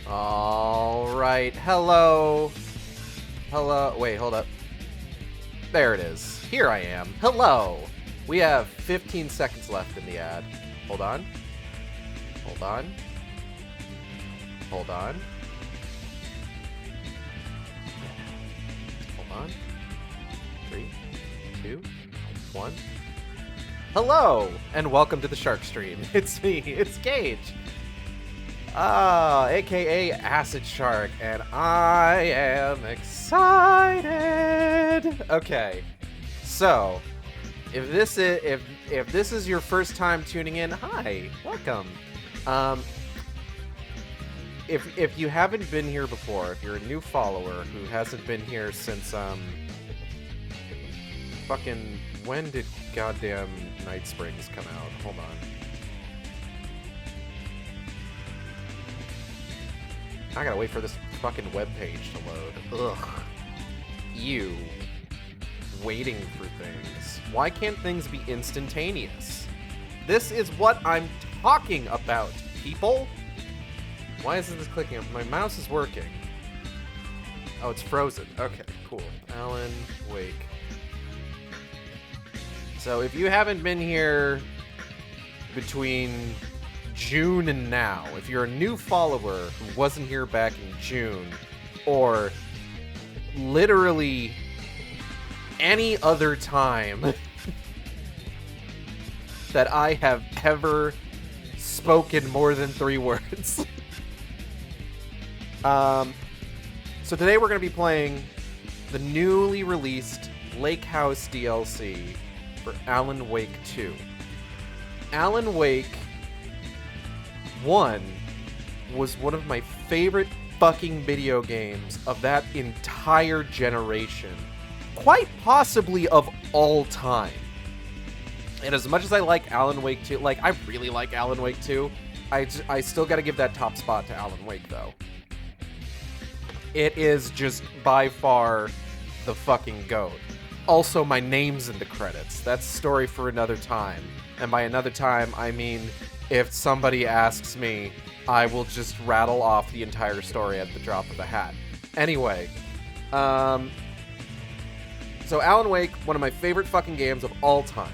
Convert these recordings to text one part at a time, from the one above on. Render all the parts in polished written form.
All right. Hello. Hello. Wait, hold up. There it is. Here I am. Hello. We have 15 seconds left in the ad. Hold on. Hold on. Hold on. Hold on. 3, 2, 1. Hello, and welcome to the Shark Stream. It's me. It's Gage. AKA Acid Shark, and I am excited. Okay, so if this is your first time tuning in, hi, welcome. If you haven't been here before, if you're a new follower who hasn't been here since fucking when did goddamn Night Springs come out? Hold on. I gotta wait for this fucking webpage to load. Ugh. Ew. Waiting for things. Why can't things be instantaneous? This is what I'm talking about, people! Why isn't this clicking? My mouse is working. Oh, it's frozen. Okay, cool. Alan Wake. So if you haven't been here between June and now, if you're a new follower who wasn't here back in June, or literally any other time that I have ever spoken more than 3 words. So today we're going to be playing the newly released LAKEHAUS DLC for Alan Wake 2. Alan Wake 1 was one of my favorite fucking video games of that entire generation. Quite possibly of all time. And as much as I like Alan Wake 2, like, I really like Alan Wake 2, I still gotta give that top spot to Alan Wake, though. It is just by far the fucking GOAT. Also, my name's in the credits. That's a story for another time. And by another time, I mean, if somebody asks me, I will just rattle off the entire story at the drop of a hat. Anyway, so Alan Wake, one of my favorite fucking games of all time.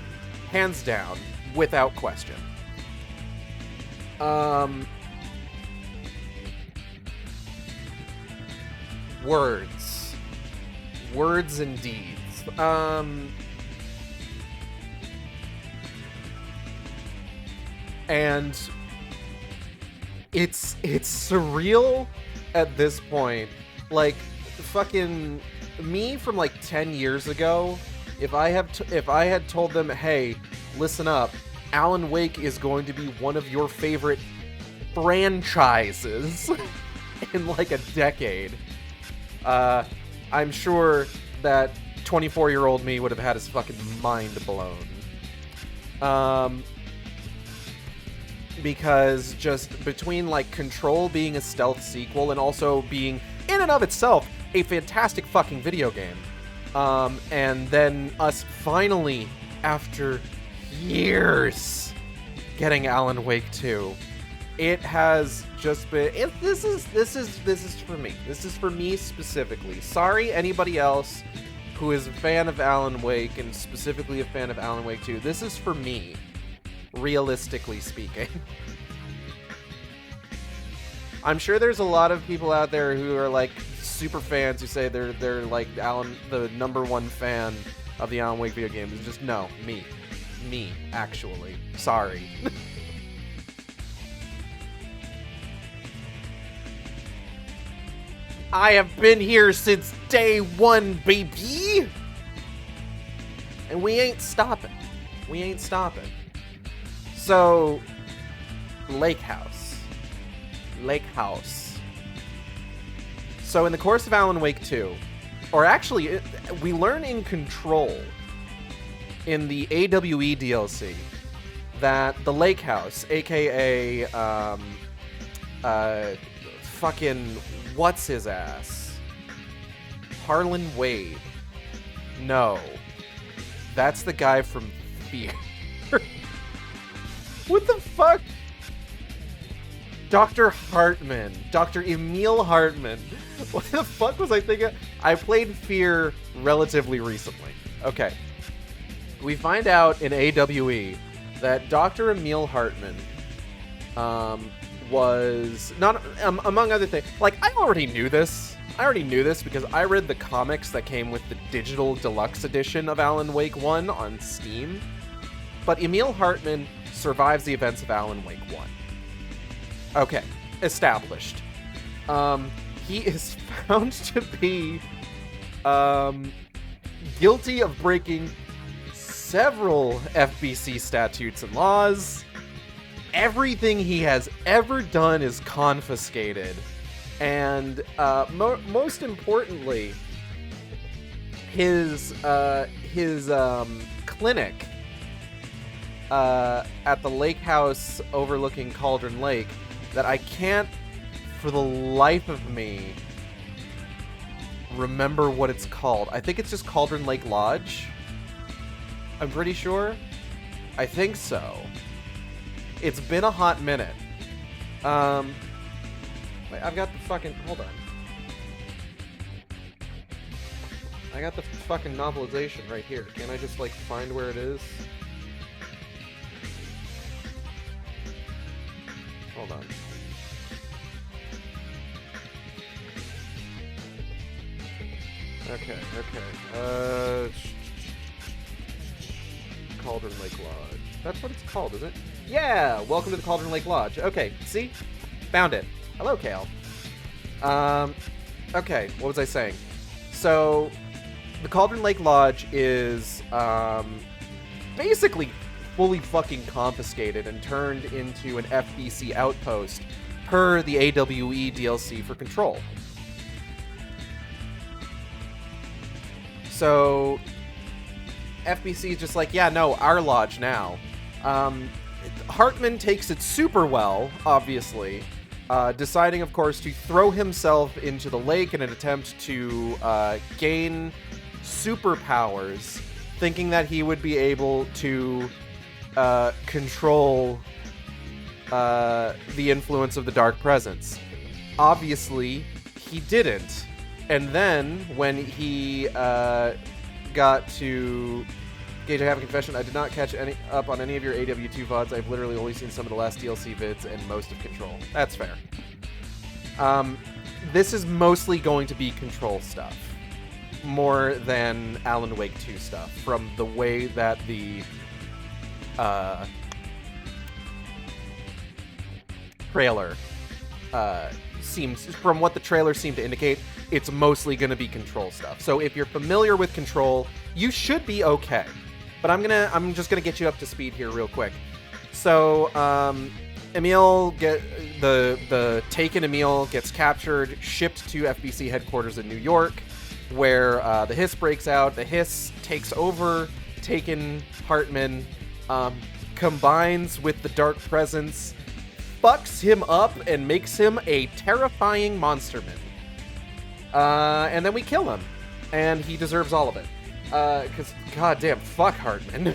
Hands down, without question. Words. Words and deeds. And it's surreal at this point. Like, fucking me from like 10 years ago, if I had told them, hey, listen up, Alan Wake is going to be one of your favorite franchises in like a decade, I'm sure that 24-year-old me would have had his fucking mind blown. Because just between like Control being a stealth sequel and also being in and of itself a fantastic fucking video game, and then us finally, after years, getting Alan Wake 2, it has just been. This is for me. This is for me specifically. Sorry, anybody else who is a fan of Alan Wake and specifically a fan of Alan Wake 2. This is for me, realistically speaking. I'm sure there's a lot of people out there who are like super fans who say they're like Alan, the #1 fan of the Alan Wake video game. It's just no, me, actually. Sorry. I have been here since day 1, baby! And we ain't stopping. We ain't stopping. So, LAKEHAUS. So in the course of Alan Wake 2, or actually, we learn in Control, in the AWE DLC, that the LAKEHAUS, aka, fucking, what's his ass? Harlan Wade. No. That's the guy from Fear. What the fuck? Dr. Hartman. Dr. Emil Hartman. What the fuck was I thinking? I played Fear relatively recently. Okay. We find out in AWE that Dr. Emil Hartman was not, among other things, like, I already knew this because I read the comics that came with the digital deluxe edition of Alan Wake 1 on Steam. But Emil Hartman survives the events of Alan Wake 1. Okay, established. He is found to be guilty of breaking several FBC statutes and laws. Everything he has ever done is confiscated. And most importantly, his clinic at the lake house overlooking Cauldron Lake that I can't for the life of me remember what it's called. I think it's just Cauldron Lake Lodge. I'm pretty sure. I think so. It's been a hot minute. Wait, I've got the fucking... Hold on. I got the fucking novelization right here. Can't I just, like, find where it is? Hold on. Okay. Cauldron Lake Lodge. That's what it's called, isn't it? Yeah! Welcome to the Cauldron Lake Lodge. Okay, see? Found it. Hello, Kale. Okay, what was I saying? So, the Cauldron Lake Lodge is, basically fully fucking confiscated and turned into an FBC outpost per the AWE DLC for Control. So, FBC is just like, yeah, no, our lodge now. Hartman takes it super well, obviously, deciding, of course, to throw himself into the lake in an attempt to gain superpowers, thinking that he would be able to control the influence of the Dark Presence. Obviously, he didn't. And then, when he got to Gage, I have a confession. I did not catch up on any of your AW2 VODs. I've literally only seen some of the last DLC vids and most of Control. That's fair. This is mostly going to be Control stuff, more than Alan Wake 2 stuff, from the way that the trailer from what the trailer seemed to indicate, it's mostly going to be Control stuff. So if you're familiar with Control, you should be okay. But I'm just gonna get you up to speed here real quick. So Emil the taken Emil gets captured, shipped to FBC headquarters in New York, where the Hiss breaks out. The Hiss takes over taken Hartman, combines with the Dark Presence, fucks him up, and makes him a terrifying monsterman. And then we kill him, and he deserves all of it. Because, goddamn, fuck Hartman.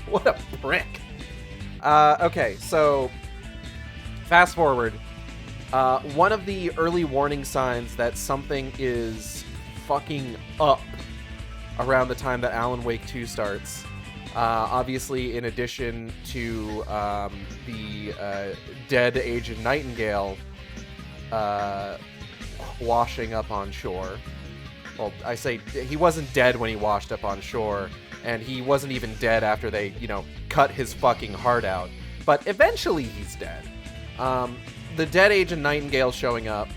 What a prick. Okay, so, fast forward. One of the early warning signs that something is fucking up around the time that Alan Wake 2 starts, obviously in addition to the dead Agent Nightingale washing up on shore. Well, I say he wasn't dead when he washed up on shore, and he wasn't even dead after they, cut his fucking heart out. But eventually he's dead. The dead Agent Nightingale showing up,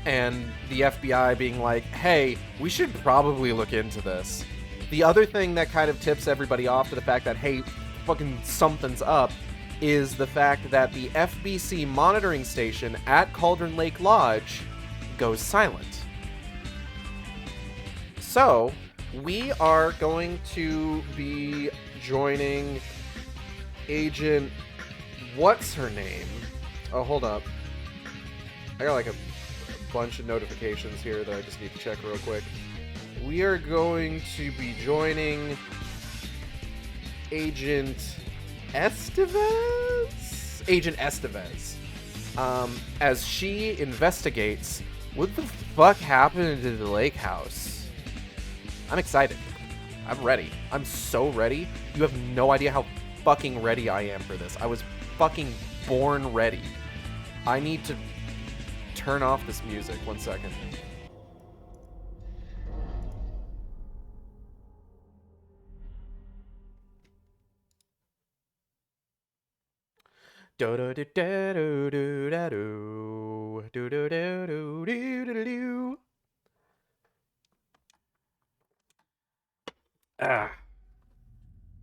and the FBI being like, hey, we should probably look into this. The other thing that kind of tips everybody off to the fact that, hey, fucking something's up, is the fact that the FBC monitoring station at Cauldron Lake Lodge goes silent. So, we are going to be joining Agent... What's her name? Oh, hold up. I got like a bunch of notifications here that I just need to check real quick. We are going to be joining Agent Estevez? Agent Estevez, as she investigates what the fuck happened to the lake house. I'm excited. I'm ready. I'm so ready. You have no idea how fucking ready I am for this. I was fucking born ready. I need to turn off this music. 1 second. Ah.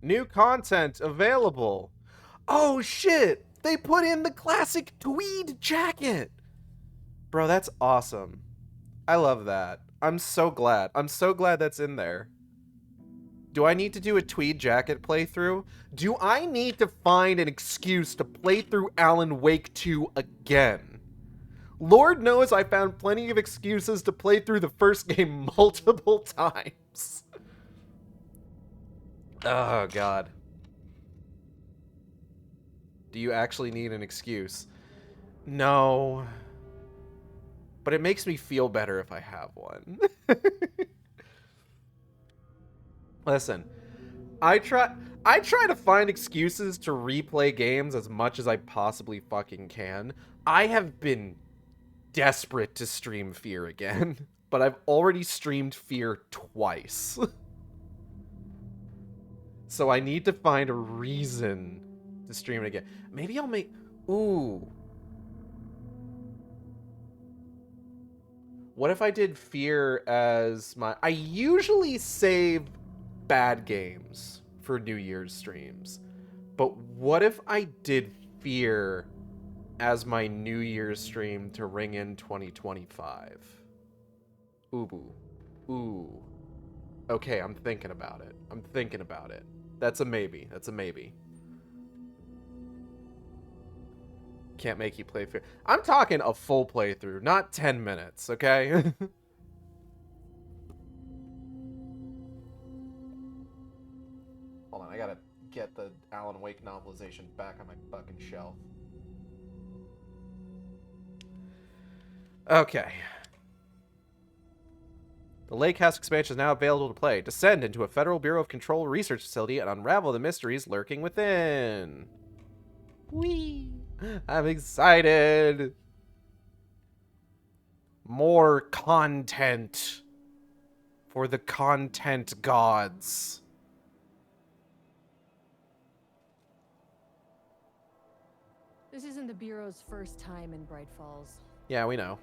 New content available. Oh shit! They put in the classic tweed jacket! Bro, that's awesome. I love that. I'm so glad. I'm so glad that's in there. Do I need to do a tweed jacket playthrough? Do I need to find an excuse to play through Alan Wake 2 again? Lord knows I found plenty of excuses to play through the first game multiple times. Oh, God. Do you actually need an excuse? No. But it makes me feel better if I have one. Listen, I try to find excuses to replay games as much as I possibly fucking can. I have been desperate to stream Fear again, but I've already streamed Fear twice. So I need to find a reason to stream it again. Maybe I'll make... Ooh. What if I did Fear as my... I usually save bad games for New Year's streams. But what if I did Fear as my New Year's stream to ring in 2025? Ooh. Okay, I'm thinking about it. That's a maybe. Can't make you play Fear. I'm talking a full playthrough, not 10 minutes, okay? Hold on, I gotta get the Alan Wake novelization back on my fucking shelf. Okay. The Lake House expansion is now available to play. Descend into a Federal Bureau of Control research facility and unravel the mysteries lurking within. Whee! I'm excited. More content for the content gods. This isn't the Bureau's first time in Bright Falls. Yeah, we know.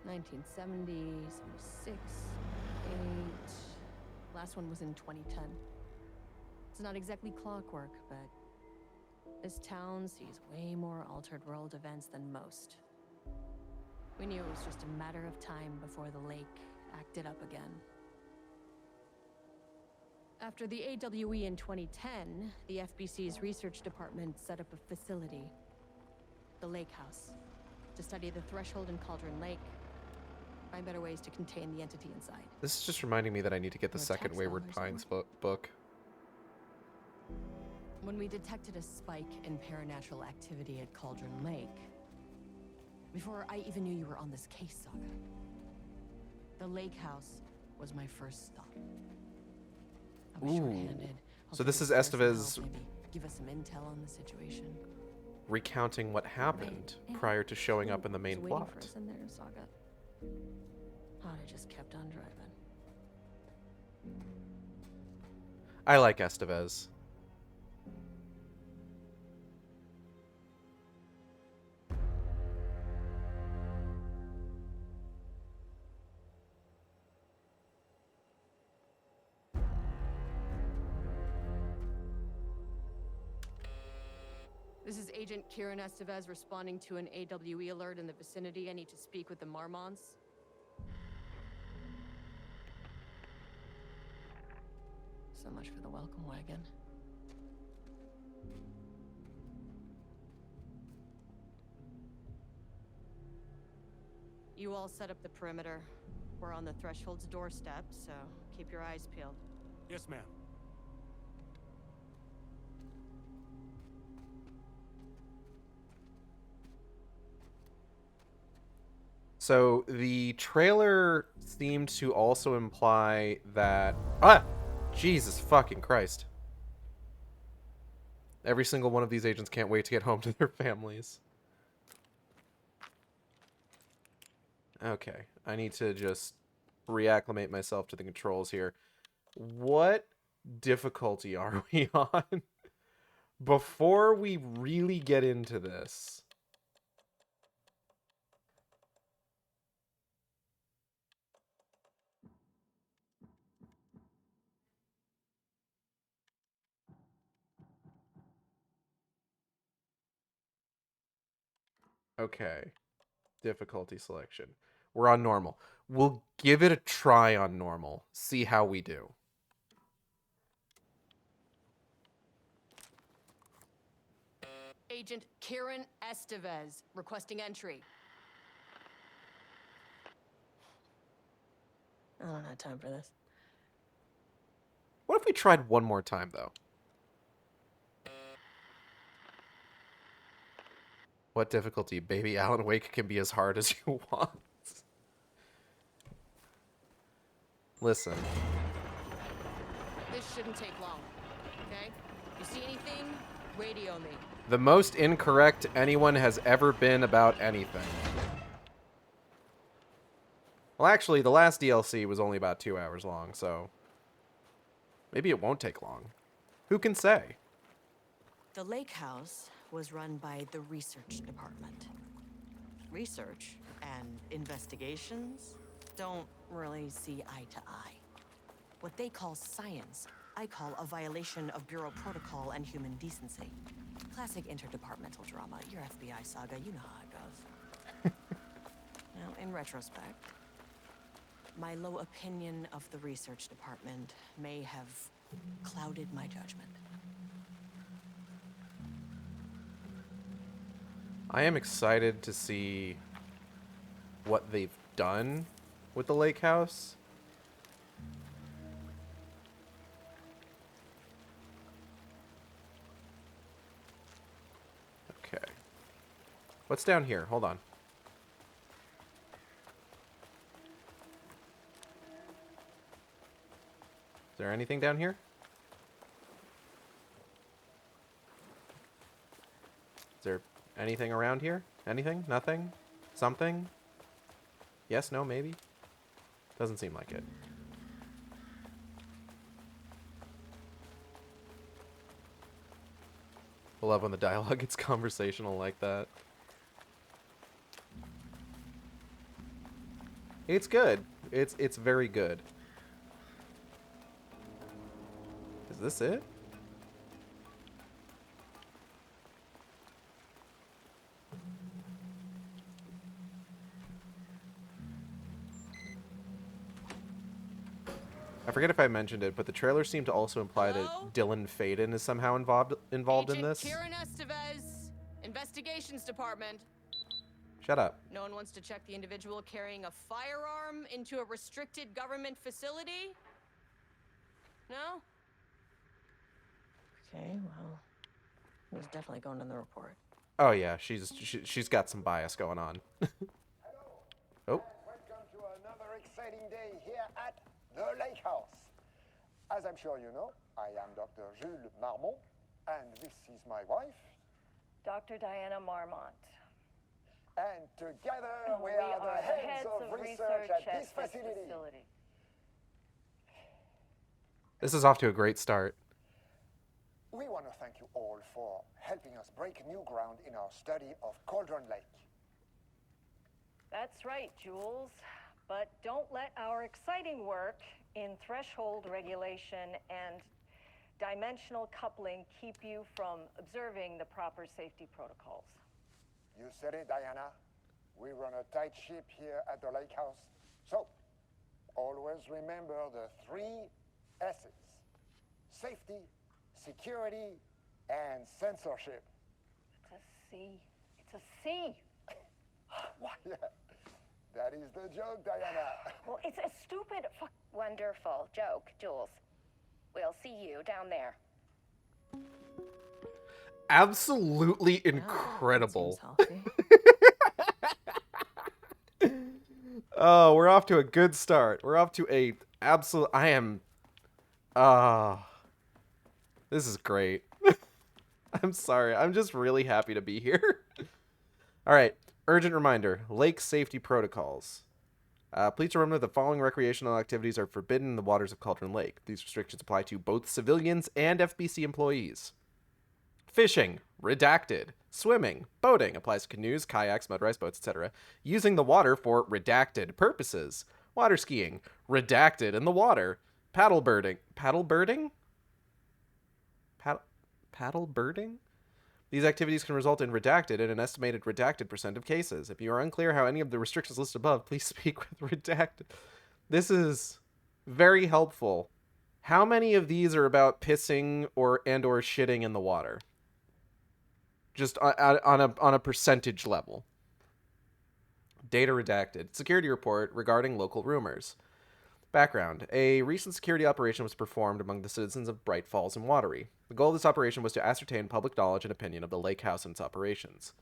1970, 76, 8. Last one was in 2010. It's not exactly clockwork, but this town sees way more altered world events than most. We knew it was just a matter of time before the lake acted up again. After the AWE in 2010, the FBC's research department set up a facility, the Lakehouse, to study the threshold in Cauldron Lake, find better ways to contain the entity inside. This is just reminding me that I need to get the second Wayward Pines book. When we detected a spike in paranatural activity at Cauldron Lake, before I even knew you were on this case, Saga, the Lake House was my first stop. I was short-handed. So this is Estevez give us some intel on the situation. Recounting what happened prior to showing up in the main plot. For us in there, Saga. Thought I just kept on driving. I like Estevez. This is Agent Kieran Estevez responding to an AWE alert in the vicinity. I need to speak with the Marmonts. So much for the welcome wagon. You all set up the perimeter. We're on the Threshold's doorstep, so keep your eyes peeled. Yes, ma'am. So the trailer seemed to also imply that Jesus fucking Christ. Every single one of these agents can't wait to get home to their families. Okay, I need to just reacclimate myself to the controls here. What difficulty are we on? Before we really get into this. Okay. Difficulty selection. We're on normal. We'll give it a try on normal. See how we do. Agent Kieran Estevez requesting entry. I don't have time for this. What if we tried one more time, though? What difficulty? Baby Alan Wake can be as hard as you want. Listen. This shouldn't take long, okay? You see anything? Radio me. The most incorrect anyone has ever been about anything. Well, actually, the last DLC was only about 2 hours long, so maybe it won't take long. Who can say? The Lake House was run by the research department. Research and investigations don't really see eye to eye. What they call science, I call a violation of Bureau protocol and human decency. Classic interdepartmental drama. Your FBI saga, you know how it goes. Now, in retrospect, my low opinion of the research department may have clouded my judgment. I am excited to see what they've done with the Lake House. Okay. What's down here? Hold on. Is there anything down here? Is there anything around here? Anything? Nothing? Something? Yes, no, maybe? Doesn't seem like it. I love when the dialogue gets conversational like that. It's good. It's very good. Is this it? I forget if I mentioned it, but the trailer seemed to also imply Hello? that Dylan Faden is somehow involved in Agent this. Kieran Estevez, Investigations Department. Shut up. No one wants to check the individual carrying a firearm into a restricted government facility? No? Okay, well, he's definitely going in the report. Oh yeah, she's got some bias going on. Oh. Welcome to another exciting day here at the Lake House. As I'm sure you know, I am Dr. Jules Marmont, and this is my wife. Dr. Diana Marmont. And together we are the heads of research at this facility. This is off to a great start. We want to thank you all for helping us break new ground in our study of Cauldron Lake. That's right, Jules. But don't let our exciting work in threshold regulation and dimensional coupling keep you from observing the proper safety protocols. You said it, Diana. We run a tight ship here at the Lake House. So, always remember the 3 S's. Safety, security, and censorship. It's a C. It's a C. Why, yeah. That is the joke, Diana. Well, it's a stupid Wonderful joke, Jules. We'll see you down there. Absolutely incredible. Oh, that seems healthy. Oh, we're off to a good start. We're off to a absolute... I am... this is great. I'm sorry. I'm just really happy to be here. All right. Urgent reminder. Lake safety protocols. Please remember the following recreational activities are forbidden in the waters of Cauldron Lake. These restrictions apply to both civilians and FBC employees. Fishing, redacted. Swimming, boating, applies to canoes, kayaks, motorized boats, etc. Using the water for redacted purposes. Water skiing, redacted in the water. Paddle birding. Paddle birding? Paddle birding? These activities can result in redacted in an estimated redacted % of cases. If you are unclear how any of the restrictions listed above, please speak with redacted. This is very helpful. How many of these are about pissing or shitting in the water? Just on a percentage level. Data redacted. Security report regarding local rumors. Background. A recent security operation was performed among the citizens of Bright Falls and Watery. The goal of this operation was to ascertain public knowledge and opinion of the lake house and its operations.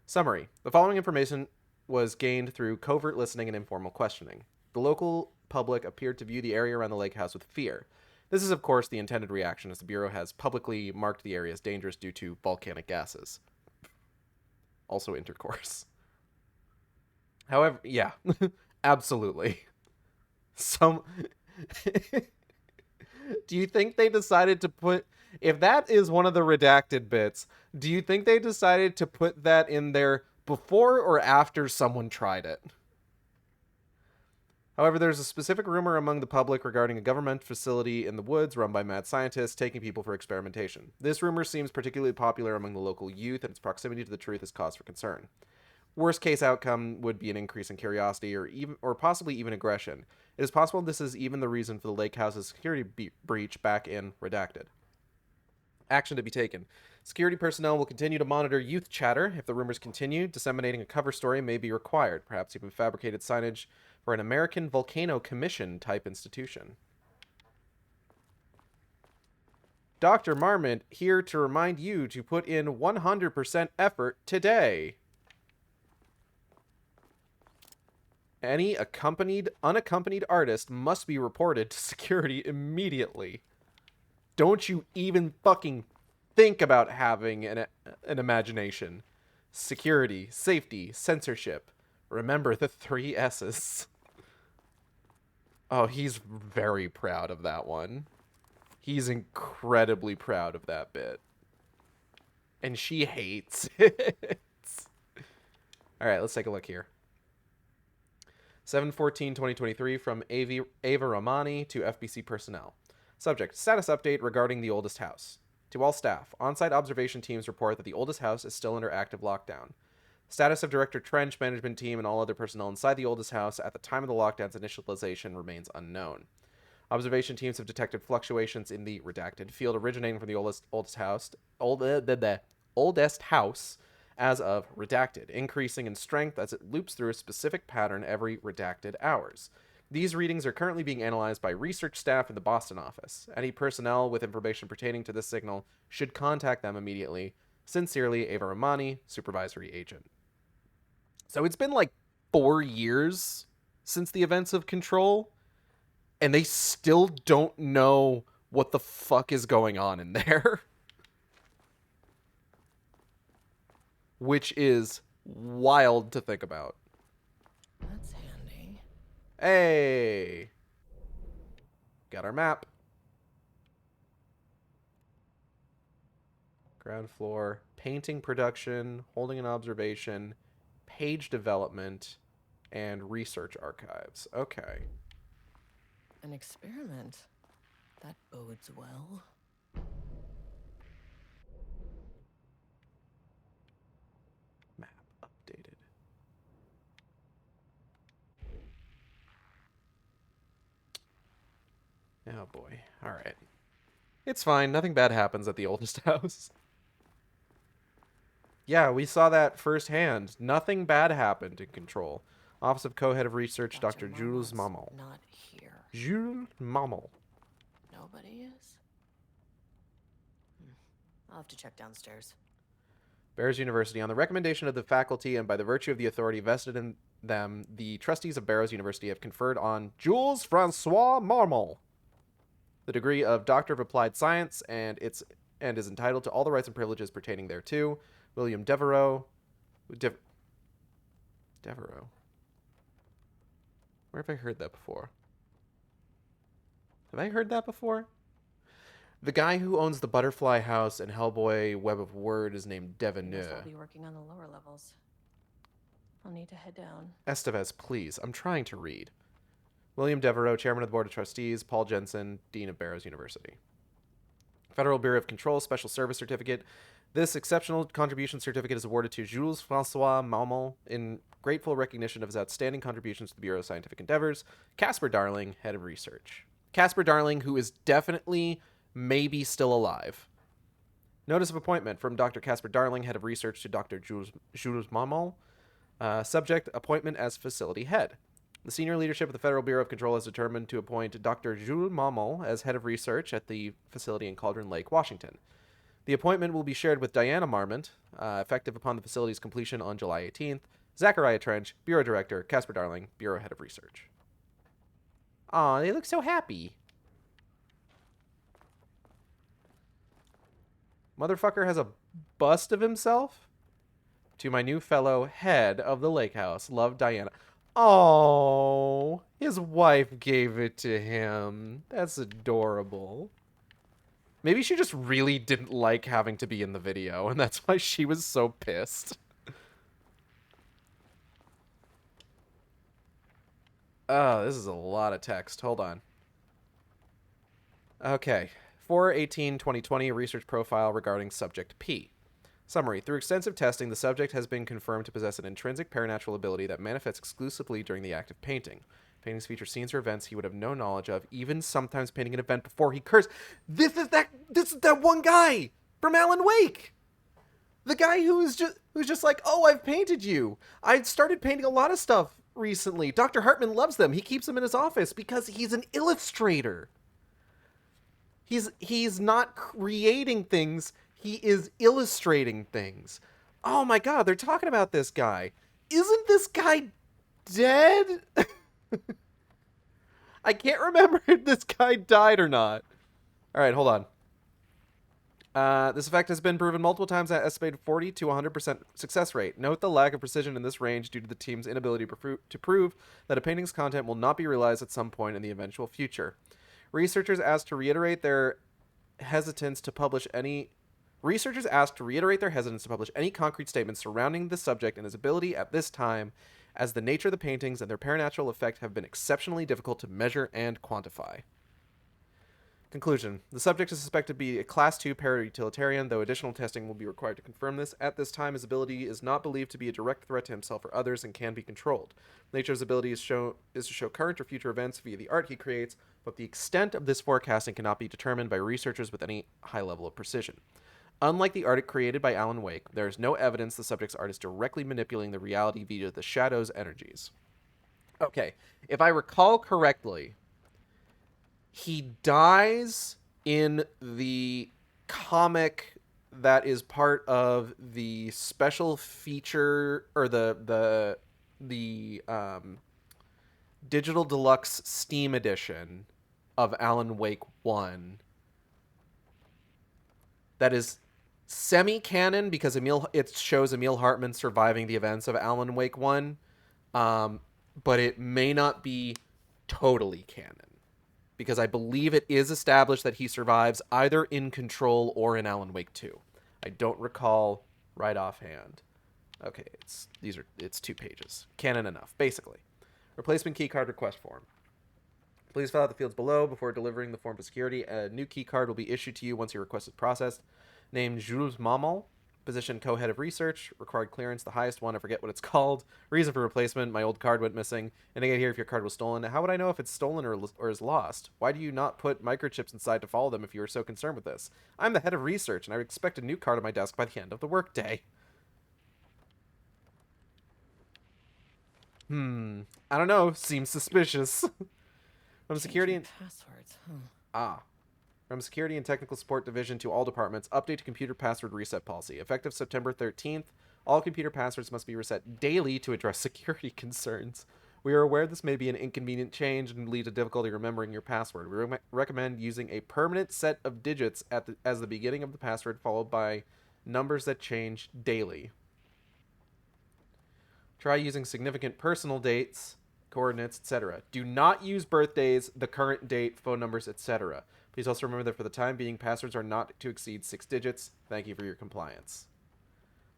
Summary. The following information was gained through covert listening and informal questioning. The local public appeared to view the area around the lake house with fear. This is, of course, the intended reaction, as the Bureau has publicly marked the area as dangerous due to volcanic gases. Also intercourse. However, yeah, absolutely. Do you think they decided to put... If that is one of the redacted bits, do you think they decided to put that in there before or after someone tried it? However, there's a specific rumor among the public regarding a government facility in the woods run by mad scientists taking people for experimentation. This rumor seems particularly popular among the local youth, and its proximity to the truth is cause for concern. Worst case outcome would be an increase in curiosity or possibly even aggression. It is possible this is even the reason for the lake house's security breach back in redacted. Action to be taken. Security personnel will continue to monitor youth chatter. If the rumors continue, disseminating a cover story may be required, perhaps even fabricated signage for an American Volcano Commission type institution. Dr. Marmot here to remind you to put in 100% effort today. Any unaccompanied artist must be reported to security immediately. Don't you even fucking think about having an imagination. Security, safety, censorship. Remember the 3 S's. Oh, he's very proud of that one. He's incredibly proud of that bit. And she hates it. Alright, let's take a look here. 7/14/2023 from Ava Romani to FBC personnel. Subject, status update regarding the oldest house. To all staff, on-site observation teams report that the oldest house is still under active lockdown. Status of Director Trench, management team, and all other personnel inside the oldest house at the time of the lockdown's initialization remains unknown. Observation teams have detected fluctuations in the redacted field originating from the oldest house as of redacted, increasing in strength as it loops through a specific pattern every redacted hours. These readings are currently being analyzed by research staff in the Boston office. Any personnel with information pertaining to this signal should contact them immediately. Sincerely, Ava Romani, Supervisory Agent. So it's been like 4 years since the events of Control, and they still don't know what the fuck is going on in there. Which is wild to think about. That's handy. Hey! Got our map. Ground floor. Painting production, holding an observation, page development, and research archives. Okay. An experiment. That bodes well. Map updated. Oh boy. Alright. It's fine. Nothing bad happens at the oldest house. Yeah, we saw that firsthand. Nothing bad happened in Control. Office of Co-Head of Research, Dr. Jules Mammel. Not here. Jules Mammel. Nobody is? I'll have to check downstairs. Barrows University. On the recommendation of the faculty and by the virtue of the authority vested in them, the trustees of Barrows University have conferred on Jules Francois Marmol the degree of Doctor of Applied Science and is entitled to all the rights and privileges pertaining thereto. William Devereux. Devereux. Where have I heard that before? Have I heard that before? The guy who owns the Butterfly House and Hellboy Web of Word is named Guess Deveneux. I'll be working on the lower levels. I'll need to head down. Estevez, please. I'm trying to read. William Devereux, Chairman of the Board of Trustees. Paul Jensen, Dean of Barrows University. Federal Bureau of Control Special Service Certificate. This exceptional contribution certificate is awarded to Jules Francois Marmol in grateful recognition of his outstanding contributions to the Bureau's scientific endeavors. Casper Darling, Head of Research. Casper Darling, who is definitely maybe still alive. Notice of appointment from Dr. Casper Darling, Head of Research, to Dr. Jules Marmol. Subject, appointment as facility head. The senior leadership of the Federal Bureau of Control has determined to appoint Dr. Jules Marmol as head of research at the facility in Cauldron Lake, Washington. The appointment will be shared with Diana Marmont, effective upon the facility's completion on July 18th. Zachariah Trench, Bureau Director. Casper Darling, Bureau Head of Research. Aw, they look so happy. Motherfucker has a bust of himself? To my new fellow head of the lake house. Love, Diana. Oh, his wife gave it to him. That's adorable. Maybe she just really didn't like having to be in the video, and that's why she was so pissed. Oh, this is a lot of text. Hold on. Okay. 4/18/2020, research profile regarding subject P. Summary. Through extensive testing, the subject has been confirmed to possess an intrinsic paranatural ability that manifests exclusively during the act of painting. Paintings feature scenes or events he would have no knowledge of, even sometimes painting an event before he cursed. This is that one guy from Alan Wake. The guy who's just like, oh, I've painted you. I started painting a lot of stuff recently. Dr. Hartman loves them. He keeps them in his office because he's an illustrator. He's not creating things. He is illustrating things. Oh my god, they're talking about this guy. Isn't this guy dead? I can't remember if this guy died or not. Alright, hold on. This effect has been proven multiple times at estimated 40 to 100% success rate. Note the lack of precision in this range due to the team's inability to prove that a painting's content will not be realized at some point in the eventual future. Researchers asked to reiterate their hesitance to publish any concrete statements surrounding the subject and his ability at this time, as the nature of the paintings and their paranatural effect have been exceptionally difficult to measure and quantify. Conclusion. The subject is suspected to be a Class 2 para-utilitarian, though additional testing will be required to confirm this. At this time, his ability is not believed to be a direct threat to himself or others and can be controlled. The nature of his ability is to show current or future events via the art he creates, but the extent of this forecasting cannot be determined by researchers with any high level of precision. Unlike the art created by Alan Wake, there is no evidence the subject's art is directly manipulating the reality via the shadow's energies. Okay, if I recall correctly, he dies in the comic that is part of the special feature, or the digital deluxe Steam edition of Alan Wake 1. That is semi-canon because it shows Emil Hartman surviving the events of Alan Wake 1, but it may not be totally canon, because I believe it is established that he survives either in Control or in Alan Wake 2. I don't recall right offhand. Okay, it's 2 pages. Canon enough, basically. Replacement keycard request form. Please fill out the fields below before delivering the form for security. A new keycard will be issued to you once your request is processed. Name Jules Marmol. Position co-head of research. Required clearance, the highest one. I forget what it's called. Reason for replacement. My old card went missing. Indicate here if your card was stolen. How would I know if it's stolen or is lost? Why do you not put microchips inside to follow them if you are so concerned with this? I'm the head of research, and I would expect a new card on my desk by the end of the workday. I don't know. Seems suspicious. From security and passwords. Ah. From Security and Technical Support Division to all departments, update to computer password reset policy. Effective September 13th, all computer passwords must be reset daily to address security concerns. We are aware this may be an inconvenient change and lead to difficulty remembering your password. We recommend using a permanent set of digits as the beginning of the password, followed by numbers that change daily. Try using significant personal dates, coordinates, etc. Do not use birthdays, the current date, phone numbers, etc. Please also remember that for the time being, passwords are not to exceed 6 digits. Thank you for your compliance.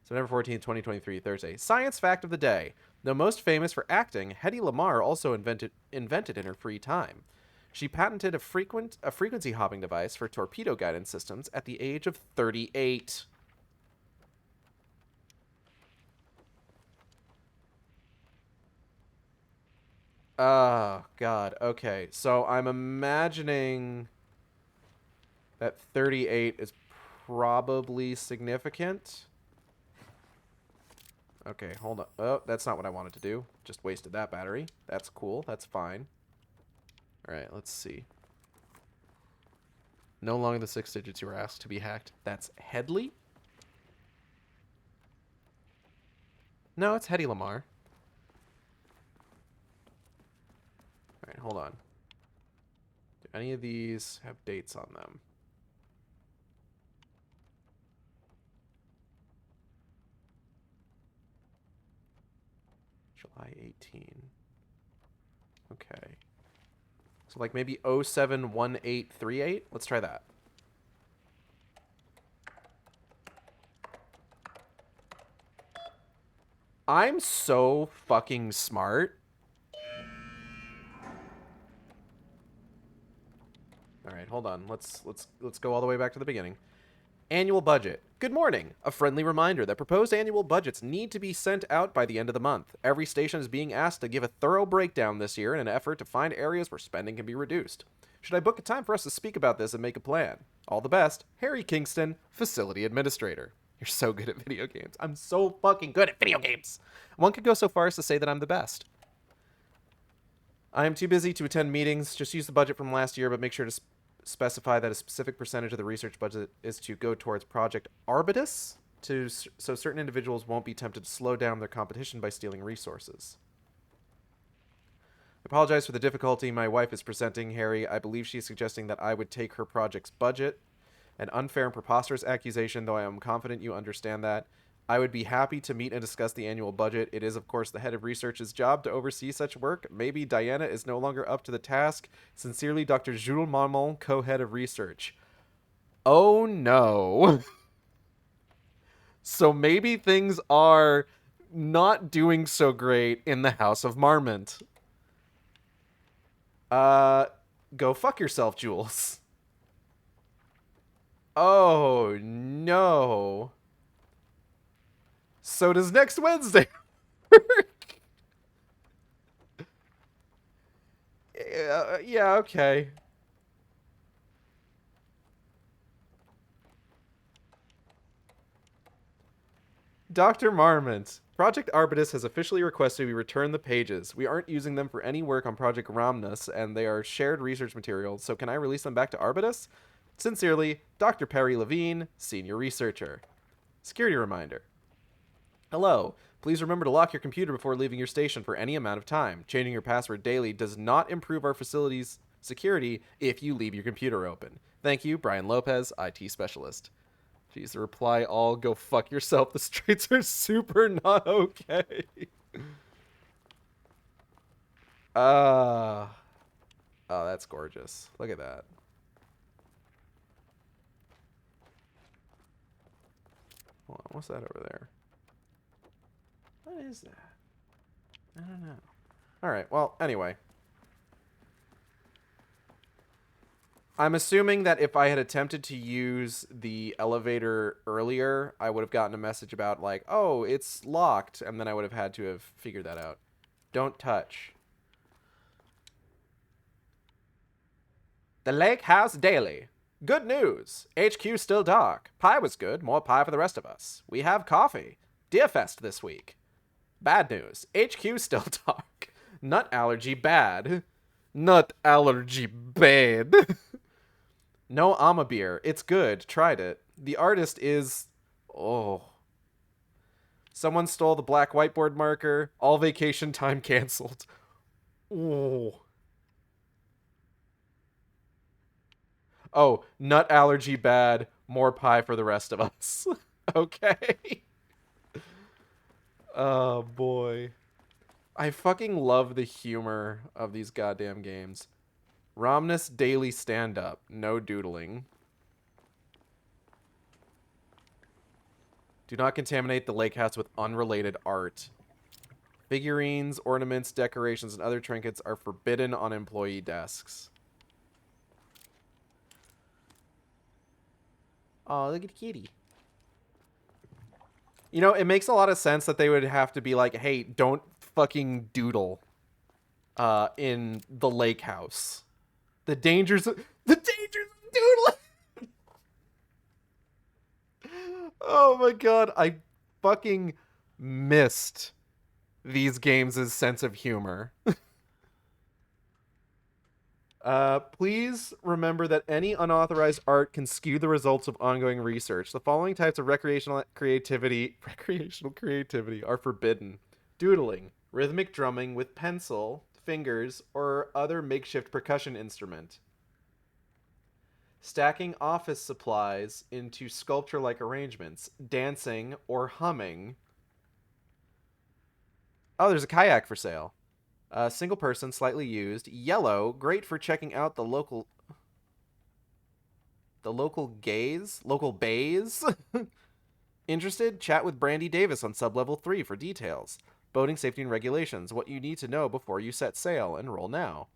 September 14th, 2023, Thursday. Science fact of the day. Though most famous for acting, Hedy Lamarr also invented in her free time. She patented a frequency hopping device for torpedo guidance systems at the age of 38. Oh, God. Okay. So I'm imagining that 38 is probably significant. Okay, hold on. Oh, that's not what I wanted to do. Just wasted that battery. That's cool. That's fine. All right, let's see. No longer the 6 digits you were asked to be hacked. That's Headley? No, it's Hedy Lamarr. All right, hold on. Do any of these have dates on them? July 18. Okay. So like maybe 071838. Let's try that. I'm so fucking smart. All right, hold on. Let's go all the way back to the beginning. Annual budget. Good morning. A friendly reminder that proposed annual budgets need to be sent out by the end of the month. Every station is being asked to give a thorough breakdown this year in an effort to find areas where spending can be reduced. Should I book a time for us to speak about this and make a plan? All the best, Harry Kingston, Facility Administrator. You're so good at video games. I'm so fucking good at video games. One could go so far as to say that I'm the best. I am too busy to attend meetings. Just use the budget from last year, but make sure to specify that a specific percentage of the research budget is to go towards Project Arbitus, so certain individuals won't be tempted to slow down their competition by stealing resources. I apologize for the difficulty my wife is presenting, Harry. I believe she is suggesting that I would take her project's budget. An unfair and preposterous accusation, though I am confident you understand that. I would be happy to meet and discuss the annual budget. It is, of course, the head of research's job to oversee such work. Maybe Diana is no longer up to the task. Sincerely, Dr. Jules Marmont, co-head of research. Oh, no. So maybe things are not doing so great in the House of Marmont. Go fuck yourself, Jules. Oh, no. So does next Wednesday work? Yeah, okay. Dr. Marmont. Project Arbitus has officially requested we return the pages. We aren't using them for any work on Project Romnus, and they are shared research materials, so can I release them back to Arbitus? Sincerely, Dr. Perry Levine, Senior Researcher. Security reminder. Hello. Please remember to lock your computer before leaving your station for any amount of time. Changing your password daily does not improve our facility's security if you leave your computer open. Thank you, Brian Lopez, IT Specialist. Jeez, the reply all, go fuck yourself. The streets are super not okay. Oh, that's gorgeous. Look at that. Hold on, what's that over there? What is that? I don't know. Alright, well, anyway. I'm assuming that if I had attempted to use the elevator earlier, I would have gotten a message about, like, oh, it's locked, and then I would have had to have figured that out. Don't touch. The Lake House Daily. Good news. HQ still dark. Pie was good. More pie for the rest of us. We have coffee. Deerfest this week. Bad news. HQ still dark. Nut allergy bad. Nut allergy bad. No Ama beer. It's good. Tried it. The artist is... Oh. Someone stole the black whiteboard marker. All vacation time canceled. Oh. Oh, nut allergy bad. More pie for the rest of us. Okay. Oh, boy. I fucking love the humor of these goddamn games. Romnus daily stand-up. No doodling. Do not contaminate the lake house with unrelated art. Figurines, ornaments, decorations, and other trinkets are forbidden on employee desks. Oh, look at the kitty. You know, it makes a lot of sense that they would have to be like, hey, don't fucking doodle in the lake house. The dangers of doodling. Oh my god, I fucking missed these games' sense of humor. Please remember that any unauthorized art can skew the results of ongoing research. The following types of recreational creativity are forbidden. Doodling, rhythmic drumming with pencil, fingers, or other makeshift percussion instrument. Stacking office supplies into sculpture-like arrangements, dancing, or humming. Oh, there's a kayak for sale. Single person, slightly used. Yellow, great for checking out the local bays. Interested? Chat with Brandy Davis on sublevel 3 for details. Boating safety and regulations. What you need to know before you set sail. Enroll now.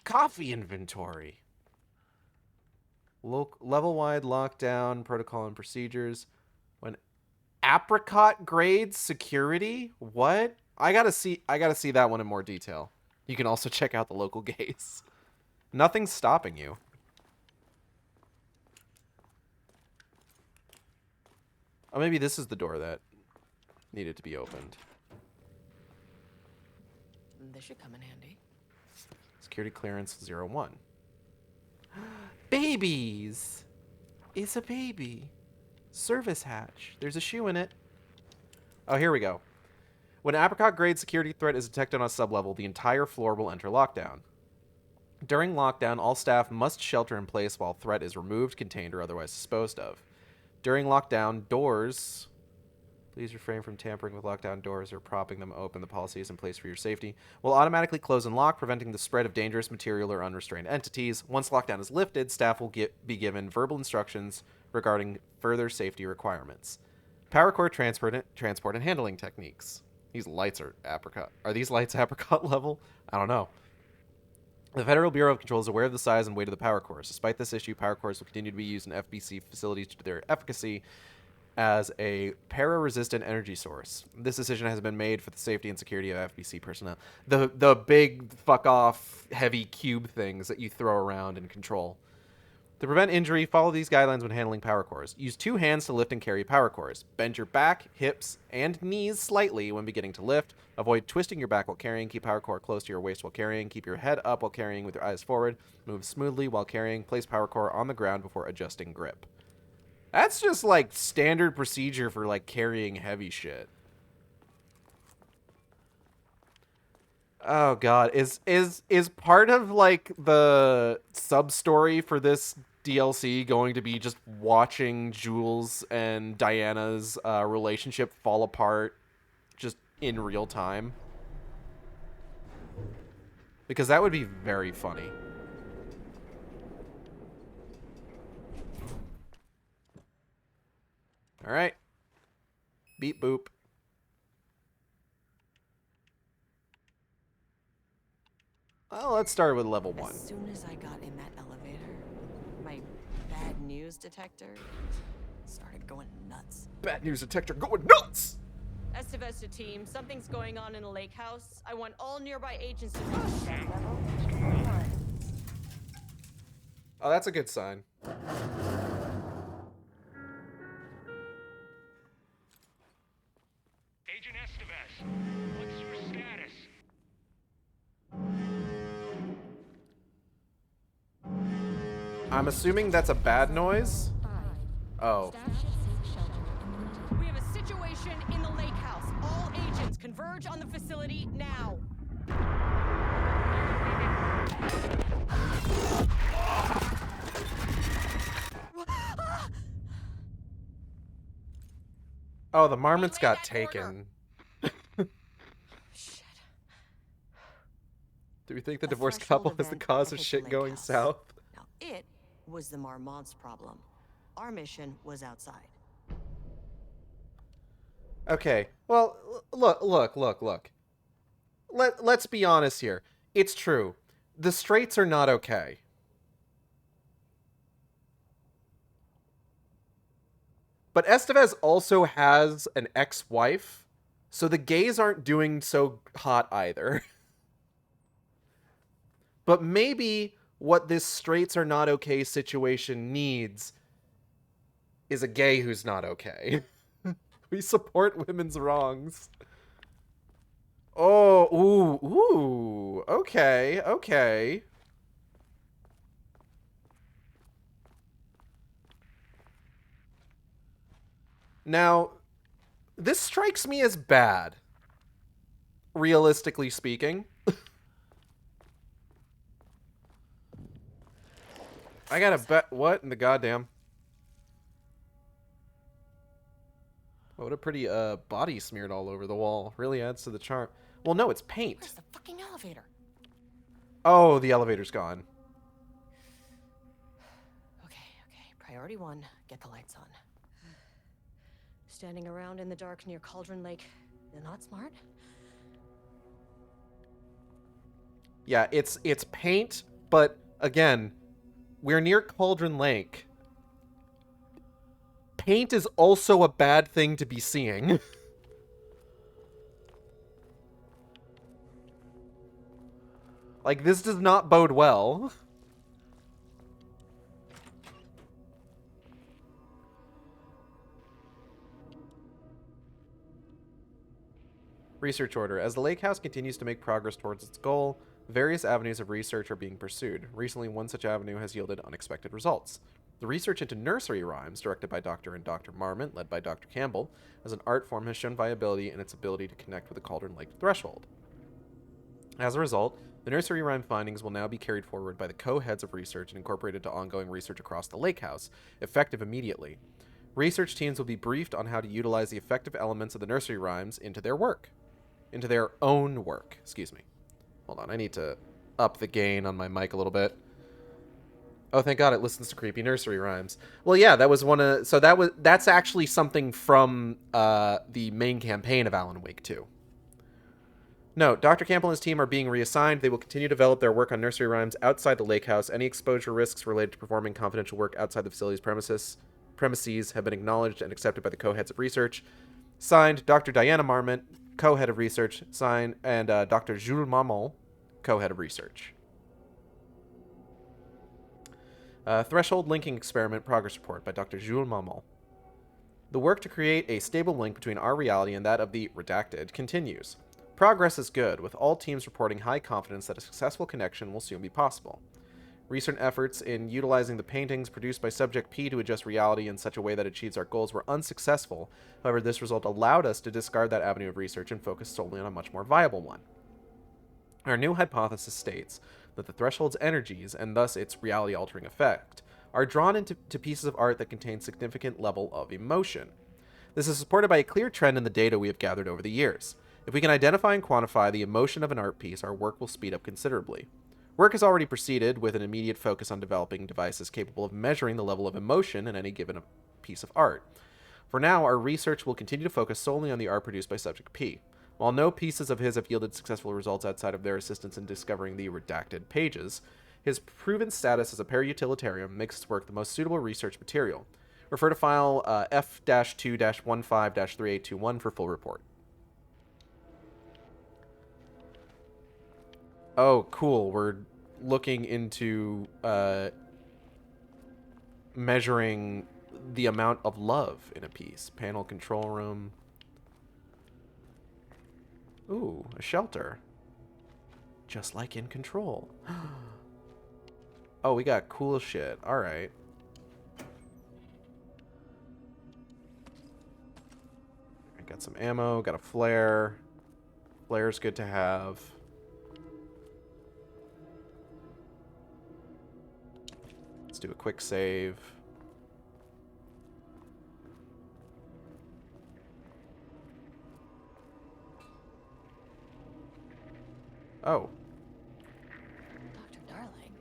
Coffee inventory. Level-wide lockdown, protocol and procedures. When apricot grades security? What? I gotta see that one in more detail. You can also check out the local gays. Nothing's stopping you. Oh, maybe this is the door that needed to be opened. This should come in handy. Security clearance 01. Babies! It's a baby. Service hatch. There's a shoe in it. Oh, here we go. When an apricot-grade security threat is detected on a sublevel, the entire floor will enter lockdown. During lockdown, all staff must shelter in place while threat is removed, contained, or otherwise disposed of. During lockdown, doors... Please refrain from tampering with lockdown doors or propping them open. The policy is in place for your safety. Will automatically close and lock, preventing the spread of dangerous material or unrestrained entities. Once lockdown is lifted, staff will be given verbal instructions regarding further safety requirements. Power core transport and handling techniques. These lights are apricot. Are these lights apricot level? I don't know. The Federal Bureau of Control is aware of the size and weight of the power cores. Despite this issue, power cores will continue to be used in FBC facilities due to their efficacy as a para-resistant energy source. This decision has been made for the safety and security of FBC personnel. The big fuck-off heavy cube things that you throw around and control. To prevent injury, follow these guidelines when handling power cores. Use 2 hands to lift and carry power cores. Bend your back, hips, and knees slightly when beginning to lift. Avoid twisting your back while carrying. Keep power core close to your waist while carrying. Keep your head up while carrying with your eyes forward. Move smoothly while carrying. Place power core on the ground before adjusting grip. That's just like standard procedure for like carrying heavy shit. Oh god, is part of like the sub story for this DLC going to be just watching Jules and Diana's relationship fall apart just in real time? Because that would be very funny. All right. Beep boop. Well, let's start with level 1. As soon as I got in that elevator, my bad news detector started going nuts. Bad news detector going nuts! Estivesta team, something's going on in the lake house. I want all nearby agents to... Oh, that's a good sign. Agent Estevez, what's your status? I'm assuming that's a bad noise. Oh. We have a situation in the lake house. All agents converge on the facility now. Oh, the marmots got taken. Shit. Do we think the A divorced threshold couple is the event cause of hit the shit lake going house. south? Now, it was the Marmont's problem. Our mission was outside. Okay. Well, look. Let's be honest here. It's true. The straights are not okay. But Estevez also has an ex-wife, so the gays aren't doing so hot either. But maybe what this straights are not okay situation needs is a gay who's not okay. We support women's wrongs. Oh, ooh, okay. Now, this strikes me as bad, realistically speaking. I gotta bet. What in the goddamn? What a pretty body smeared all over the wall. Really adds to the charm. Well, no, it's paint. Where's the fucking elevator? Oh, the elevator's gone. Okay. Priority 1, get the lights on. Standing around in the dark near Cauldron Lake, not smart? Yeah, it's paint, but again, we're near Cauldron Lake. Paint is also a bad thing to be seeing. Like, this does not bode well. Research order. As the lake house continues to make progress towards its goal, various avenues of research are being pursued. Recently, one such avenue has yielded unexpected results. The research into nursery rhymes, directed by Dr. and Dr. Marmont, led by Dr. Campbell, as an art form has shown viability in its ability to connect with the Cauldron Lake threshold. As a result, the nursery rhyme findings will now be carried forward by the co-heads of research and incorporated into ongoing research across the lake house, effective immediately. Research teams will be briefed on how to utilize the effective elements of the nursery rhymes into their work. Into their own work. Excuse me. Hold on, I need to up the gain on my mic a little bit. Oh, thank God it listens to creepy nursery rhymes. Well, yeah, that was one of... So that's actually something from the main campaign of Alan Wake 2. No, Dr. Campbell and his team are being reassigned. They will continue to develop their work on nursery rhymes outside the lake house. Any exposure risks related to performing confidential work outside the facility's premises have been acknowledged and accepted by the co-heads of research. Signed, Dr. Diana Marmont, co-head of research. Signed, and Dr. Jules Marmont, co-head of research. Threshold Linking Experiment Progress Report by Dr. Jules Marmont. The work to create a stable link between our reality and that of the Redacted continues. Progress is good, with all teams reporting high confidence that a successful connection will soon be possible. Recent efforts in utilizing the paintings produced by Subject P to adjust reality in such a way that achieves our goals were unsuccessful. However, this result allowed us to discard that avenue of research and focus solely on a much more viable one. Our new hypothesis states that the threshold's energies, and thus its reality-altering effect, are drawn into pieces of art that contain significant level of emotion. This is supported by a clear trend in the data we have gathered over the years. If we can identify and quantify the emotion of an art piece, our work will speed up considerably. Work has already proceeded with an immediate focus on developing devices capable of measuring the level of emotion in any given piece of art. For now, our research will continue to focus solely on the art produced by Subject P. While no pieces of his have yielded successful results outside of their assistance in discovering the redacted pages, his proven status as a para-utilitarian makes his work the most suitable research material. Refer to file F-2-15-3821 for full report. Oh, cool. We're looking into measuring the amount of love in a piece. Panel control room. Ooh, a shelter. Just like in Control. Oh, we got cool shit. All right. I got some ammo. Got a flare. Flare's good to have. Let's do a quick save. Oh. Dr. Darling.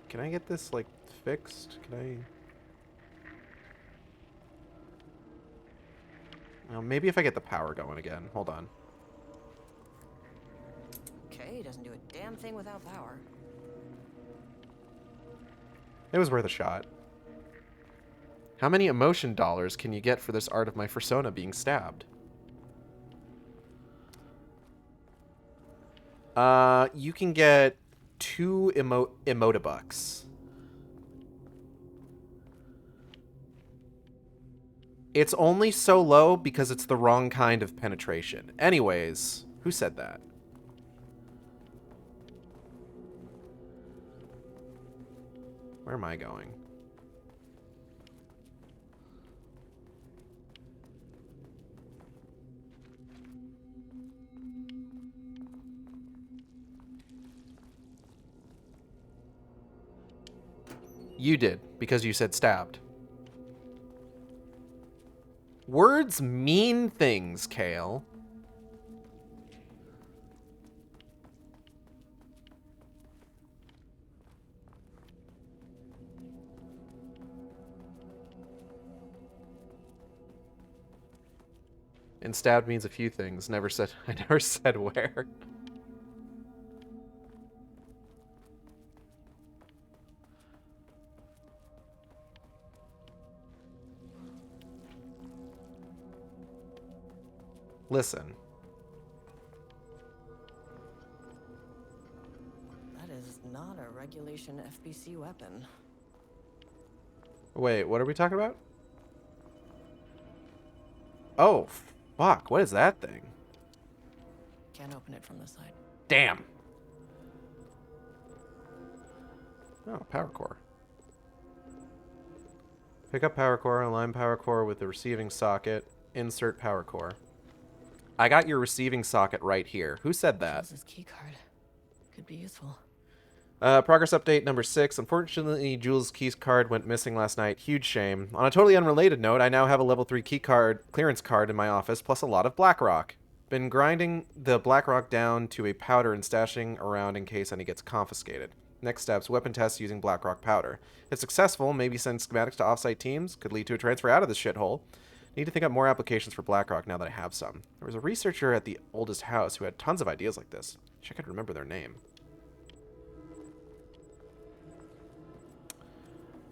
Can I get this, like, fixed? Can I... Well, maybe if I get the power going again. Hold on. Okay, doesn't do a damn thing without power. It was worth a shot. How many emotion dollars can you get for this art of my persona being stabbed? You can get 2 emotibucks. It's only so low because it's the wrong kind of penetration. Anyways, who said that? Where am I going? You did, because you said stabbed. Words mean things, Kale. And stabbed means a few things. Never said. I never said where. Listen. That is not a regulation FBC weapon. Wait, what are we talking about? Oh, fuck. What is that thing? Can't open it from the side. Damn. Oh, power core. Pick up power core, align power core with the receiving socket, insert power core. I got your receiving socket right here. Who said that? This key card could be useful. Progress update number 6. Unfortunately, Jules' keys card went missing last night. Huge shame. On a totally unrelated note, I now have a level 3 key card clearance card in my office, plus a lot of Blackrock. Been grinding the Blackrock down to a powder and stashing around in case any gets confiscated. Next steps, weapon tests using Blackrock powder. If successful, maybe send schematics to offsite teams. Could lead to a transfer out of this shithole. Need to think up more applications for Blackrock now that I have some. There was a researcher at the oldest house who had tons of ideas like this. Wish I could remember their name.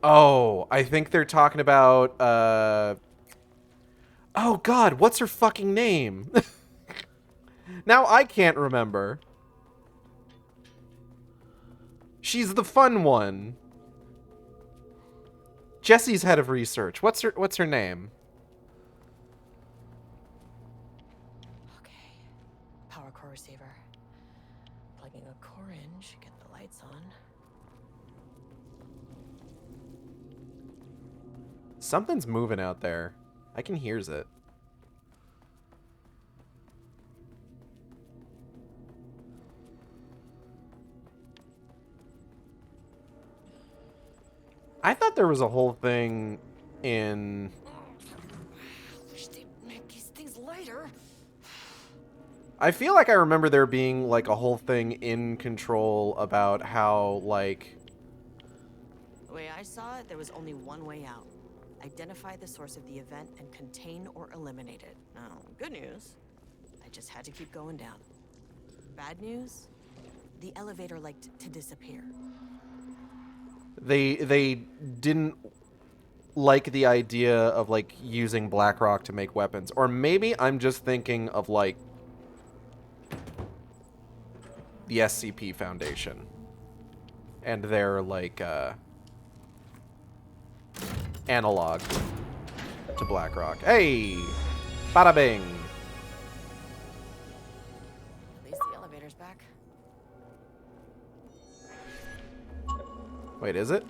Oh, I think they're talking about, oh god, what's her fucking name? Now I can't remember. She's the fun one. Jesse's head of research. What's her name? Okay. Power core receiver. Plugging a core in should get the lights on. Something's moving out there. I can hears it. I thought there was a whole thing in... Wish they'd make these things lighter. I feel like I remember there being, like, a whole thing in Control about how, like... The way I saw it, there was only one way out. Identify the source of the event and contain or eliminate it. Now, good news, I just had to keep going down. Bad news, the elevator liked to disappear. They didn't like the idea of, like, using Blackrock to make weapons. Or maybe I'm just thinking of, like, the SCP Foundation. And their, like, analog to Blackrock. Hey! Bada bing! At least the elevator's back. Wait, is it?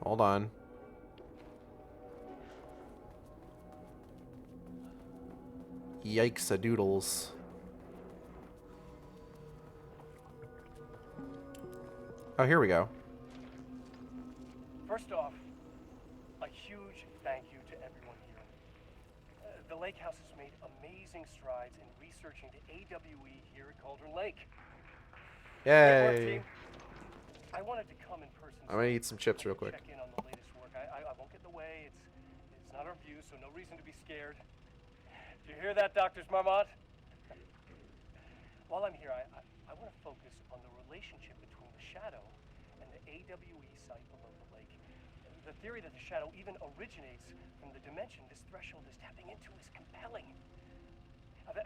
Hold on. Yikes-a-doodles. Oh, here we go. First off, a huge thank you to everyone here. The Lake House has made amazing strides in researching the AWE here at Cauldron Lake. Great work, Yay. team. I wanted to come in person. I'm gonna eat some chips real quick. Check in on the latest work. I won't get in the way. It's not our view, so no reason to be scared. Do you hear that, Doctors Marmot? While I'm here, I want to focus on the relationship between the shadow and the AWE site below the lake. The theory that the shadow even originates from the dimension this threshold is tapping into is compelling.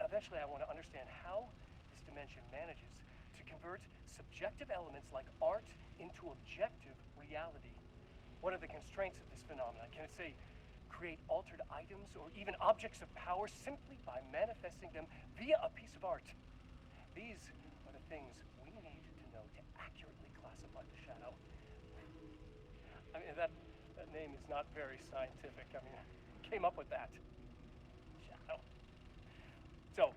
Eventually, I want to understand how this dimension manages to convert subjective elements like art into objective reality. What are the constraints of this phenomenon? Can it, say, create altered items or even objects of power simply by manifesting them via a piece of art? These are the things we need to know to accurately classify the shadow. I mean, that name is not very scientific. I mean, came up with that. Shadow. So,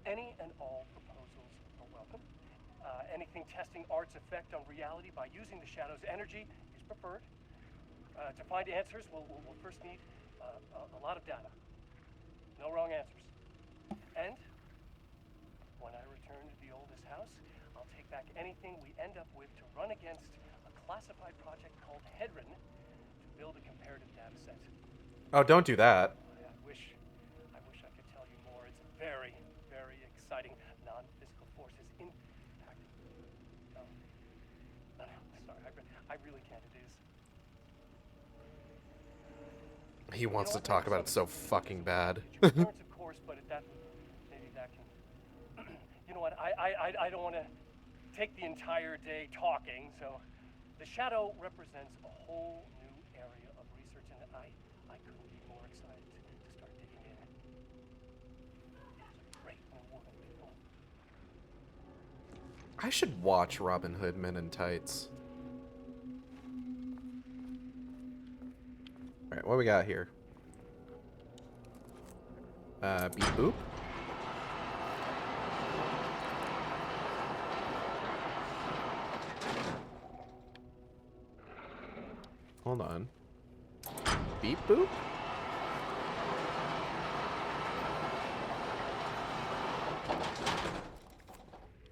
any and all proposals are welcome. Anything testing art's effect on reality by using the shadow's energy is preferred. To find answers, we'll first need a lot of data. No wrong answers. And when I return to the oldest house, I'll take back anything we end up with to run against a classified project called Hedron to build a comparative data set. Oh, don't do that. I wish I could tell you more. It's very, very exciting. Non-physical forces impact. No, sorry, I really can't. It is. He wants to talk about it so fucking bad. Of course, but maybe that can. You know what? I don't want to take the entire day talking. So, the shadow represents a whole new area of research, and I couldn't be more excited to start digging in. It's a great new world, people. I should watch Robin Hood Men in Tights. Alright, what we got here? Beep boop. Hold on. Beep boop?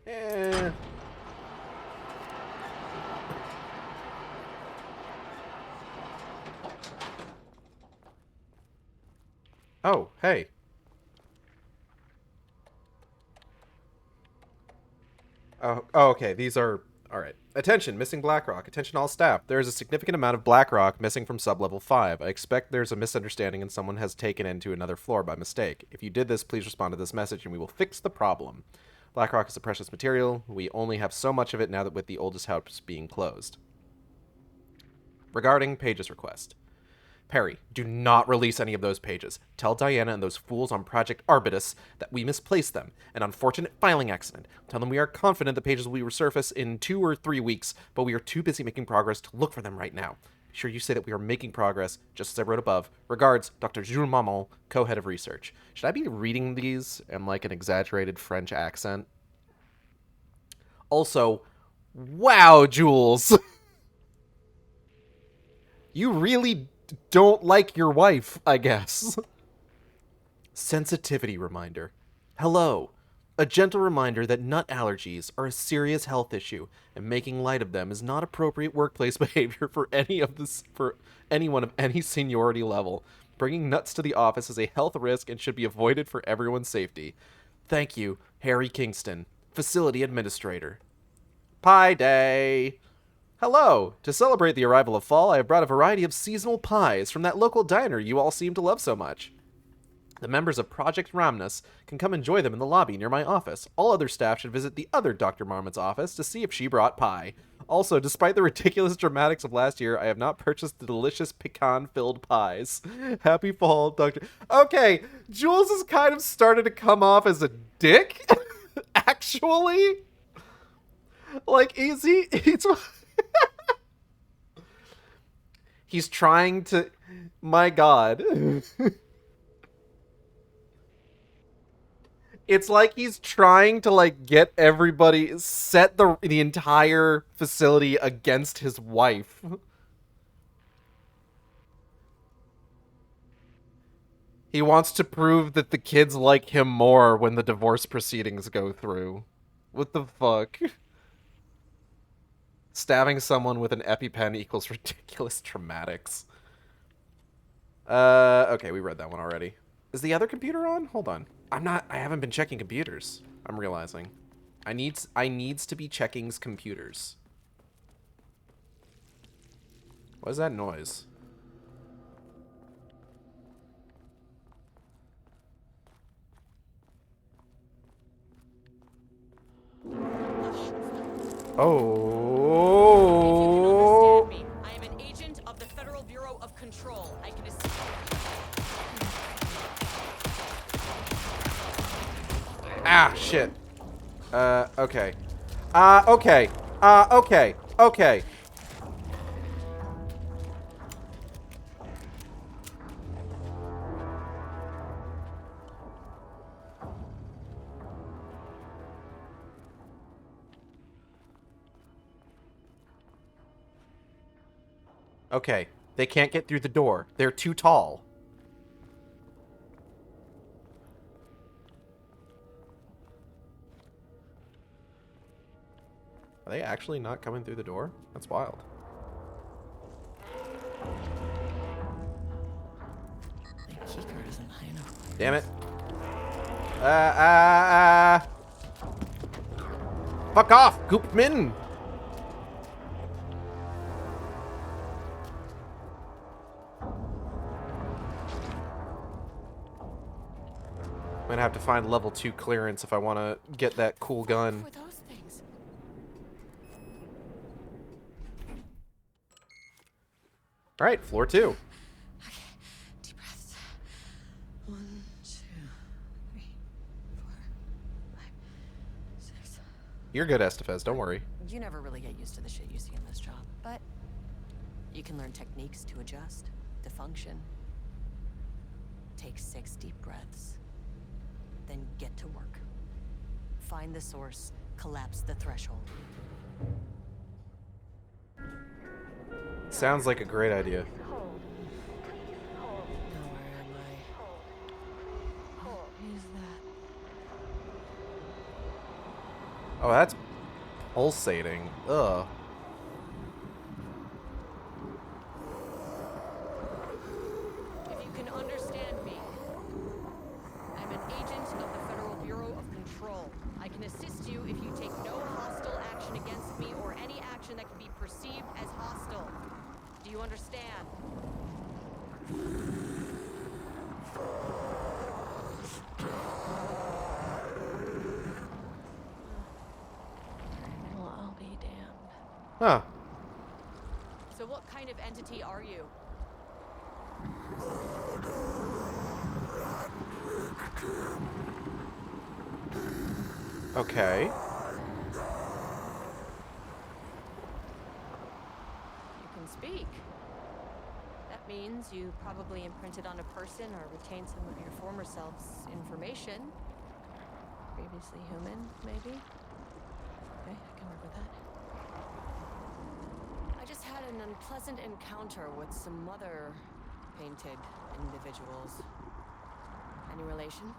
Eh. Oh, hey. Oh, okay. These are... Alright. Attention, missing Blackrock. Attention all staff. There is a significant amount of Blackrock missing from sub-level 5. I expect there's a misunderstanding and someone has taken it into another floor by mistake. If you did this, please respond to this message and we will fix the problem. Blackrock is a precious material. We only have so much of it now that with the oldest house being closed. Regarding Paige's request. Perry, do not release any of those pages. Tell Diana and those fools on Project Arbitus that we misplaced them. An unfortunate filing accident. Tell them we are confident the pages will resurface in 2 or 3 weeks, but we are too busy making progress to look for them right now. Be sure you say that we are making progress, just as I wrote above. Regards, Dr. Jules Maman, co-head of research. Should I be reading these in like an exaggerated French accent? Also, wow, Jules! You really don't like your wife, I guess. Sensitivity reminder. Hello. A gentle reminder that nut allergies are a serious health issue, and making light of them is not appropriate workplace behavior for anyone of any seniority level. Bringing nuts to the office is a health risk and should be avoided for everyone's safety. Thank you, Harry Kingston, Facility Administrator. Pie Day! Hello! To celebrate the arrival of fall, I have brought a variety of seasonal pies from that local diner you all seem to love so much. The members of Project Ramnus can come enjoy them in the lobby near my office. All other staff should visit the other Dr. Marmot's office to see if she brought pie. Also, despite the ridiculous dramatics of last year, I have not purchased the delicious pecan-filled pies. Happy fall, Dr. Okay, Jules has kind of started to come off as a dick, actually. Like, is he? He's trying to. My God. It's like he's trying to like get everybody set the entire facility against his wife. He wants to prove that the kids like him more when the divorce proceedings go through. What the fuck? Stabbing someone with an EpiPen equals ridiculous dramatics. Okay, we read that one already. Is the other computer on? Hold on. I haven't been checking computers. I'm realizing. I needs to be checking computers. What is that noise? Oh. If you can understand me, I am an agent of the Federal Bureau of Control. I can assist. Ah, shit. Okay. Okay. Okay. Okay. Okay. They can't get through the door. They're too tall. Are they actually not coming through the door? That's wild. The keycard isn't high enough. Damn it. Fuck off, Goopman! I'm gonna have to find level 2 clearance if I want to get that cool gun. What were those things? Alright, floor 2. Okay, deep breaths. 1, 2, 3, 4, 5, 6. You're good, Estefez, don't worry. You never really get used to the shit you see in this job, but you can learn techniques to adjust, to function. Take 6 deep breaths. Then get to work. Find the source, collapse the threshold. Sounds like a great idea. Now where am I? What is that? Oh, that's pulsating. Ugh. If you can understand me, I'm an agent of the Federal Bureau of Control. I can assist you if you take no hostile action against me or any action that can be perceived as hostile. Do you understand? Well, I'll be damned. Huh. So what kind of entity are you? Okay. You can speak. That means you probably imprinted on a person or retained some of your former self's information. Previously human, maybe? Okay, I can work with that. I just had an unpleasant encounter with some other painted individuals. Any relation?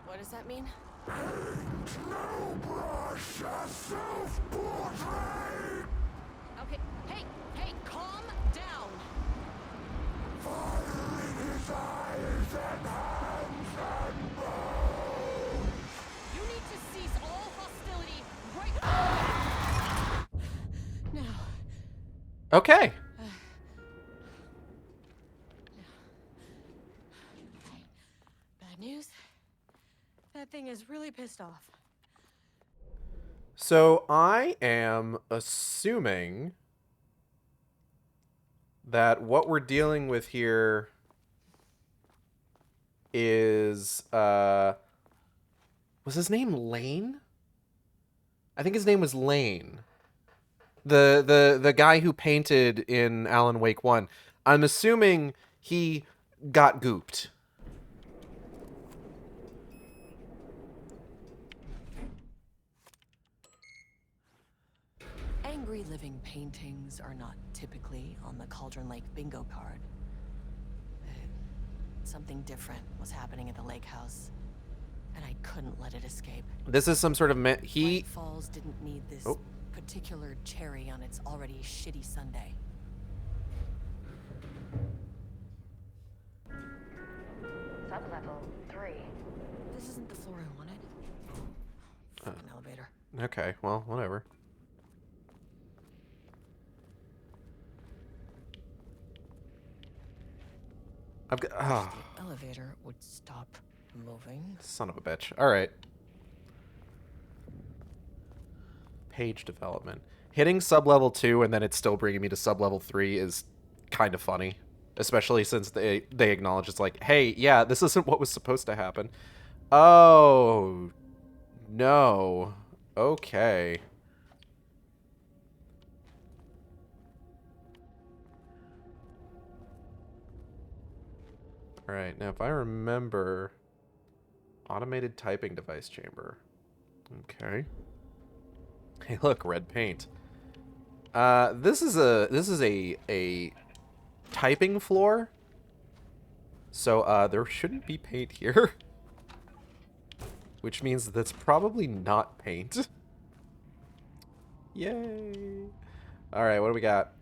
What does that mean? Okay, hey, calm down. You need to cease all hostility right now. Okay. Bad news? That thing is really pissed off. So I am assuming that what we're dealing with here is was his name Lane? I think his name was Lane. The guy who painted in Alan Wake 1. I'm assuming he got gooped. Angry living paintings are not typically on the Cauldron Lake bingo card. But something different was happening at the lake house, and I couldn't let it escape. This is some sort of White Falls didn't need this Oh. particular cherry on its already shitty Sunday. Sublevel 3. This isn't the floor I wanted. Fucking elevator. Okay, well, whatever. I've got The elevator would stop moving. son of a bitch. All right. Page development. Hitting sublevel 2 and then it's still bringing me to sublevel 3 is kind of funny, especially since they acknowledge it's like, "Hey, yeah, this isn't what was supposed to happen." Oh, no. Okay. All right, now if I remember, automated typing device chamber. Okay. Hey, look, red paint. This is a typing floor. So there shouldn't be paint here. Which means that's probably not paint. Yay. Alright, what do we got?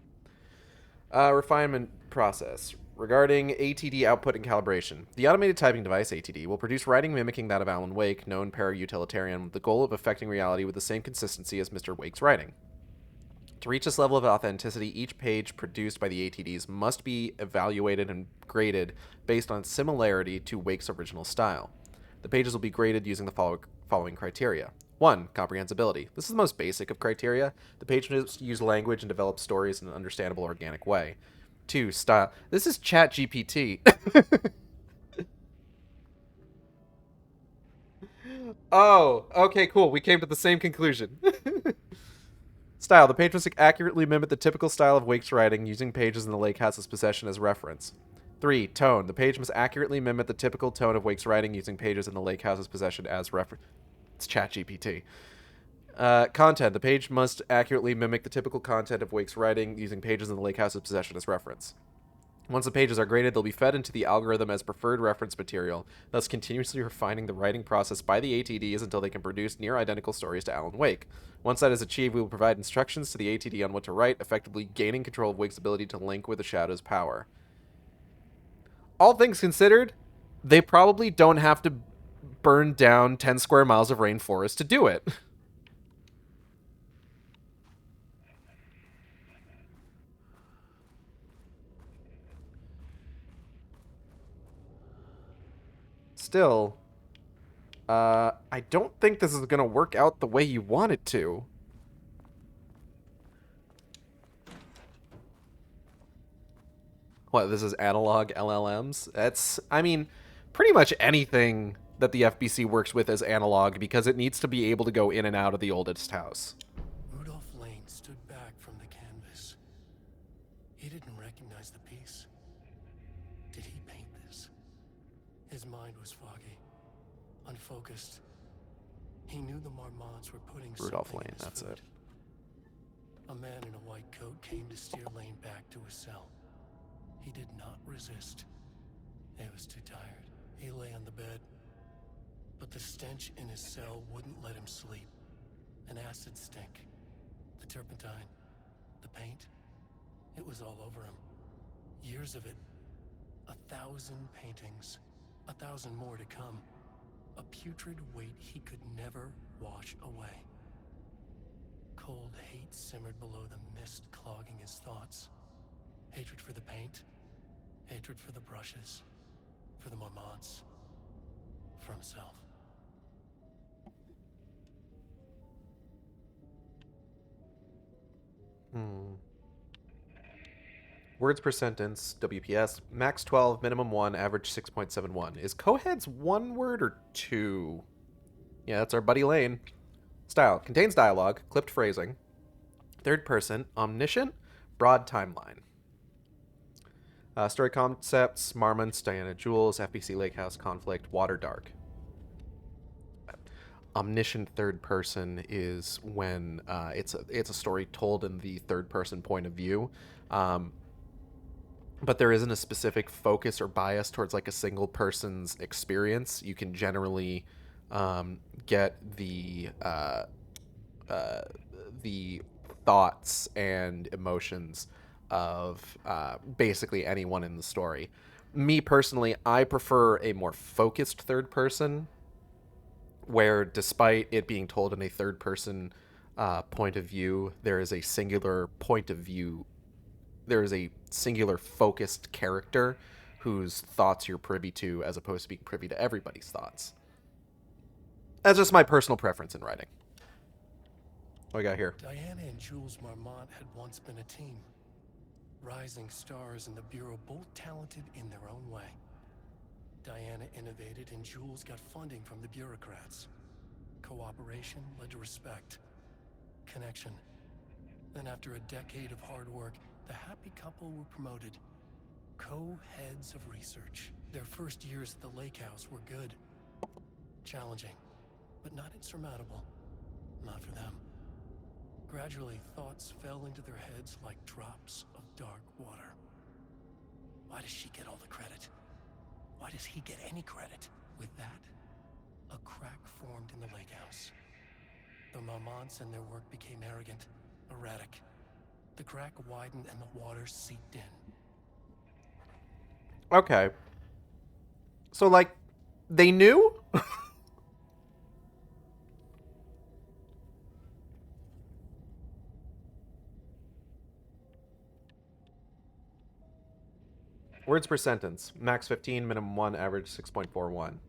Refinement process. Regarding ATD output and calibration. The automated typing device, ATD, will produce writing mimicking that of Alan Wake, known para-utilitarian, with the goal of affecting reality with the same consistency as Mr. Wake's writing. To reach this level of authenticity, each page produced by the ATDs must be evaluated and graded based on similarity to Wake's original style. The pages will be graded using the following criteria. 1. Comprehensibility. This is the most basic of criteria. The page must use language and develop stories in an understandable, organic way. 2. Style. This is ChatGPT. Oh, okay, cool. We came to the same conclusion. Style. The page must accurately mimic the typical style of Wake's writing, using pages in the Lakehouse's possession as reference. 3. Tone. The page must accurately mimic the typical tone of Wake's writing, using pages in the Lakehouse's possession as reference. It's ChatGPT. Content. The page must accurately mimic the typical content of Wake's writing, using pages in the Lakehouse's possession as reference. Once the pages are graded, they'll be fed into the algorithm as preferred reference material, thus continuously refining the writing process by the ATDs until they can produce near-identical stories to Alan Wake. Once that is achieved, we will provide instructions to the ATD on what to write, effectively gaining control of Wake's ability to link with the Shadow's power. All things considered, they probably don't have to burn down 10 square miles of rainforest to do it. Still, I don't think this is going to work out the way you want it to. What, this is analog LLMs? That's, I mean, pretty much anything that the FBC works with is analog because it needs to be able to go in and out of the oldest house. Rudolph Lane stood back from the canvas. He didn't recognize the piece. Did he paint this? His mind was foggy, unfocused. He knew the Marmonts were putting Rudolph something Lane, in his that's food. it. A man in a white coat came to steer Lane back to his cell. He did not resist. He was too tired. He lay on the bed, but the stench in his cell wouldn't let him sleep. An acid stink. The turpentine. The paint. It was all over him. Years of it. 1,000 paintings. 1,000 more to come. A putrid weight he could never wash away. Cold hate simmered below the mist clogging his thoughts. Hatred for the paint. Hatred for the brushes. For the Marmonts. For himself. Words per sentence, WPS, max 12, minimum 1, average 6.71. Is coheads one word or two? Yeah, that's our buddy Lane. Style, contains dialogue, clipped phrasing. Third person, omniscient, broad timeline. Story concepts, Marmonts, Diana Jules, FBC Lake House conflict, Water Dark. Omniscient third person is when it's a story told in the third person point of view. But there isn't a specific focus or bias towards like a single person's experience. You can generally get the thoughts and emotions of basically anyone in the story. Me personally, I prefer a more focused third person, where despite it being told in a third person point of view, there is a singular point of view. There is a singular focused character whose thoughts you're privy to, as opposed to being privy to everybody's thoughts. That's just my personal preference in writing. What we got here? Diana and Jules Marmont had once been a team. Rising stars in the Bureau, both talented in their own way. Diana innovated and Jules got funding from the bureaucrats. Cooperation led to respect. Connection. Then after a decade of hard work, the happy couple were promoted. Co-heads of research. Their first years at the Lake House were good. Challenging, but not insurmountable. Not for them. Gradually, thoughts fell into their heads like drops of dark water. Why does she get all the credit? Why does he get any credit? With that, a crack formed in the Lake House. The Marmonts and their work became arrogant, erratic. The crack widened and the water seeped in. Okay. So, like, they knew? Words per sentence. Max 15, minimum 1, average 6.41.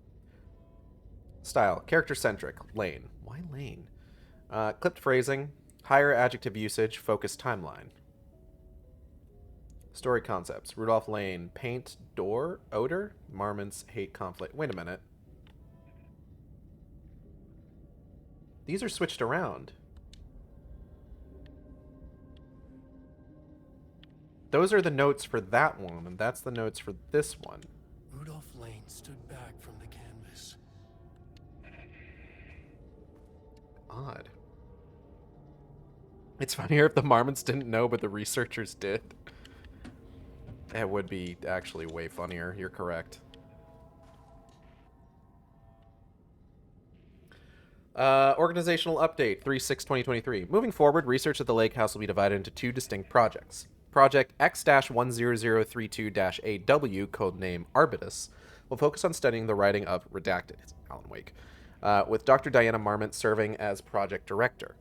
Style. Character-centric. Lane. Why Lane? Clipped phrasing. Higher adjective usage. Focused timeline. Story concepts. Rudolph Lane. Paint. Door. Odor. Marmonts. Hate. Conflict. Wait a minute. These are switched around. Those are the notes for that one, and that's the notes for this one. Rudolph Lane stood back from the canvas. Odd. It's funnier if the Marmonts didn't know, but the researchers did. That would be actually way funnier. You're correct. Organizational update, 3/6/2023. Moving forward, research at the Lake House will be divided into two distinct projects. Project X-10032-AW, codename Arbitus, will focus on studying the writing of Redacted, it's Alan Wake, with Dr. Diana Marmont serving as project director.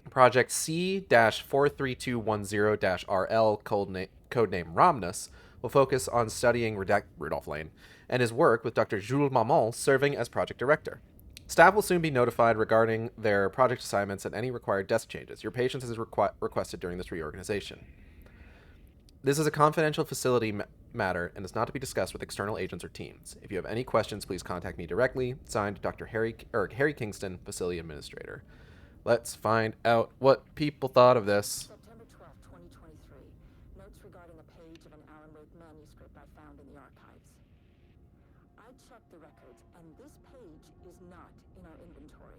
Project C-43210-RL, codename Romnus, will focus on studying Rudolph Lane and his work, with Dr. Jules Marmont serving as project director. Staff will soon be notified regarding their project assignments and any required desk changes. Your patience is requested during this reorganization. This is a confidential facility matter and is not to be discussed with external agents or teams. If you have any questions, please contact me directly. Signed, Dr. Harry Kingston, Facility Administrator. Let's find out what people thought of this. September 12, 2023. Notes regarding a page of an Alan Wake manuscript I found in the archives. I checked the records, and this page is not in our inventory.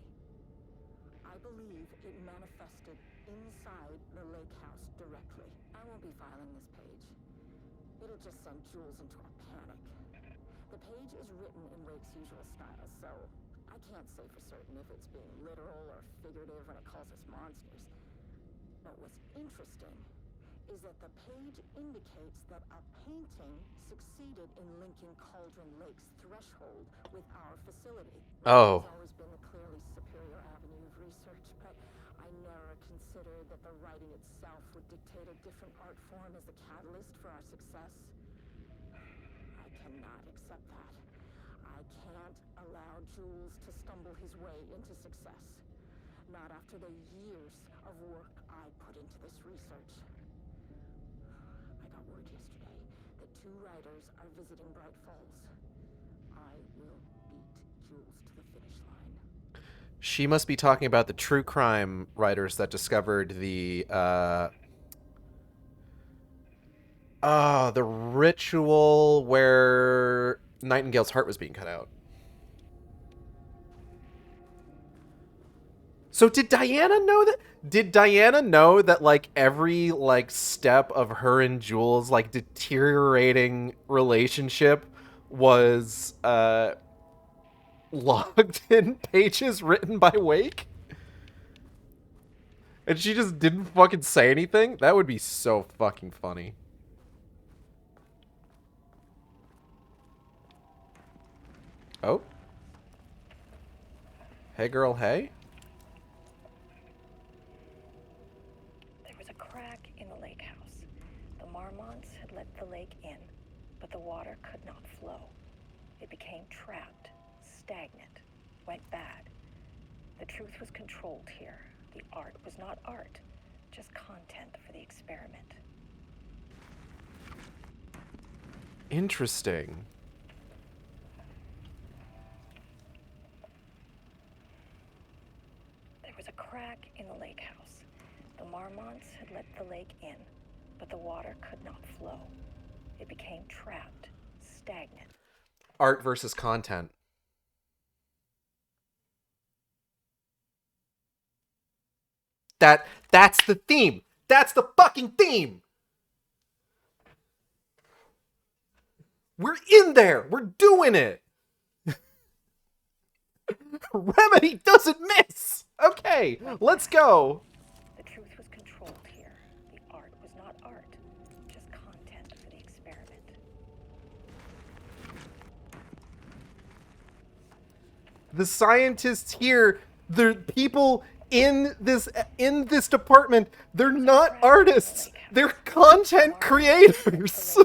I believe it manifested inside the Lake House directly. I won't be filing this page. It'll just send Jules into a panic. The page is written in Wake's usual style, so I can't say for certain if it's being literal or figurative when it calls us monsters. But what's interesting is that the page indicates that a painting succeeded in linking Cauldron Lake's threshold with our facility. Oh. It's always been a clearly superior avenue of research, but I never considered that the writing itself would dictate a different art form as the catalyst for our success. I cannot accept that. I can't allow Jules to stumble his way into success. Not after the years of work I put into this research. got word yesterday that 2 writers are visiting Bright Falls. I will beat Jules to the finish line. She must be talking about the true crime writers that discovered the ritual where Nightingale's heart was being cut out. So did Diana know that? Did Diana know that, like, every, like, step of her and Jules', like, deteriorating relationship was, logged in pages written by Wake? And she just didn't fucking say anything? That would be so fucking funny. Oh? Hey, girl, hey? There was a crack in the lake house. The Marmonts had let the lake in, but the water could not flow. It became trapped, stagnant, went bad. The truth was controlled here. The art was not art, just content for the experiment. Interesting. There was a crack in the lake house. The Marmonts had let the lake in, but the water could not flow. It became trapped, stagnant. Art versus content. That's the theme. That's the fucking theme. We're in there. We're doing it. Remedy doesn't miss. Okay, let's go. The truth was controlled here. The art was not art, just content for the experiment. The scientists here, the people in this department, they're not artists. They're content creators.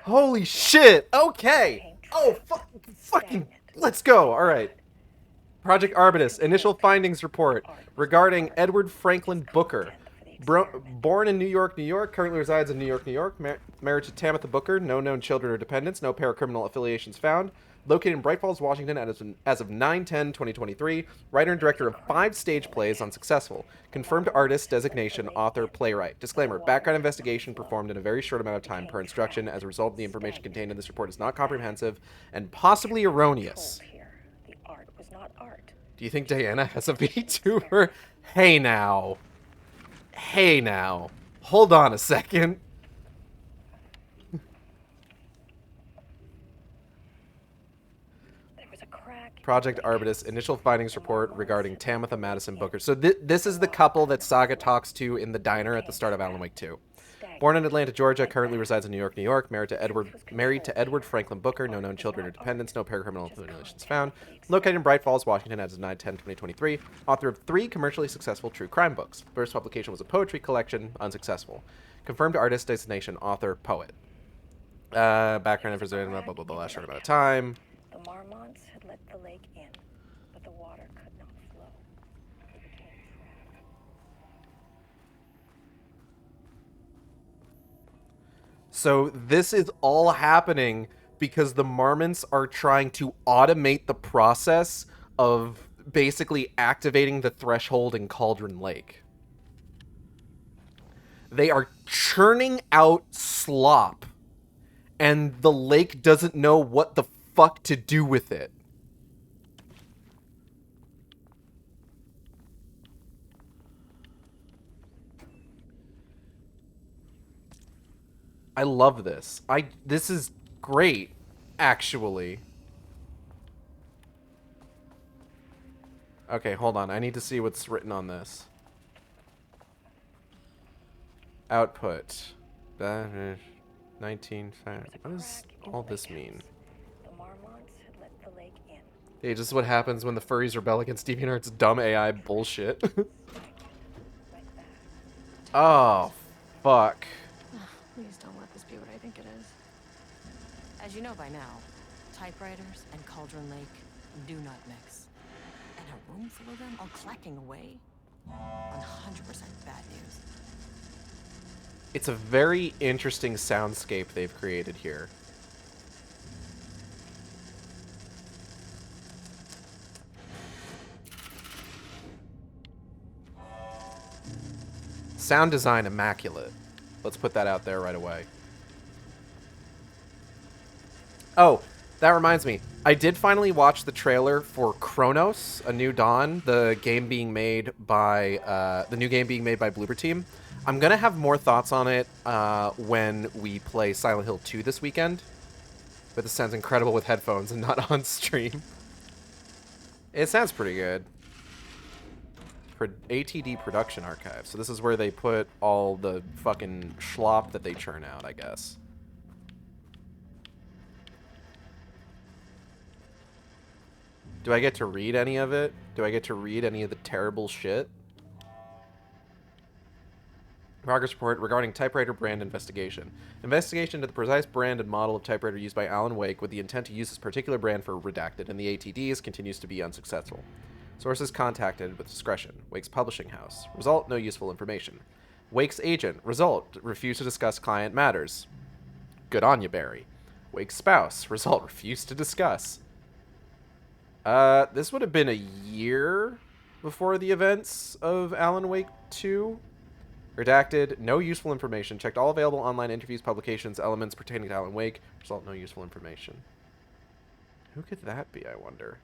Holy shit. Okay. Oh, fucking, let's go. All right. Project Arbutus, initial findings report regarding Edward Franklin Booker. Born in New York, New York, currently resides in New York, New York. Married to Tamitha Booker, no known children or dependents, no paracriminal affiliations found. Located in Bright Falls, Washington as of 9/10/2023. Writer and director of 5 stage plays, unsuccessful. Confirmed artist designation, author, playwright. Disclaimer, background investigation performed in a very short amount of time per instruction. As a result, the information contained in this report is not comprehensive and possibly erroneous. Do you think Diana has a VTuber? Hey now. Hey now. Hold on a second. Project Arbutus, initial findings report regarding Tamitha Madison Booker. So this is the couple that Saga talks to in the diner at the start of Alan Wake 2. Born in Atlanta, Georgia, currently resides in New York, New York. Married to Edward Franklin Booker, no known children or dependents, no paracriminal affiliations found. Located in Bright Falls, Washington as of 9/10/2023. Author of 3 commercially successful true crime books. First publication was a poetry collection, unsuccessful. Confirmed artist designation, author, poet. Background information, blah, blah, blah, blah, short amount of time. The Marmonts had let the lake in, but the water could not flow. It became trapped. So this is all happening because the Marmonts are trying to automate the process of basically activating the threshold in Cauldron Lake. They are churning out slop, and the lake doesn't know what the fuck to do with it. I love this. This is great, actually. Okay, hold on. I need to see what's written on this. Output. 19. What does all this mean? The Marmonts had let the lake in. Hey, this is what happens when the furries rebel against DeviantArt's dumb AI bullshit. Oh, fuck. Please don't let this be what I think it is. As you know by now, typewriters and Cauldron Lake do not mix. And a room full of them all clacking away? 100% bad news. It's a very interesting soundscape they've created here. Sound design immaculate. Let's put that out there right away. Oh, that reminds me. I did finally watch the trailer for Chronos: A New Dawn, the game being made by the new game being made by Bloober Team. I'm gonna have more thoughts on it when we play Silent Hill 2 this weekend. But this sounds incredible with headphones and not on stream. It sounds pretty good. ATD Production Archive. So this is where they put all the fucking schlop that they churn out, I guess. Do I get to read any of it? Do I get to read any of the terrible shit? Progress report regarding typewriter brand investigation. Investigation into the precise brand and model of typewriter used by Alan Wake with the intent to use this particular brand for redacted, and the ATDs continues to be unsuccessful. Sources contacted with discretion. Wake's publishing house. Result, no useful information. Wake's agent. Result, refused to discuss client matters. Good on you, Barry. Wake's spouse. Result, refused to discuss. This would have been a year before the events of Alan Wake 2. Redacted, no useful information. Checked all available online interviews, publications, elements pertaining to Alan Wake. Result, no useful information. Who could that be, I wonder?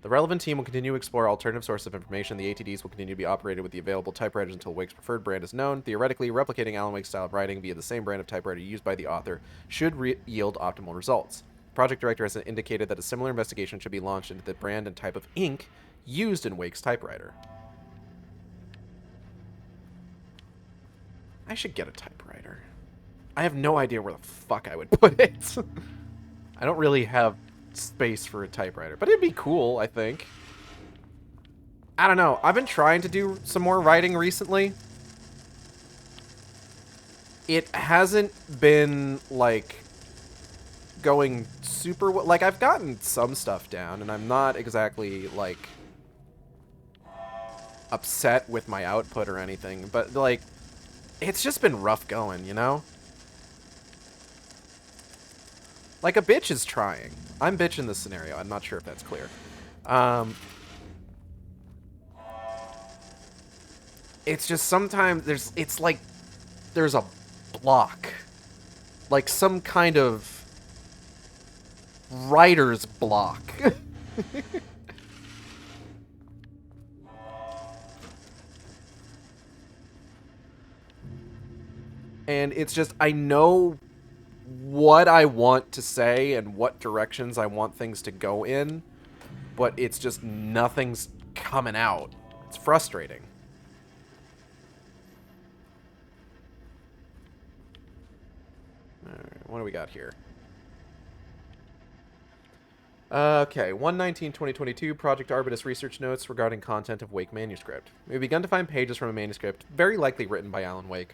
The relevant team will continue to explore alternative sources of information. The ATDs will continue to be operated with the available typewriters until Wake's preferred brand is known. Theoretically, replicating Alan Wake's style of writing via the same brand of typewriter used by the author should yield optimal results. The project director has indicated that a similar investigation should be launched into the brand and type of ink used in Wake's typewriter. I should get a typewriter. I have no idea where the fuck I would put it. I don't really have space for a typewriter, but it'd be cool, I think. I don't know. I've been trying to do some more writing recently. It hasn't been, like, going super well. Like, I've gotten some stuff down, and I'm not exactly, like, upset with my output or anything, but, like, it's just been rough going, you know? Like, a bitch is trying. I'm bitch in this scenario. I'm not sure if that's clear. It's just sometimes it's like there's a block. Like some kind of writer's block. And it's just, I know what I want to say and what directions I want things to go in, but it's just nothing's coming out. It's frustrating. Alright, what do we got here? Okay, 1/19/2022, Project Arbitus research notes regarding content of Wake manuscript. We've begun to find pages from a manuscript, very likely written by Alan Wake.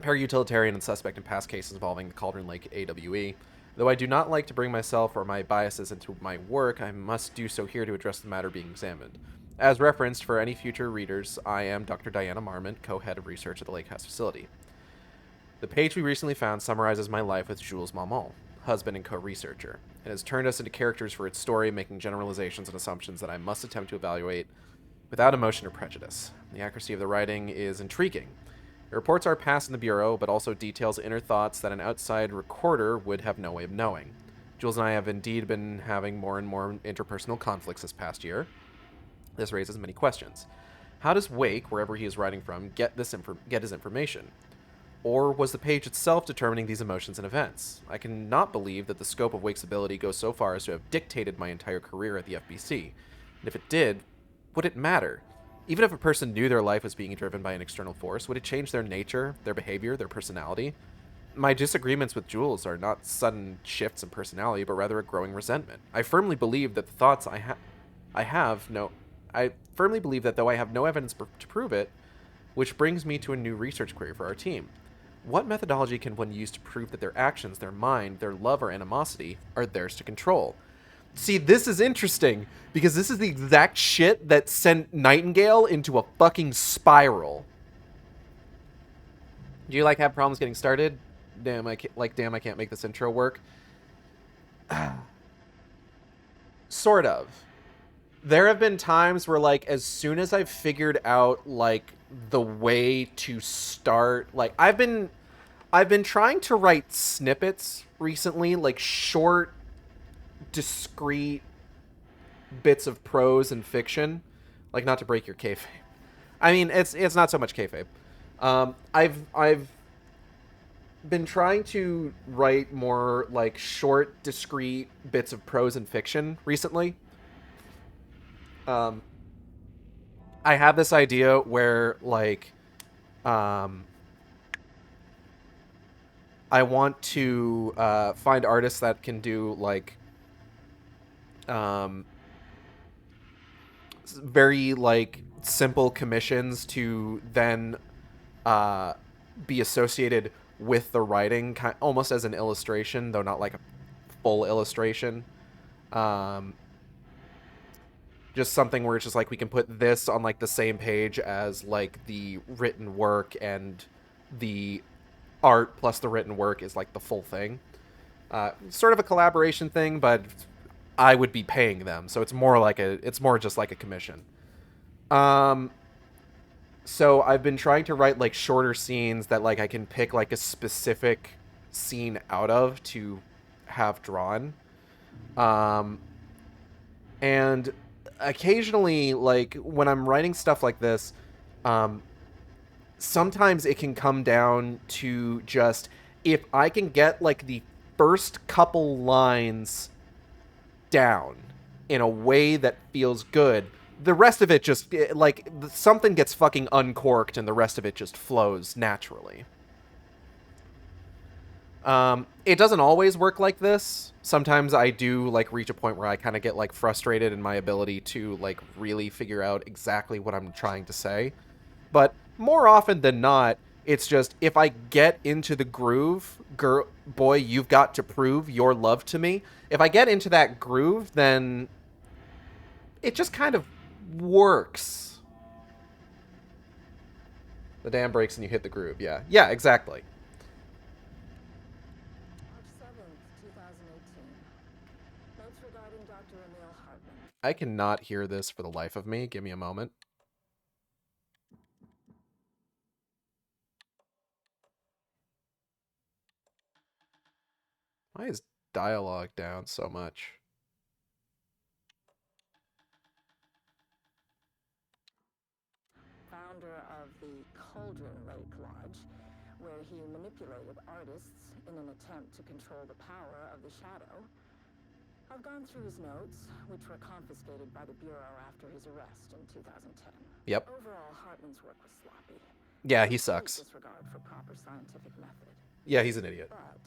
Para-utilitarian and suspect in past cases involving the Cauldron Lake AWE. Though I do not like to bring myself or my biases into my work, I must do so here to address the matter being examined. As referenced for any future readers, I am Dr. Diana Marmont, co-head of research at the Lakehouse facility. The page we recently found summarizes my life with Jules Maumont, husband and co-researcher. It has turned us into characters for its story, making generalizations and assumptions that I must attempt to evaluate without emotion or prejudice. The accuracy of the writing is intriguing. The reports are passed in the Bureau, but also details inner thoughts that an outside recorder would have no way of knowing. Jules and I have indeed been having more and more interpersonal conflicts this past year. This raises many questions. How does Wake, wherever he is writing from, get his information? Or was the page itself determining these emotions and events? I cannot believe that the scope of Wake's ability goes so far as to have dictated my entire career at the FBC. And if it did, would it matter? Even if a person knew their life was being driven by an external force, would it change their nature, their behavior, their personality? My disagreements with Jules are not sudden shifts in personality, but rather a growing resentment. I firmly believe that the thoughts I firmly believe that though I have no evidence to prove it, which brings me to a new research query for our team. What methodology can one use to prove that their actions, their mind, their love or animosity are theirs to control? See, this is interesting, because this is the exact shit that sent Nightingale into a fucking spiral. Do you like have problems getting started? Damn, damn, I can't make this intro work. Sort of. There have been times where, like, as soon as I've figured out, like, the way to start, like, I've been trying to write snippets recently, like short, discrete bits of prose and fiction, like, not to break your kayfabe. I mean, it's not so much kayfabe. I've been trying to write more, like, short, discrete bits of prose and fiction recently. I have this idea where, like, I want to find artists that can do, like, very, like, simple commissions to then be associated with the writing, almost as an illustration, though not like a full illustration. Just something where it's just like we can put this on, like, the same page as, like, the written work, and the art plus the written work is, like, the full thing. Sort of a collaboration thing, but I would be paying them, so it's more just like a commission. So I've been trying to write, like, shorter scenes that, like, I can pick, like, a specific scene out of to have drawn. And occasionally, like, when I'm writing stuff like this, sometimes it can come down to just, if I can get, like, the first couple lines down in a way that feels good, the rest of it just, like, something gets fucking uncorked and the rest of it just flows naturally. It doesn't always work like this. Sometimes I do, like, reach a point where I kind of get, like, frustrated in my ability to, like, really figure out exactly what I'm trying to say. But more often than not, it's just, if I get into the groove, girl, boy, you've got to prove your love to me. If I get into that groove, then it just kind of works. The dam breaks and you hit the groove. Yeah. Yeah, exactly. I cannot hear this for the life of me. Give me a moment. Why is dialogue down so much? Founder of the Cauldron Lake Lodge, where he manipulated artists in an attempt to control the power of the Shadow. I've gone through his notes, which were confiscated by the Bureau after his arrest in 2010. Yep. Overall, Hartman's work was sloppy. Yeah, he sucks. Disregard for proper scientific method. Yeah, he's an idiot. But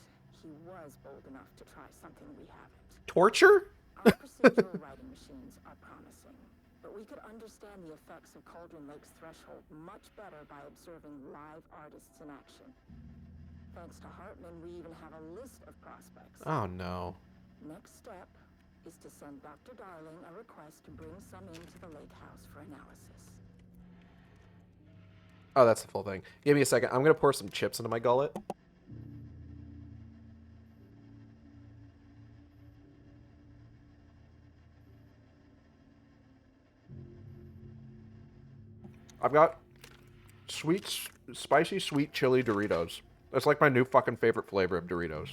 he was bold enough to try something we haven't. Torture? Our procedural writing machines are promising, but we could understand the effects of Cauldron Lake's threshold much better by observing live artists in action. Thanks to Hartman, we even have a list of prospects. Oh, no. Next step is to send Dr. Darling a request to bring some into the lake house for analysis. Oh, that's the full thing. Give me a second. I'm going to pour some chips into my gullet. I've got spicy sweet chili Doritos. That's like my new fucking favorite flavor of Doritos.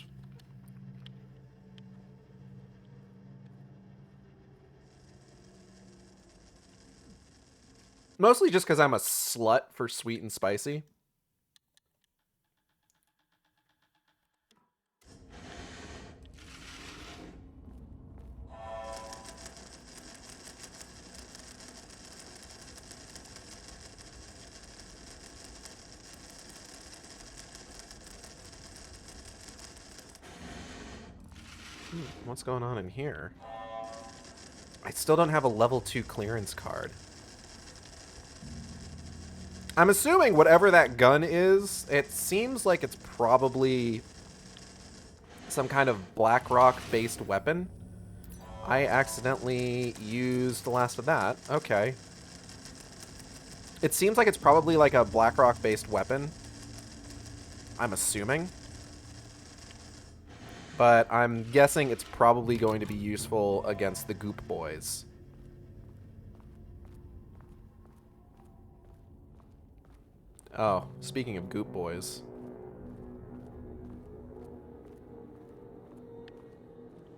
Mostly just because I'm a slut for sweet and spicy. What's going on in here? I still don't have a level 2 clearance card. I'm assuming whatever that gun is, it seems like it's probably some kind of BlackRock-based weapon. I accidentally used the last of that. Okay. It seems like it's probably like a BlackRock-based weapon. I'm assuming. But I'm guessing it's probably going to be useful against the Goop Boys. Oh, speaking of Goop Boys.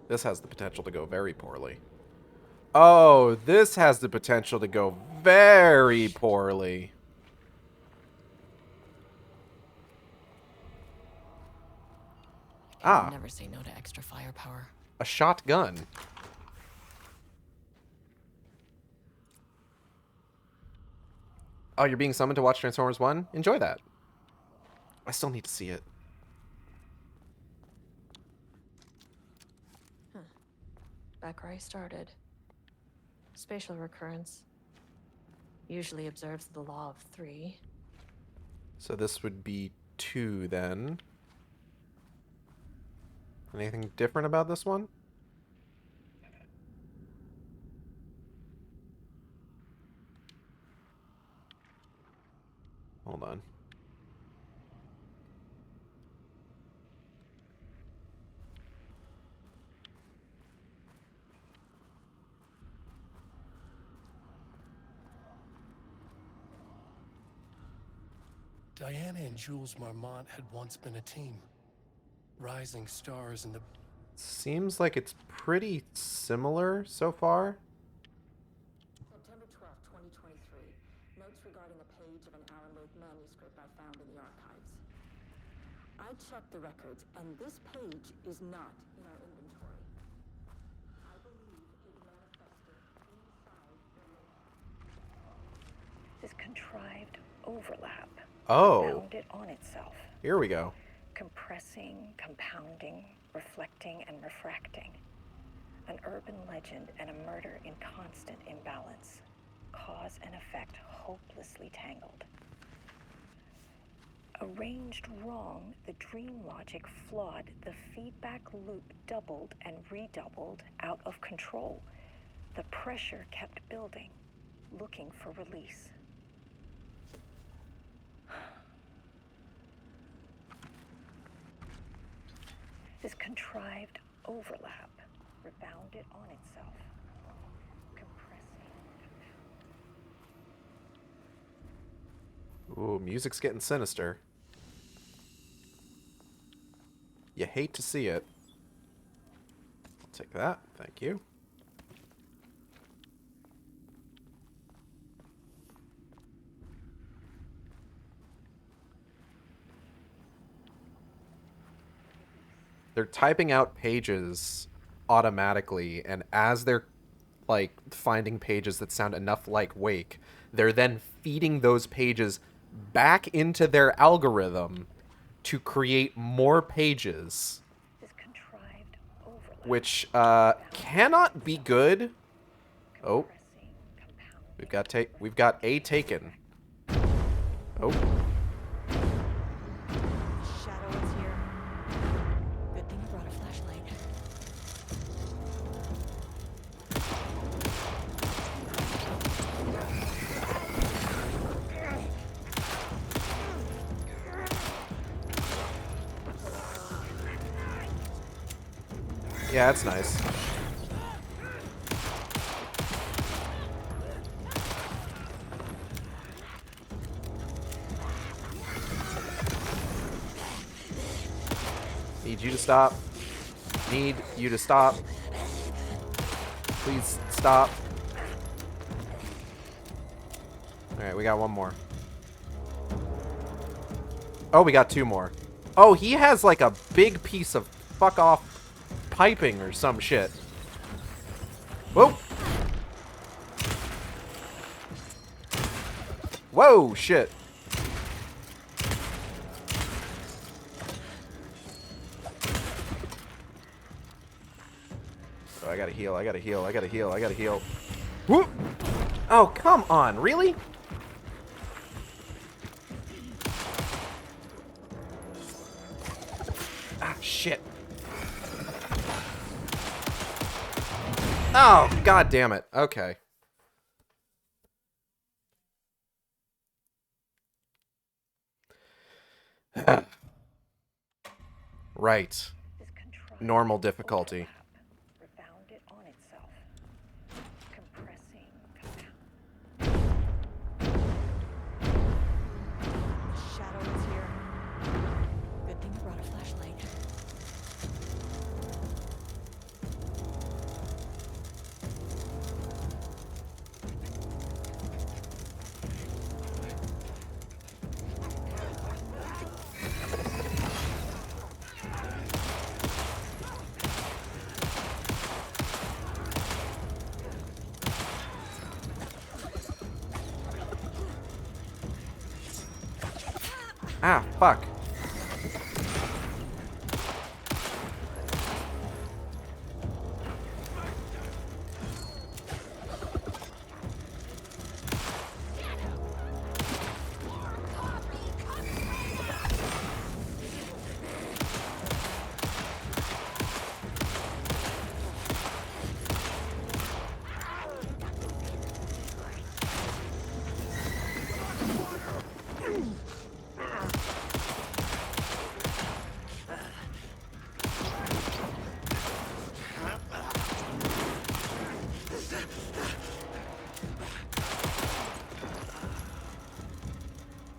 This has the potential to go very poorly. Oh, this has the potential to go very poorly. I'll never say no to extra firepower. A shotgun. Oh, you're being summoned to watch Transformers 1? Enjoy that. I still need to see it. Huh. Back where I started. Spatial recurrence. Usually observes the law of 3. So this would be 2 then. Anything different about this one? Hold on. Diana and Jules Marmont had once been a team. Rising stars in the... Seems like it's pretty similar so far. September 12, 2023. Notes regarding a page of an Alan Wake manuscript I found in the archives. I checked the records, and this page is not in our inventory. I believe it manifested inside the... This contrived overlap. Oh. Bound it on itself. Here we go. Compressing, compounding, reflecting, and refracting. An urban legend and a murder in constant imbalance. Cause and effect hopelessly tangled. Arranged wrong, the dream logic flawed, the feedback loop doubled and redoubled, out of control. The pressure kept building, looking for release. This contrived overlap rebounded on itself, compressing. Ooh, music's getting sinister. You hate to see it. I'll take that. Thank you. They're typing out pages automatically, and as they're like finding pages that sound enough like Wake, they're then feeding those pages back into their algorithm to create more pages, which cannot be good. Oh, we've got a taken. Oh. Shadow is here. Good thing you brought a flashlight. Yeah, that's nice. Need you to stop. Need you to stop. Please stop. Alright, we got one more. Oh, we got two more. Oh, he has like a big piece of fuck off piping or some shit. Whoa! Whoa, shit. Oh, I gotta heal, I gotta heal, I gotta heal, I gotta heal. Whoop! Oh, come on, really? Ah, shit. Oh, god damn it. Okay. Right. Is contrived Normal difficulty. overlap. Rebound it on itself. Compressing Shadow is here. Good thing you brought a flashlight. Ah, fuck.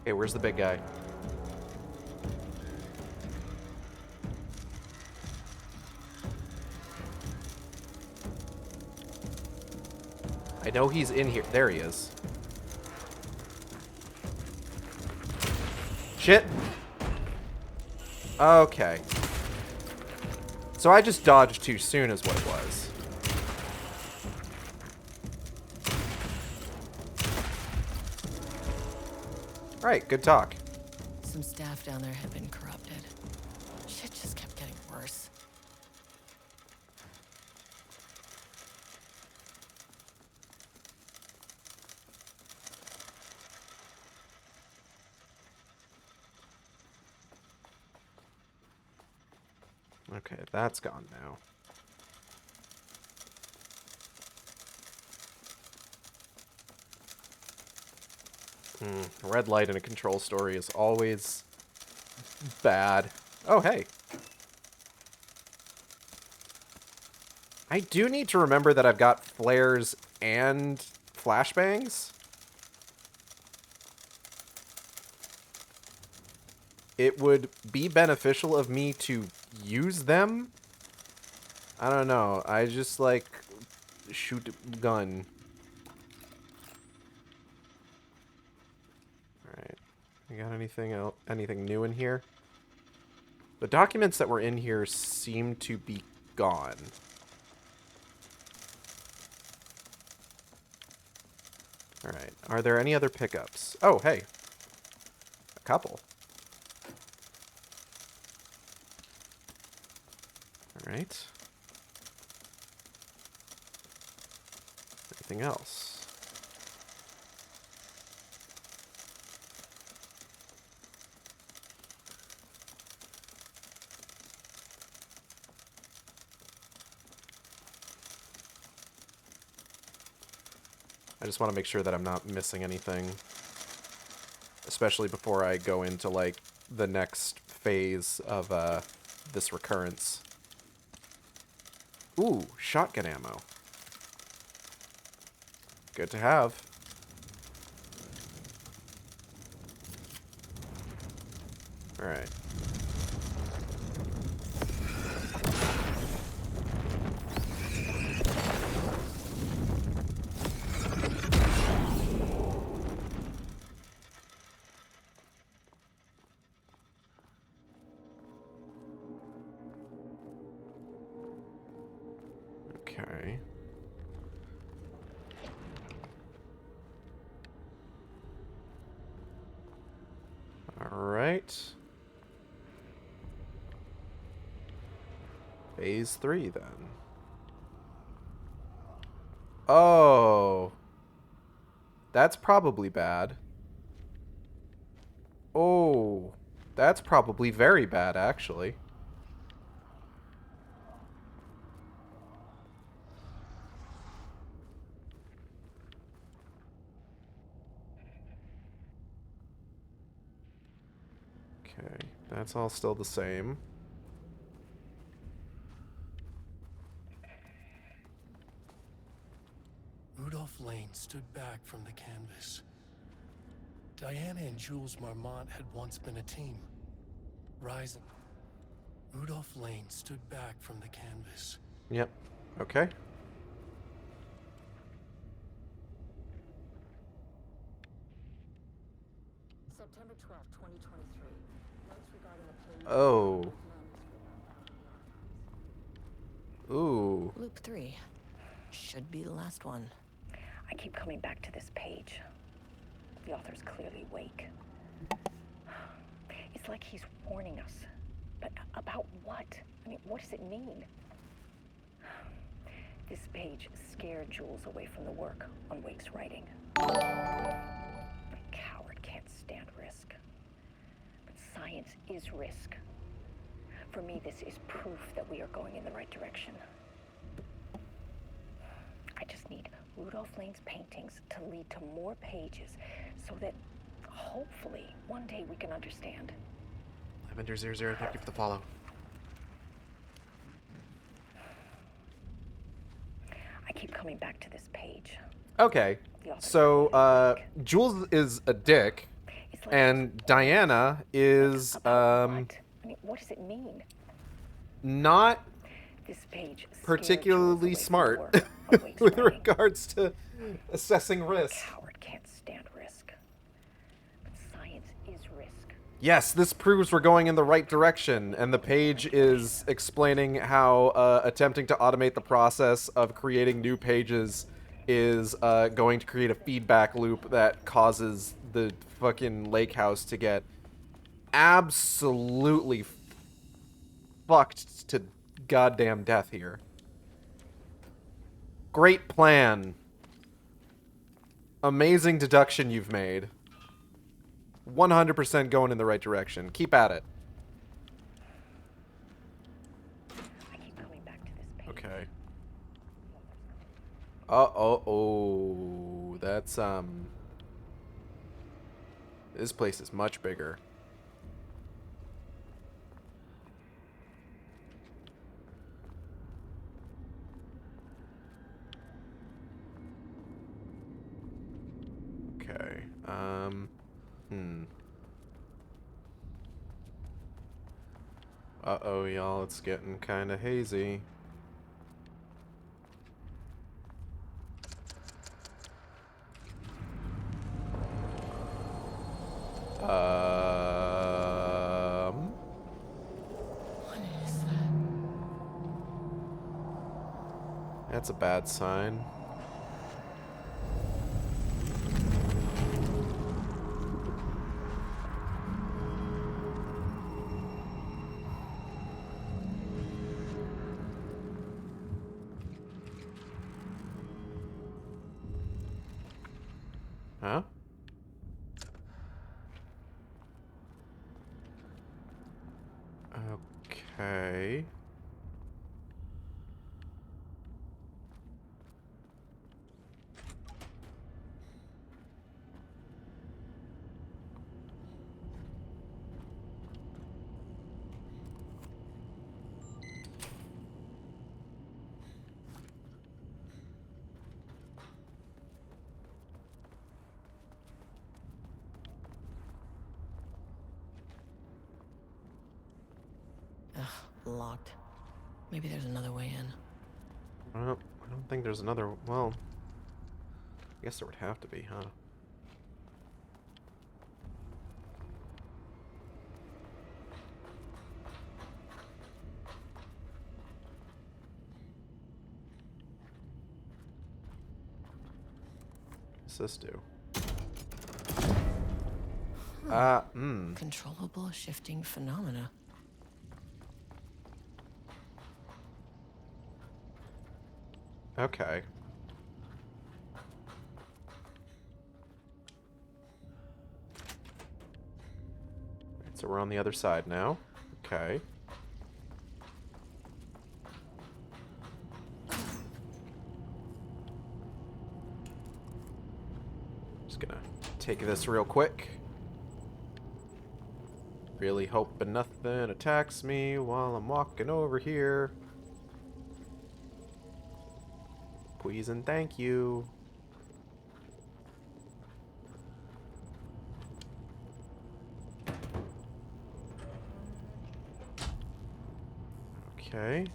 Okay, where's the big guy? I know he's in here. There he is. Shit. Okay. So I just dodged too soon is what it was. Alright, good talk. Some staff down there had been corrupted. Shit just kept getting worse. Okay, that's gone now. Red light in a control story is always bad. Oh, hey. I do need to remember that I've got flares and flashbangs. It would be beneficial of me to use them. I don't know. I just like shoot gun. Alright. You got anything else? Anything new in here? The documents that were in here seem to be gone. Alright. Are there any other pickups? Oh, hey. A couple. Alright. Anything else? I just want to make sure that I'm not missing anything. Especially before I go into, like, the next phase of, this recurrence. Ooh, shotgun ammo. Good to have. Alright. Okay. All right. Phase 3 then. Oh. That's probably bad. Oh. That's probably very bad, actually. Okay, that's all still the same. stood back from the canvas. Diana and Jules Marmont had once been a team. Rising. Rudolph Lane stood back from the canvas. Yep. Okay. September 12th, 2023. Notes regarding the page. Oh. Ooh. Loop 3. Should be the last one. I keep coming back to this page. The author's clearly Wake. It's like he's warning us. But about what? I mean, what does it mean? This page scared Jules away from the work on Wake's writing. A coward can't stand risk. But science is risk. For me, this is proof that we are going in the right direction. I just need Rudolph Lane's paintings to lead to more pages so that hopefully one day we can understand. Lavender00, thank you for the follow. I keep coming back to this page. Okay. So, Jules is a dick, and Diana is, what? I mean, what does it mean? not This page particularly smart with regards to assessing risk. Coward can't stand risk. But science is risk. Yes, this proves we're going in the right direction, and the page is explaining how attempting to automate the process of creating new pages is going to create a feedback loop that causes the fucking lake house to get absolutely fucked to goddamn death here. Great plan. Amazing deduction you've made. 100% going in the right direction. Keep at it. I keep coming back to this page. Okay. Oh, that's, this place is much bigger. Okay, Uh-oh, y'all, it's getting kinda hazy. What is that? That's a bad sign. Huh? Okay. Locked. Maybe there's another way in. Well, I don't think there's another... Well, I guess there would have to be, huh? What's this do? Controllable shifting phenomena. Okay. So we're on the other side now. Okay. Just gonna take this real quick. Really hoping nothing attacks me while I'm walking over here. Please and thank you. Okay.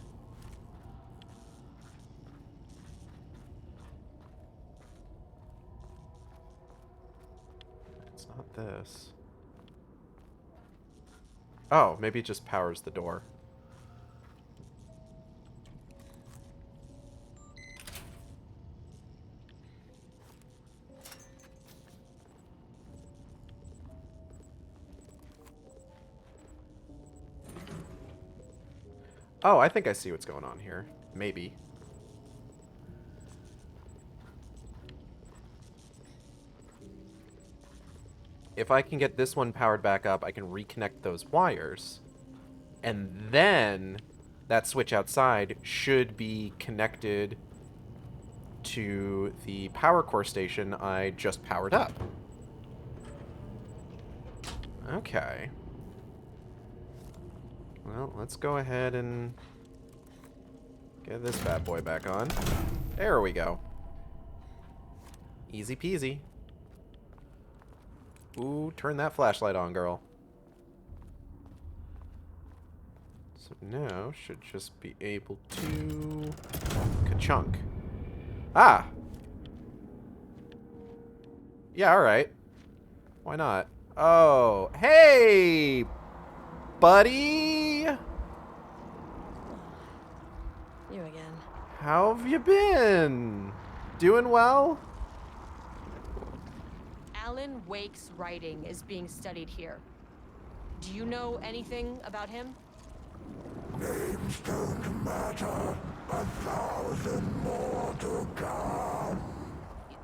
It's not this. Oh, maybe it just powers the door. Oh, I think I see what's going on here. Maybe. If I can get this one powered back up, I can reconnect those wires. And then that switch outside should be connected to the power core station I just powered up. Okay. Well, let's go ahead and get this bad boy back on. There we go. Easy peasy. Ooh, turn that flashlight on, girl. So now, should just be able to... ka-chunk. Ah! Yeah, alright. Why not? Oh, hey! Buddy! You again. How have you been? Doing well? Alan Wake's writing is being studied here. Do you know anything about him? Names don't matter. 1,000 more to come.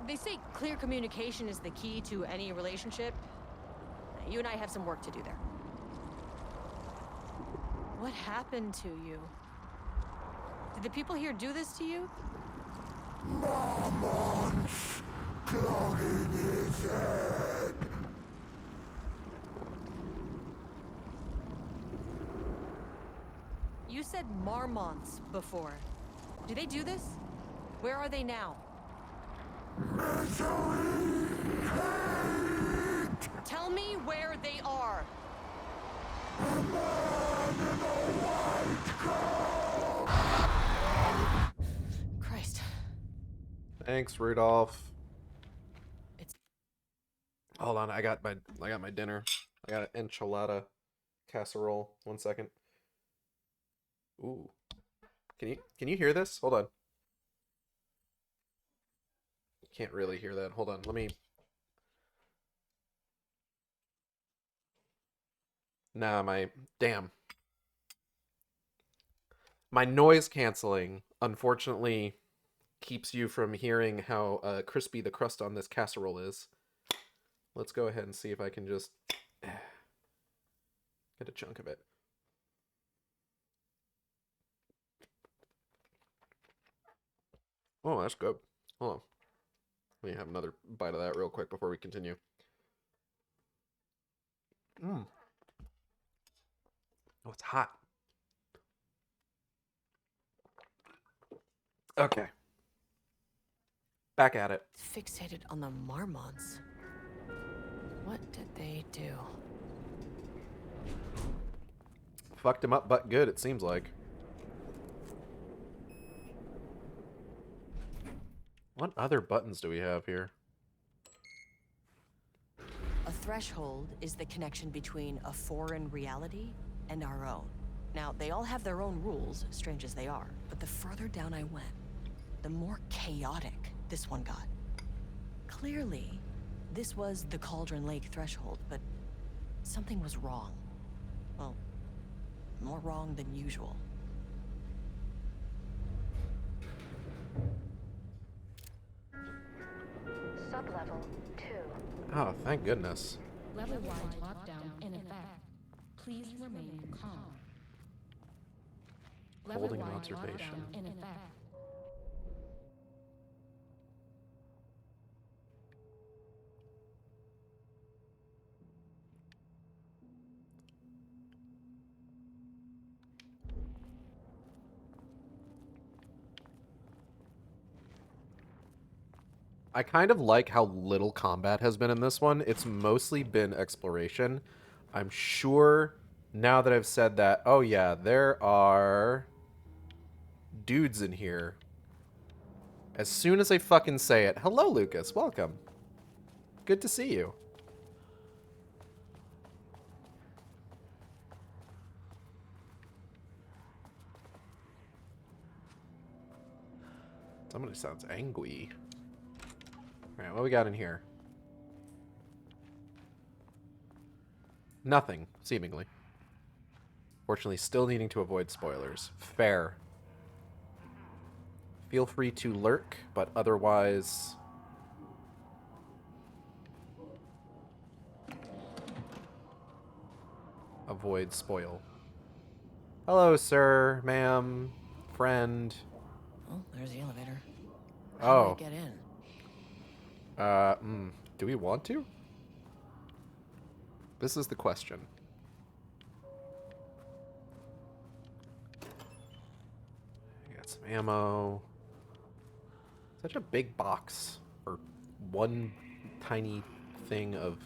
They say clear communication is the key to any relationship. You and I have some work to do there. What happened to you? Did the people here do this to you? Mormons clogging his head. You said marmots before. Do they do this? Where are they now? Misery, hate. Tell me where they are. A man in a white coat. Christ. Thanks, Rudolph. It's... Hold on, I got my dinner. I got an enchilada casserole. 1 second. Ooh. Can you hear this? Hold on. Can't really hear that. Hold on. Let me... Nah, damn. My noise canceling, unfortunately, keeps you from hearing how crispy the crust on this casserole is. Let's go ahead and see if I can just get a chunk of it. Oh, that's good. Hold on. Let me have another bite of that real quick before we continue. Oh, it's hot. Okay. Back at it. Fixated on the marmots. What did they do? Fucked him up, but good, it seems like. What other buttons do we have here? A threshold is the connection between a foreign reality and our own. Now, they all have their own rules, strange as they are, but the further down I went, the more chaotic this one got. Clearly, this was the Cauldron Lake threshold, but something was wrong. Well, more wrong than usual. Sublevel 2. Oh, thank goodness. Level-wide lockdown in effect. Please remain calm. Holding an Level-wide observation. lockdown in effect. I kind of like how little combat has been in this one. It's mostly been exploration. I'm sure now that I've said that, oh yeah, there are dudes in here as soon as I fucking say it. Hello, Lucas. Welcome. Good to see you. Somebody sounds angry. Alright, what we got in here? Nothing, seemingly. Fortunately, still needing to avoid spoilers. Fair. Feel free to lurk, but otherwise... avoid spoil. Hello, sir, ma'am, friend. Oh, there's the elevator. Oh. How do I get in? Do we want to? This is the question. Got some ammo. Such a big box for one tiny thing of...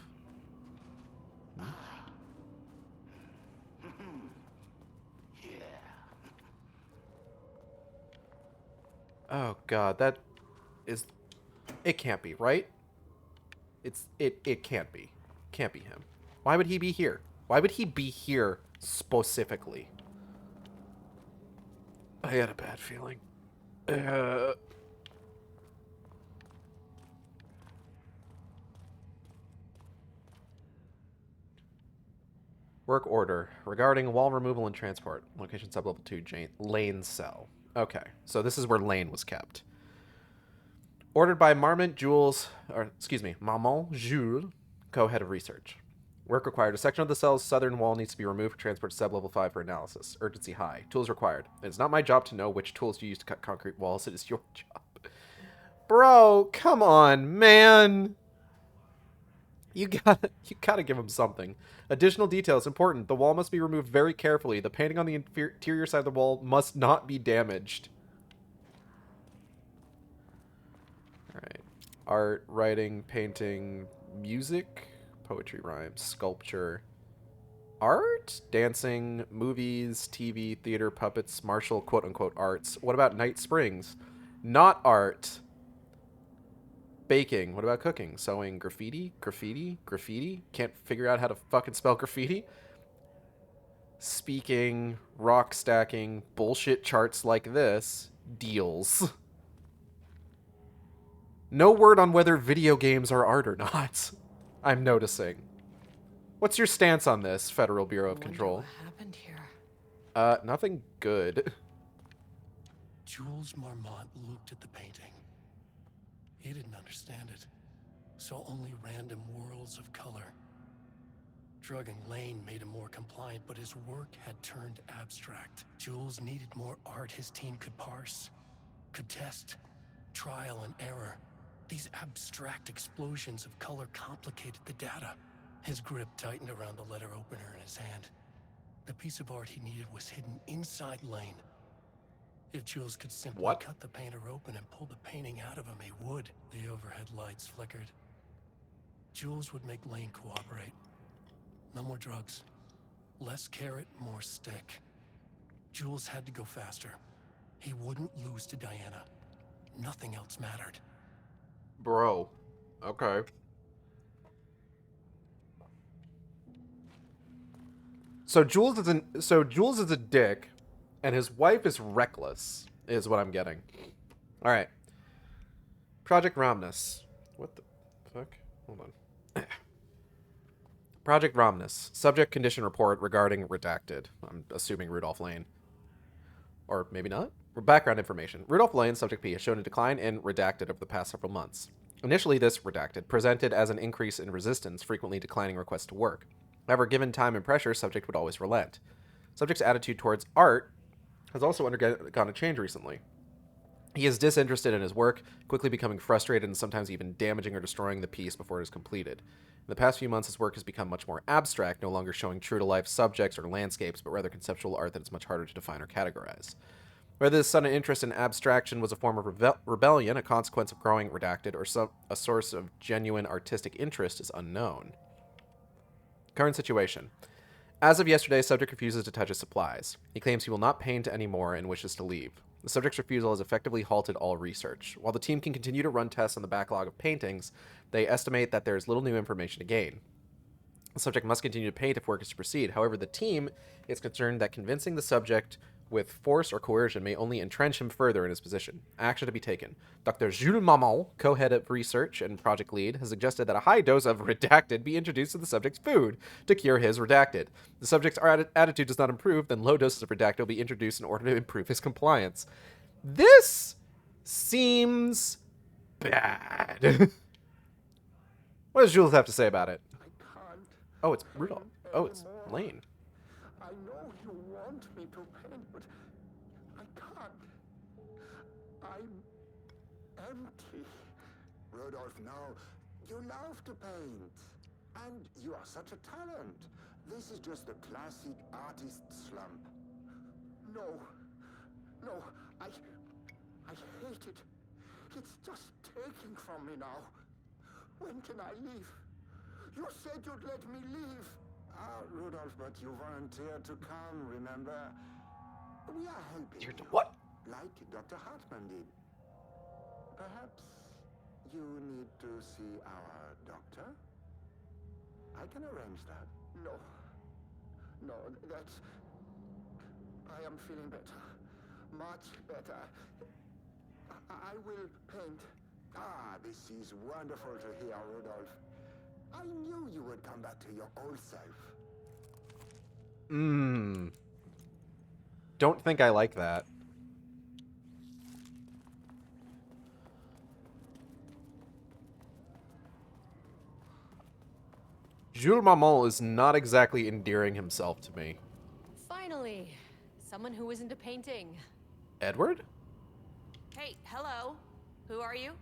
Oh god, that is... It can't be, right? It can't be. Can't be him. Why would he be here? Why would he be here specifically? I had a bad feeling. Work order. Regarding wall removal and transport. Location sublevel 2, Lane cell. Okay, so this is where Lane was kept. Ordered by Maman Jules, co-head of research. Work required. A section of the cell's southern wall needs to be removed for transport to sub-level 5 for analysis. Urgency high. Tools required. It's not my job to know which tools you use to cut concrete walls. It is your job. Bro, come on, man. You gotta give him something. Additional details important. The wall must be removed very carefully. The painting on the interior side of the wall must not be damaged. Alright. Art, writing, painting, music, poetry, rhymes, sculpture, art, dancing, movies, TV, theater, puppets, martial quote-unquote arts. What about Night Springs? Not art. Baking. What about cooking? Sewing. Graffiti? Graffiti? Can't figure out how to fucking spell graffiti? Speaking. Rock stacking. Bullshit charts like this. Deals. No word on whether video games are art or not. I'm noticing. What's your stance on this, Federal Bureau of Control? What happened here? Nothing good. Jules Marmont looked at the painting. He didn't understand it. Saw only random whirls of color. Drugging Lane made him more compliant, but his work had turned abstract. Jules needed more art his team could parse, could test, trial and error. These abstract explosions of color complicated the data. His grip tightened around the letter opener in his hand. The piece of art he needed was hidden inside Lane. If Jules could simply cut the painter open and pull the painting out of him, he would. The overhead lights flickered. Jules would make Lane cooperate. No more drugs. Less carrot, more stick. Jules had to go faster. He wouldn't lose to Diana. Nothing else mattered. Bro. Okay. So Jules is a dick, and his wife is reckless, is what I'm getting. All right. Project Romnus. What the fuck? Hold on. Project Romnus. Subject condition report regarding redacted. I'm assuming Rudolph Lane. Or maybe not. Background information. Rudolph Lane, subject P, has shown a decline in redacted over the past several months. Initially, this redacted presented as an increase in resistance, frequently declining requests to work. However, given time and pressure, subject would always relent. Subject's attitude towards art has also undergone a change recently. He is disinterested in his work, quickly becoming frustrated and sometimes even damaging or destroying the piece before it is completed. In the past few months, his work has become much more abstract, no longer showing true-to-life subjects or landscapes, but rather conceptual art that is much harder to define or categorize. Whether this sudden interest in abstraction was a form of rebellion, a consequence of growing redacted, or a source of genuine artistic interest is unknown. Current situation. As of yesterday, subject refuses to touch his supplies. He claims he will not paint anymore and wishes to leave. The subject's refusal has effectively halted all research. While the team can continue to run tests on the backlog of paintings, they estimate that there is little new information to gain. The subject must continue to paint if work is to proceed. However, the team is concerned that convincing the subject with force or coercion may only entrench him further in his position. Action to be taken. Dr. Jules Maman, co-head of research and project lead, has suggested that a high dose of redacted be introduced to the subject's food to cure his redacted. If the subject's attitude does not improve, then low doses of redacted will be introduced in order to improve his compliance. This seems bad. What does Jules have to say about it? Oh, it's Rudolph. Oh, it's Lane. I know you want me to paint, but I can't. I'm empty. Rudolph, no. You love to paint. And you are such a talent. This is just the classic artist slump. No. I hate it. It's just taking from me now. When can I leave? You said you'd let me leave. Rudolph, but you volunteered to come, remember? We are helping you. What? Like Dr. Hartman did. Perhaps you need to see our doctor? I can arrange that. No, that's... I am feeling better. Much better. I will paint. This is wonderful to hear, Rudolph. I knew you would come back to your old self. Don't think I like that. Jules Maman is not exactly endearing himself to me. Finally, someone who isn't a painting. Edward? Hey, hello. Who are you?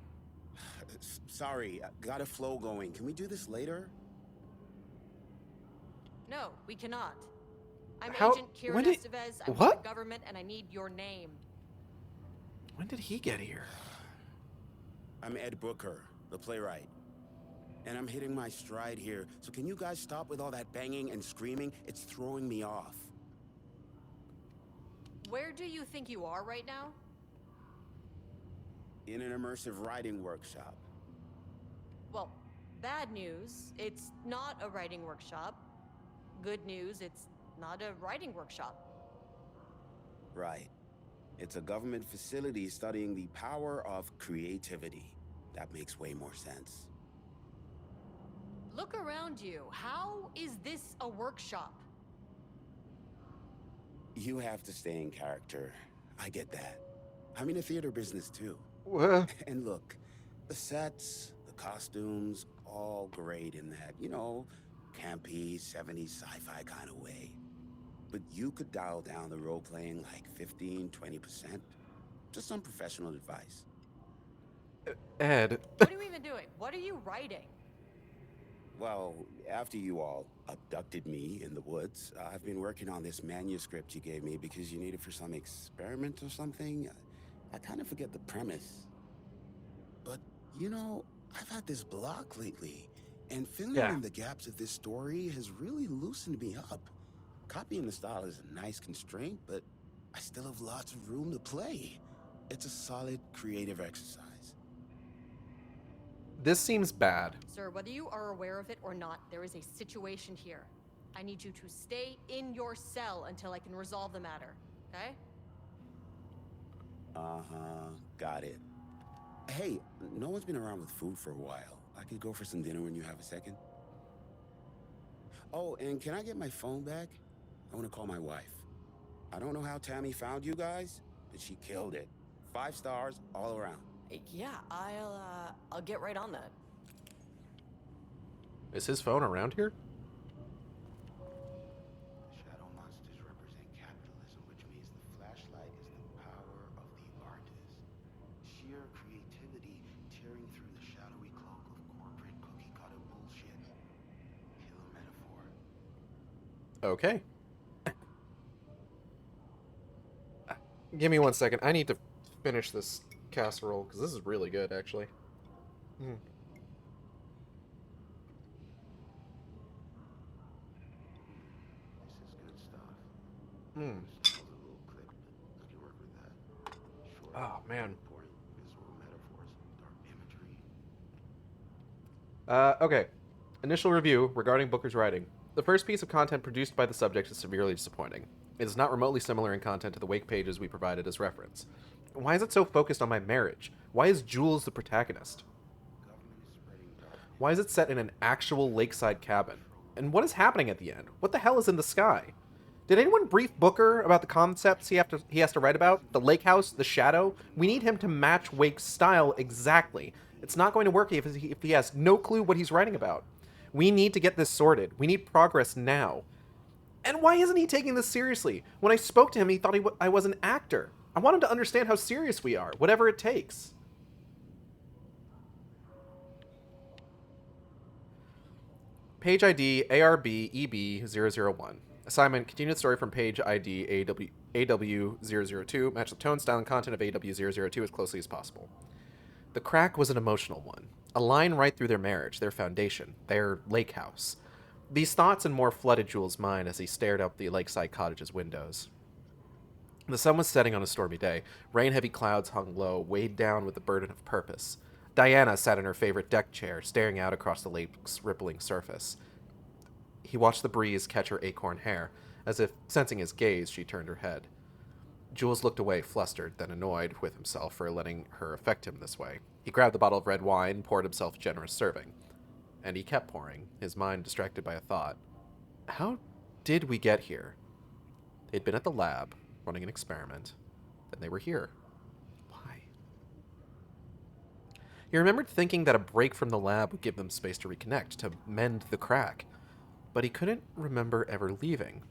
Sorry, got a flow going. Can we do this later? No, we cannot. I'm How- Agent Kieran when did- Estevez. I'm what? with the government, and I need your name. When did he get here? I'm Ed Booker, the playwright. And I'm hitting my stride here, so can you guys stop with all that banging and screaming? It's throwing me off. Where do you think you are right now? In an immersive writing workshop. Well, bad news, it's not a writing workshop. Good news, it's not a writing workshop. Right. It's a government facility studying the power of creativity. That makes way more sense. Look around you. How is this a workshop? You have to stay in character. I get that. I'm in the theater business too. What? And look, the sets, the costumes, all great in that, campy, 70s sci-fi kind of way. But you could dial down the role-playing like 15, 20%. Just some professional advice. Ed. What are you even doing? What are you writing? Well, after you all abducted me in the woods, I've been working on this manuscript you gave me because you need it for some experiment or something. I kind of forget the premise. But, I've had this block lately, and filling in the gaps of this story has really loosened me up. Copying the style is a nice constraint, but I still have lots of room to play. It's a solid creative exercise. This seems bad. Sir, whether you are aware of it or not, there is a situation here. I need you to stay in your cell until I can resolve the matter, okay? Uh-huh, got it. Hey, no one's been around with food for a while. I could go for some dinner when you have a second. Oh, and can I get my phone back? I want to call my wife. I don't know how Tammy found you guys, but she killed it. 5 stars all around. Yeah, I'll get right on that. Is his phone around here? Shadow monsters represent capitalism, which means the flashlight is the power of the artist. Sheer creativity tearing through the shadowy cloak of corporate cookie-cutter bullshit. Killer metaphor. Okay. Give me 1 second. I need to finish this casserole, because this is really good, actually. This is good stuff. Just a little clip, but I can work with that. Oh, man. Important visual metaphors, dark imagery. Okay. Initial review regarding Booker's writing. The first piece of content produced by the subject is severely disappointing. It is not remotely similar in content to the Wake pages we provided as reference. Why is it so focused on my marriage? Why is Jules the protagonist? Why is it set in an actual lakeside cabin? And what is happening at the end? What the hell is in the sky? Did anyone brief Booker about the concepts he has to write about? The lake house, the shadow? We need him to match Wake's style exactly. It's not going to work if he has no clue what he's writing about. We need to get this sorted. We need progress now. And why isn't he taking this seriously? When I spoke to him, he thought I was an actor. I want him to understand how serious we are, whatever it takes. Page ID ARB-EB001. Assignment, continue the story from page ID AW002. Match the tone, style, and content of AW002 as closely as possible. The crack was an emotional one. A line right through their marriage, their foundation, their lake house. These thoughts and more flooded Jules' mind as he stared up the lakeside cottage's windows. The sun was setting on a stormy day. Rain-heavy clouds hung low, weighed down with the burden of purpose. Diana sat in her favorite deck chair, staring out across the lake's rippling surface. He watched the breeze catch her acorn hair. As if sensing his gaze, she turned her head. Jules looked away, flustered, then annoyed with himself for letting her affect him this way. He grabbed the bottle of red wine and poured himself a generous serving. And he kept pouring, his mind distracted by a thought. How did we get here? They'd been at the lab, running an experiment. Then they were here. Why? He remembered thinking that a break from the lab would give them space to reconnect, to mend the crack. But he couldn't remember ever leaving.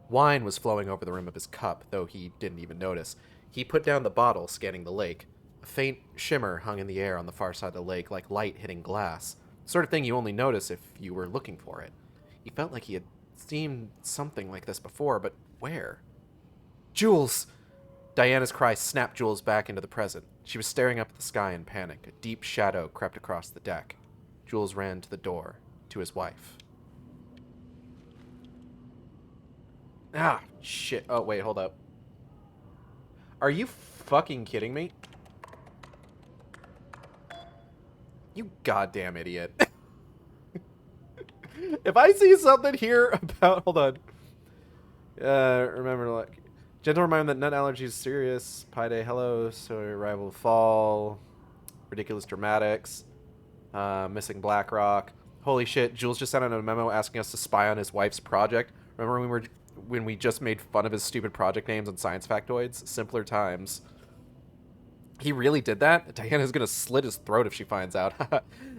Wine was flowing over the rim of his cup, though he didn't even notice. He put down the bottle, scanning the lake. A faint shimmer hung in the air on the far side of the lake, like light hitting glass. The sort of thing you only notice if you were looking for it. He felt like he had seen something like this before, but where? Jules! Diana's cry snapped Jules back into the present. She was staring up at the sky in panic. A deep shadow crept across the deck. Jules ran to the door, to his wife. Ah, shit. Oh, wait, hold up. Are you fucking kidding me? You goddamn idiot. If I see something here about... Hold on. Remember, like... Gentle reminder that nut allergy is serious. Pi Day, hello. So, arrival fall. Ridiculous dramatics. Missing Blackrock. Holy shit, Jules just sent out a memo asking us to spy on his wife's project. Remember when we just made fun of his stupid project names on science factoids? Simpler times. He really did that? Diana's gonna slit his throat if she finds out.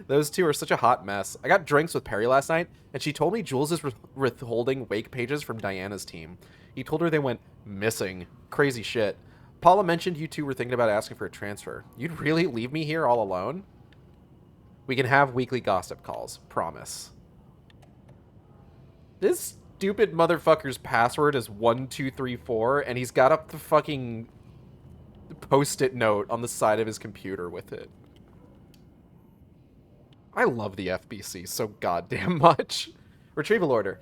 Those two are such a hot mess. I got drinks with Perry last night, and she told me Jules is withholding Wake pages from Diana's team. He told her they went missing. Crazy shit. Paula mentioned you two were thinking about asking for a transfer. You'd really leave me here all alone? We can have weekly gossip calls. Promise. This stupid motherfucker's password is 1234, and he's got up the fucking post-it note on the side of his computer with it. I love the FBC so goddamn much. Retrieval order.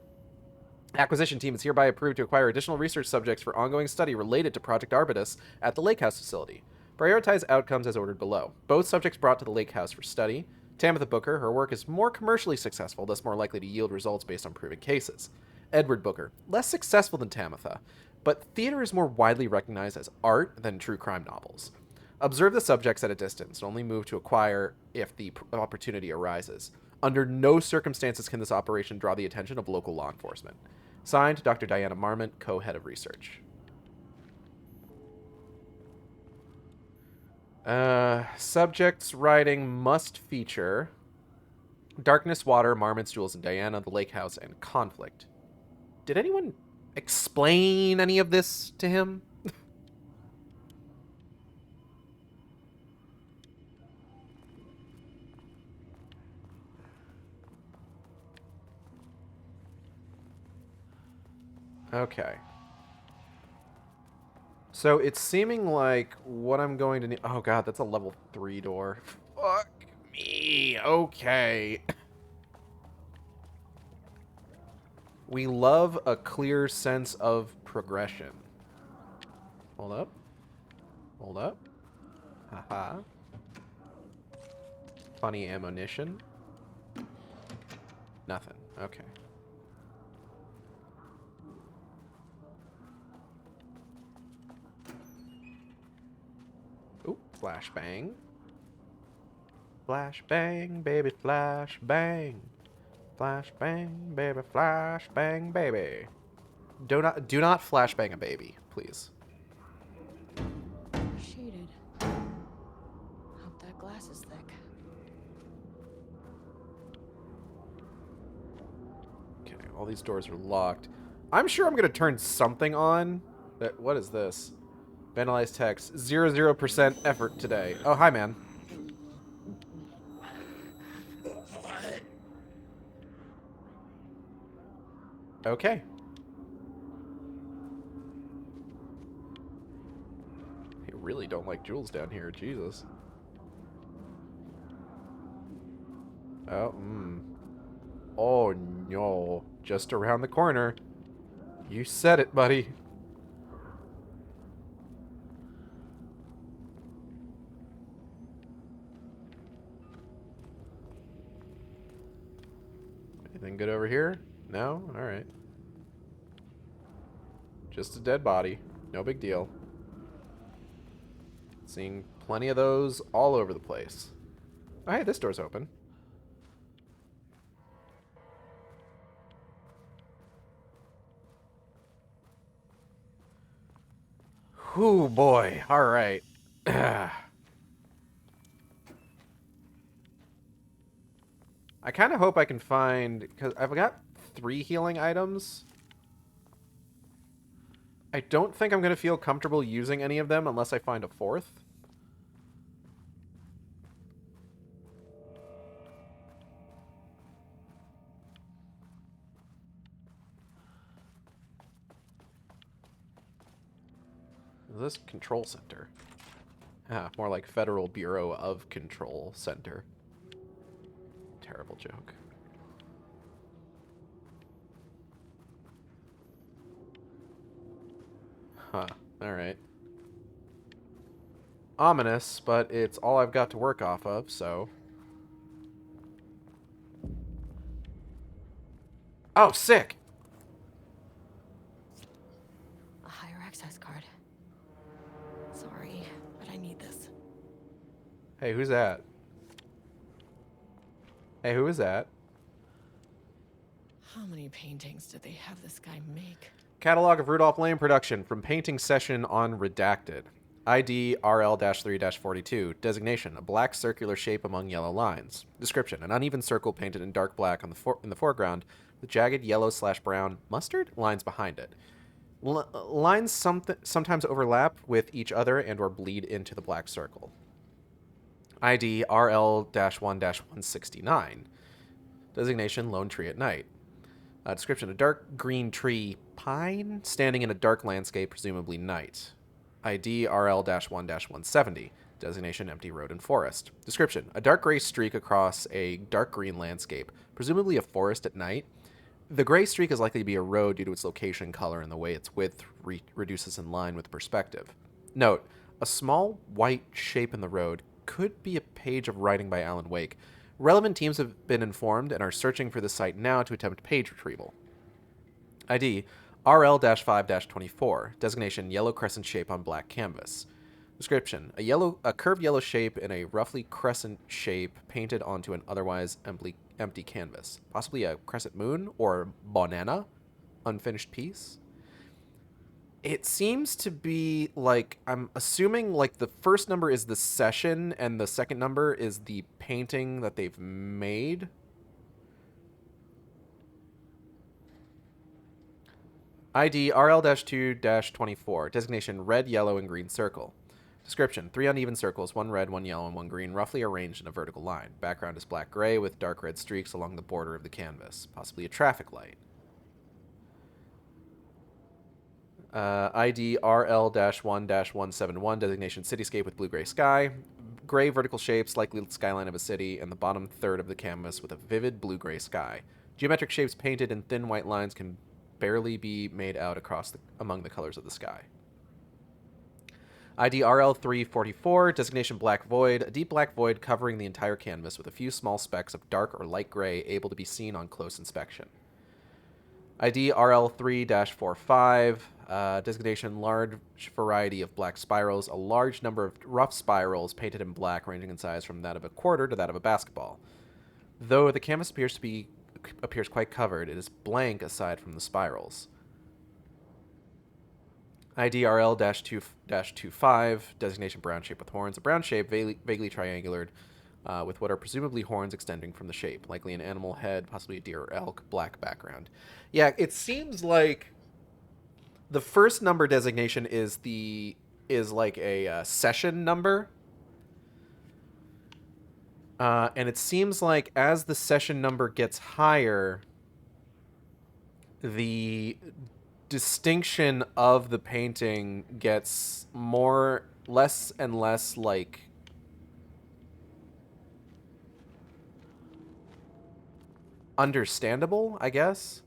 Acquisition team is hereby approved to acquire additional research subjects for ongoing study related to Project Arbutus at the Lakehouse facility. Prioritize outcomes as ordered below. Both subjects brought to the Lakehouse for study. Tamitha Booker, her work is more commercially successful, thus more likely to yield results based on proven cases. Edward Booker, less successful than Tamitha, but theater is more widely recognized as art than true crime novels. Observe the subjects at a distance and only move to acquire if the opportunity arises. Under no circumstances can this operation draw the attention of local law enforcement. Signed, Dr. Diana Marmont, co-head of research. Subjects writing must feature Darkness, Water, Marmots, Jules and Diana, the Lake House, and Conflict. Did anyone explain any of this to him? Okay. So it's seeming like what I'm going to need... Oh god, that's a level 3 door. Fuck me. Okay. We love a clear sense of progression. Hold up. Hold up. Haha. Funny ammunition. Nothing. Okay. Ooh, flashbang. Flash bang, baby, flash bang. Flash bang, baby, flash bang, baby. Do not flashbang a baby, please. Shaded. Hope that glass is thick. Okay, all these doors are locked. I'm sure I'm gonna turn something on. What is this? Vandalized text. 0% effort today. Oh, hi, man. Okay. I really don't like Jules down here. Jesus. Oh, Oh, no. Just around the corner. You said it, buddy. Anything good over here? No? Alright. Just a dead body. No big deal. Seeing plenty of those all over the place. Oh, hey, this door's open. Whew, boy. Alright. I kind of hope I can find... because I've got 3 healing items. I don't think I'm going to feel comfortable using any of them unless I find a 4th. Is this Control Center? Ah, more like Federal Bureau of Control Center. Terrible joke. Huh. Alright. Ominous, but it's all I've got to work off of, so... Oh, sick! A higher access card. Sorry, but I need this. Hey, who's that? Hey, who is that? How many paintings did they have this guy make? Catalog of Rudolph Lane production from painting session on Redacted. ID RL-3-42. Designation: a black circular shape among yellow lines. Description: an uneven circle painted in dark black on in the foreground with jagged yellow/brown mustard lines behind it. Lines sometimes overlap with each other and or bleed into the black circle. ID RL-1-169. Designation: lone tree at night. Description: a dark green tree pine standing in a dark landscape, presumably night. ID RL-1-170. Designation: empty road and forest. Description: a dark gray streak across a dark green landscape, presumably a forest at night. The gray streak is likely to be a road due to its location, color, and the way its width reduces in line with perspective. Note: a small white shape in the road could be a page of writing by Alan Wake. Relevant teams have been informed and are searching for the site now to attempt page retrieval. ID RL-5-24. Designation: yellow crescent shape on black canvas. Description: a curved yellow shape in a roughly crescent shape painted onto an otherwise empty canvas. Possibly a crescent moon or banana? Unfinished piece? It seems to be like, I'm assuming like the first number is the session and the second number is the painting that they've made. ID RL-2-24. Designation: red, yellow, and green circle. Description: 3 uneven circles, 1 red, 1 yellow, and 1 green, roughly arranged in a vertical line. Background is black-gray with dark red streaks along the border of the canvas. Possibly a traffic light. ID RL-1-171. Designation: cityscape with blue-gray sky. Gray vertical shapes, likely the skyline of a city, and the bottom third of the canvas with a vivid blue-gray sky. Geometric shapes painted in thin white lines can barely be made out among the colors of the sky. ID RL344, designation Black Void, a deep black void covering the entire canvas with a few small specks of dark or light gray able to be seen on close inspection. ID RL3-45, designation large variety of black spirals, a large number of rough spirals painted in black ranging in size from that of a quarter to that of a basketball. Though the canvas appears quite covered, it is blank aside from the spirals. ID RL-25, designation brown shape with horns. A brown shape, vaguely triangular, with what are presumably horns extending from the shape. Likely an animal head, possibly a deer or elk, black background. Yeah, it seems like the first number designation is like a session number. And it seems like as the session number gets higher, the distinction of the painting gets less and less like understandable, I guess.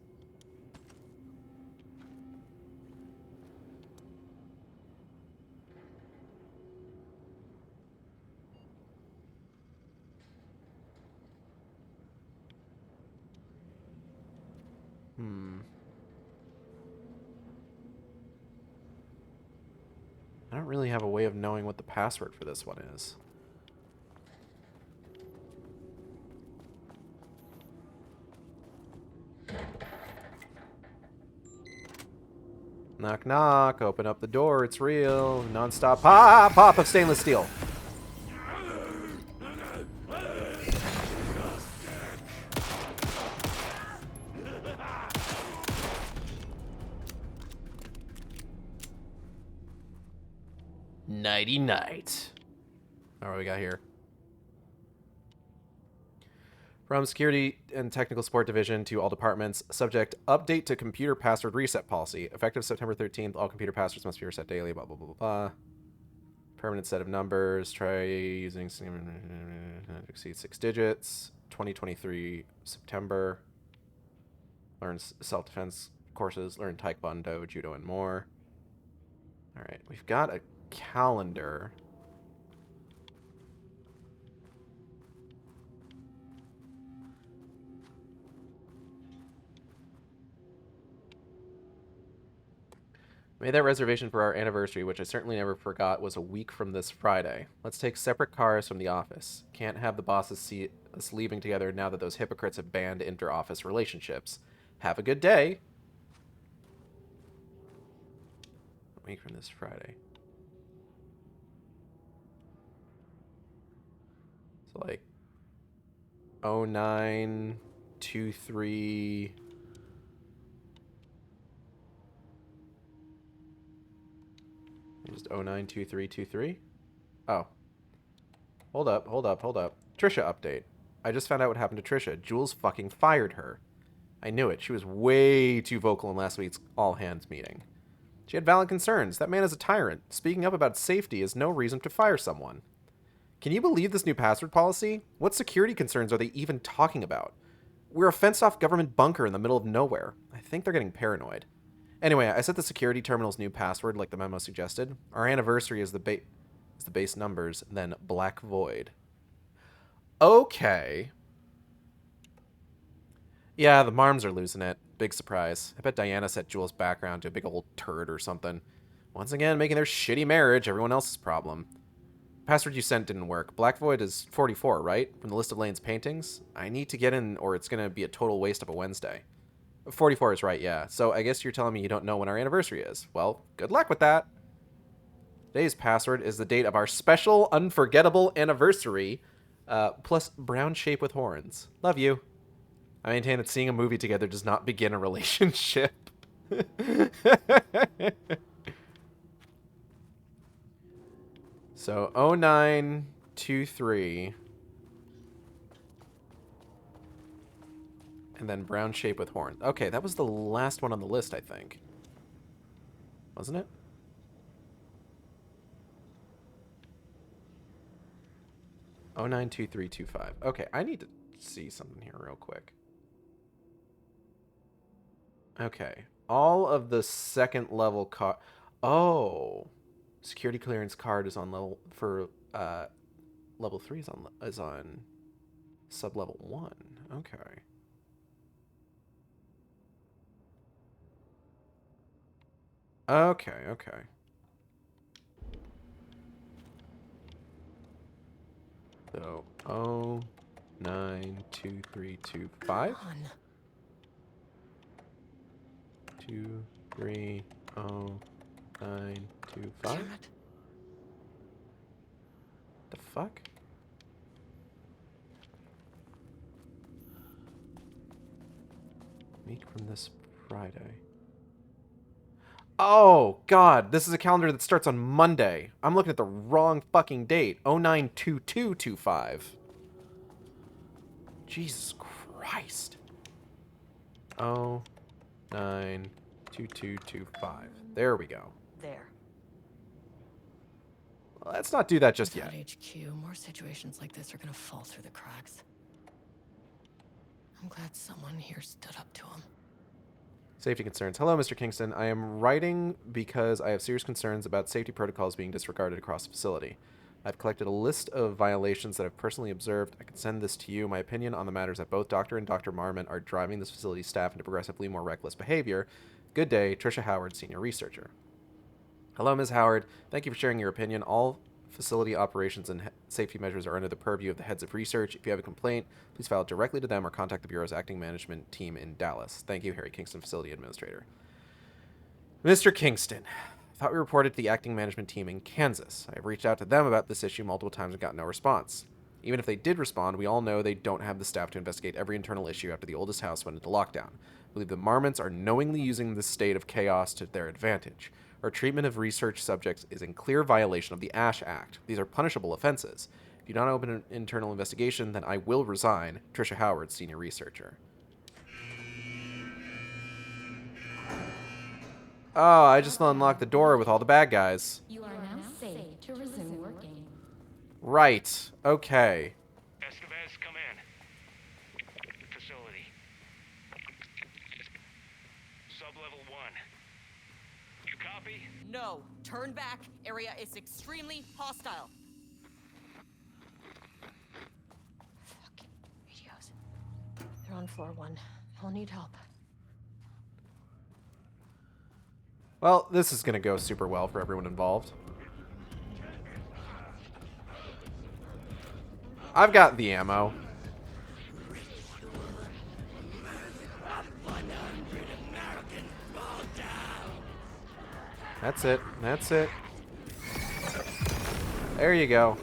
I don't really have a way of knowing what the password for this one is. Knock, knock. Open up the door. It's real. Non-stop pop, pop of stainless steel. Nighty night. Oh, what do we got here? From Security and Technical Support Division to all departments. Subject, update to computer password reset policy. Effective September 13th, all computer passwords must be reset daily, blah, blah, blah, blah, blah. Permanent set of numbers. Try using exceed 6 digits. 2023 September. Learn self-defense courses. Learn Taekwondo, Judo, and more. All right, we've got a calendar. Made that reservation for our anniversary, which I certainly never forgot was a week from this Friday. Let's take separate cars from the office. Can't have the bosses see us leaving together now that those hypocrites have banned inter-office relationships. Have a good day. A week from this Friday. So like 0923 just 092323. Oh. Hold up. Trisha update. I just found out what happened to Trisha. Jules fucking fired her. I knew it. She was way too vocal in last week's all-hands meeting. She had valid concerns. That man is a tyrant. Speaking up about safety is no reason to fire someone. Can you believe this new password policy? What security concerns are they even talking about? We're a fenced-off government bunker in the middle of nowhere. I think they're getting paranoid. Anyway, I set the security terminal's new password like the memo suggested. Our anniversary is the base numbers, then Black Void. Okay. Yeah, the Marms are losing it. Big surprise. I bet Diana set Jules' background to a big old turd or something. Once again, making their shitty marriage everyone else's problem. Password you sent didn't work. Black Void is 44, right? From the list of Lane's paintings? I need to get in or it's going to be a total waste of a Wednesday. 44 is right, yeah. So I guess you're telling me you don't know when our anniversary is. Well, good luck with that. Today's password is the date of our special, unforgettable anniversary, plus brown shape with horns. Love you. I maintain that seeing a movie together does not begin a relationship. So 0923. And then brown shape with horns. Okay, that was the last one on the list, I think. Wasn't it? Oh, 092325. Okay, I need to see something here real quick. Okay. All of the second level car... Oh. Security clearance card is on level for level 3 is on sub level 1. Okay. Okay. So 092325 230925. The fuck? Week from this Friday. Oh, God. This is a calendar that starts on Monday. I'm looking at the wrong fucking date. 092225. Jesus Christ. 092225. There we go. There. Well, let's not do that just Without yet. HQ, more situations like this are gonna fall through the cracks. I'm glad someone here stood up to him. Safety concerns. Hello, Mr. Kingston. I am writing because I have serious concerns about safety protocols being disregarded across the facility. I've collected a list of violations that I've personally observed. I can send this to you. My opinion on the matter is that both Dr. and Dr. Marmont are driving this facility's staff into progressively more reckless behavior. Good day, Trisha Howard, Senior Researcher. Hello, Ms. Howard. Thank you for sharing your opinion. All facility operations and safety measures are under the purview of the heads of research. If you have a complaint, please file it directly to them or contact the Bureau's acting management team in Dallas. Thank you, Harry Kingston, Facility Administrator. Mr. Kingston, I thought we reported to the acting management team in Kansas. I have reached out to them about this issue multiple times and got no response. Even if they did respond, we all know they don't have the staff to investigate every internal issue after the oldest house went into lockdown. I believe the Marmonts are knowingly using this state of chaos to their advantage. Our treatment of research subjects is in clear violation of the ASH Act. These are punishable offenses. If you do not open an internal investigation, then I will resign. Trisha Howard, Senior Researcher. Oh, I just unlocked the door with all the bad guys. You are now safe to resume working. Right. Okay. Estevez, come in. Facility. Sub-level 1. You copy? No, turn back. Area is extremely hostile. Fucking radios. They're on floor 1. I'll need help. Well, this is going to go super well for everyone involved. I've got the ammo. That's it. That's it. There you go.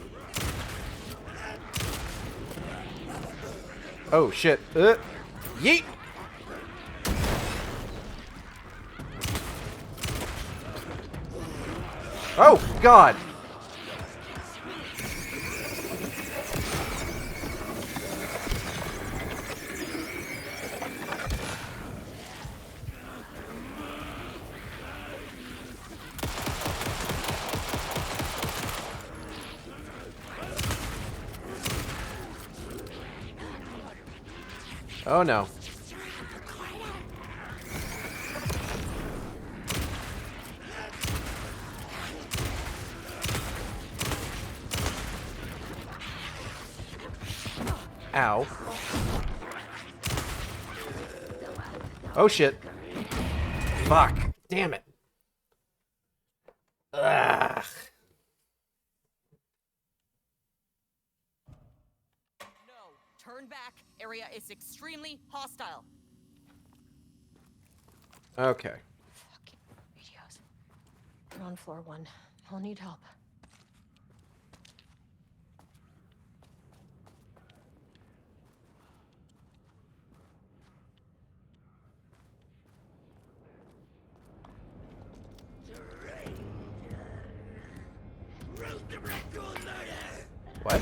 Oh, shit. Yeet! Oh, God! Oh, no. Ow. Oh, shit. Fuck. Damn it. Ugh. No, turn back. Area is extremely hostile. Okay. Fucking radios. They're on floor 1. I'll need help. What?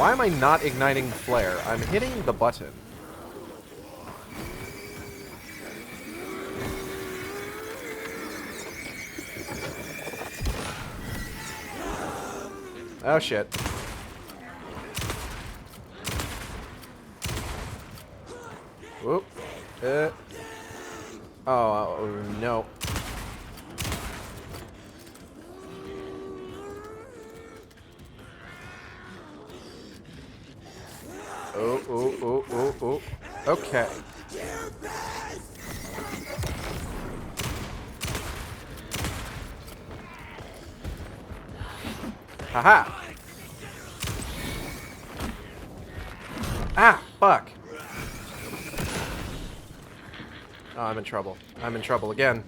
Why am I not igniting the flare? I'm hitting the button. Oh shit. Whoop. Oh, no. Oh. Okay. Haha. Ah, fuck. Oh, I'm in trouble. I'm in trouble again.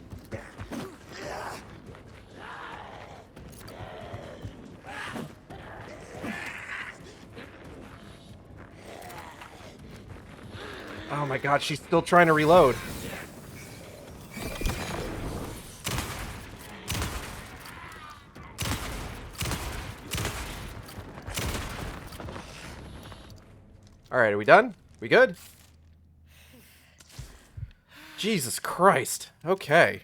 Oh my god, she's still trying to reload. Alright, are we done? We good? Jesus Christ. Okay.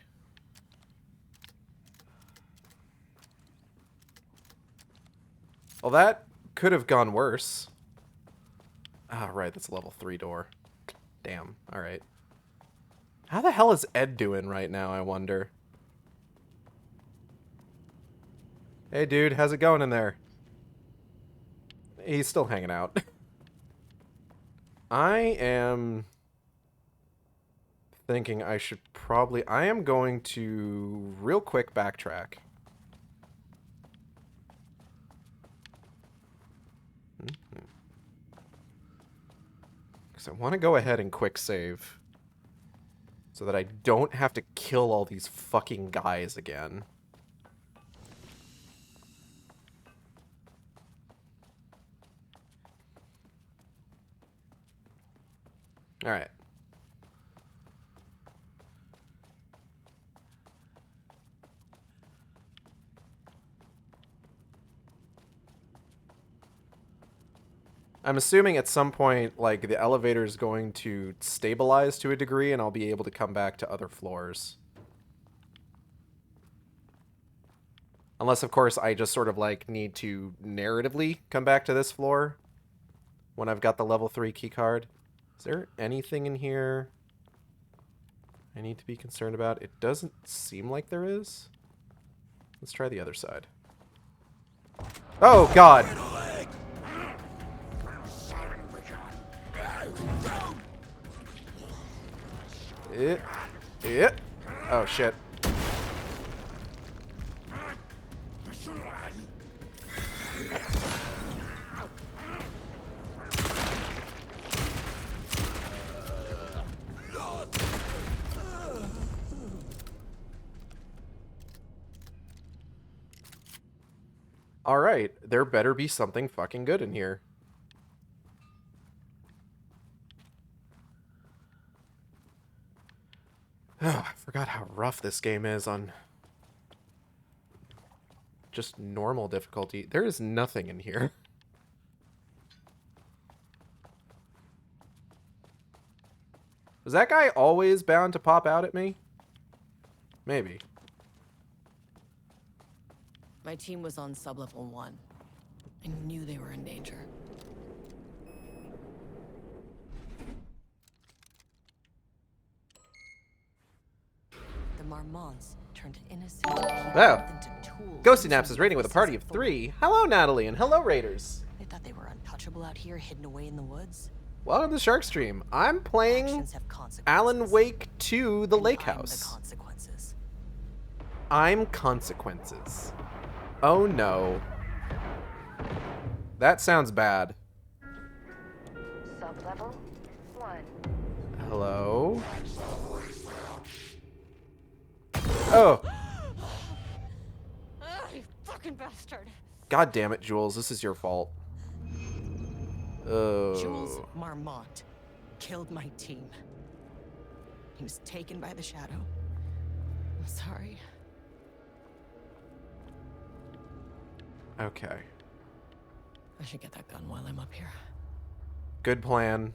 Well, that could have gone worse. Ah, right, that's a level 3 door. Damn, alright. How the hell is Ed doing right now, I wonder? Hey, dude, how's it going in there? He's still hanging out. I am thinking I should probably... I am going to real quick backtrack. Because I want to go ahead and quick save. So that I don't have to kill all these fucking guys again. Alright. I'm assuming at some point, like, the elevator is going to stabilize to a degree and I'll be able to come back to other floors. Unless, of course, I just sort of, like, need to narratively come back to this floor when I've got the level 3 keycard. Is there anything in here I need to be concerned about? It doesn't seem like there is. Let's try the other side. Oh, God! Oh, shit. Alright, there better be something fucking good in here. Oh, I forgot how rough this game is on just normal difficulty. There is nothing in here. Was that guy always bound to pop out at me? Maybe. My team was on sub-level 1. I knew they were in danger. The Marmonts turned innocent people into tools. Ghosty Naps is raiding with a party of 3. Hello, Natalie, and hello, Raiders. They thought they were untouchable out here, hidden away in the woods. Welcome to Shark Stream. I'm playing Alan Wake 2, The Lake House. I'm consequences. Oh no. That sounds bad. Sub-level 1. Hello? Oh. You fucking bastard. God damn it, Jules. This is your fault. Oh. Jules Marmont killed my team. He was taken by the Shadow. I'm sorry. Okay. I should get that gun while I'm up here. Good plan.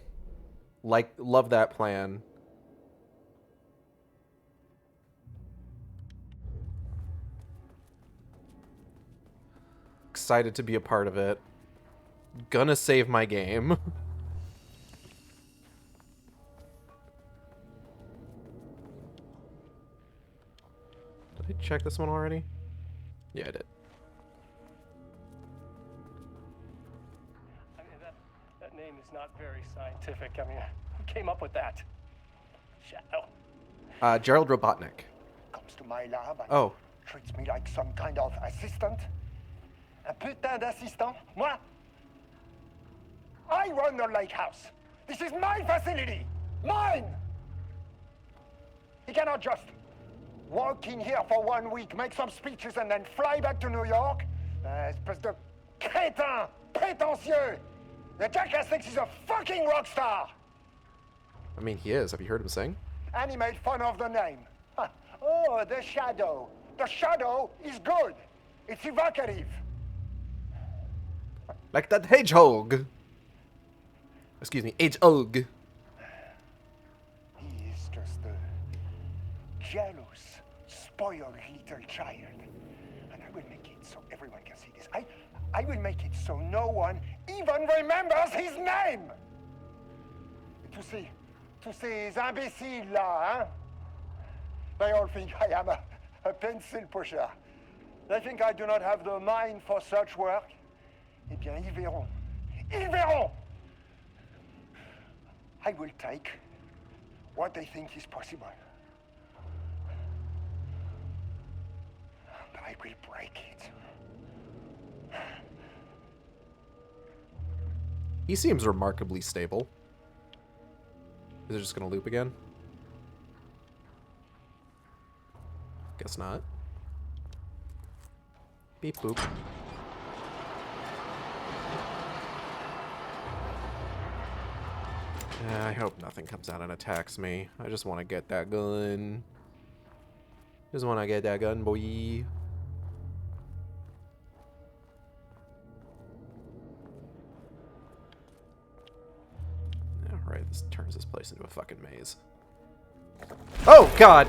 Love that plan. Excited to be a part of it. Gonna save my game. Did I check this one already? Yeah, I did. I mean, that name is not very scientific. I mean, who came up with that? Shadow. Gerald Robotnik. Comes to my lab and Oh. treats me like some kind of assistant. Un putain d'assistant? Moi? I run the lake house. This is my facility. Mine! He cannot just walk in here for 1 week, make some speeches, and then fly back to New York. Espèce de crétin, prétentieux. The jackass thinks he's a fucking rock star. I mean, he is. Have you heard him sing? And he made fun of the name. Huh. Oh, the Shadow. The Shadow is good. It's evocative. Like that hedgehog. Excuse me, hedgehog. He is just a jealous, spoiled little child. And I will make it so everyone can see this. I will make it so no one even remembers his name. To ces imbéciles là, hein? They all think I am a pencil pusher. They think I do not have the mind for such work. Eh bien, ils verront. Ils verront! I will take what they think is possible. But I will break it. He seems remarkably stable. Is it just gonna loop again? Guess not. Beep boop. I hope nothing comes out and attacks me. I just want to get that gun. Just want to get that gun, boy. Alright, this turns this place into a fucking maze. Oh, God!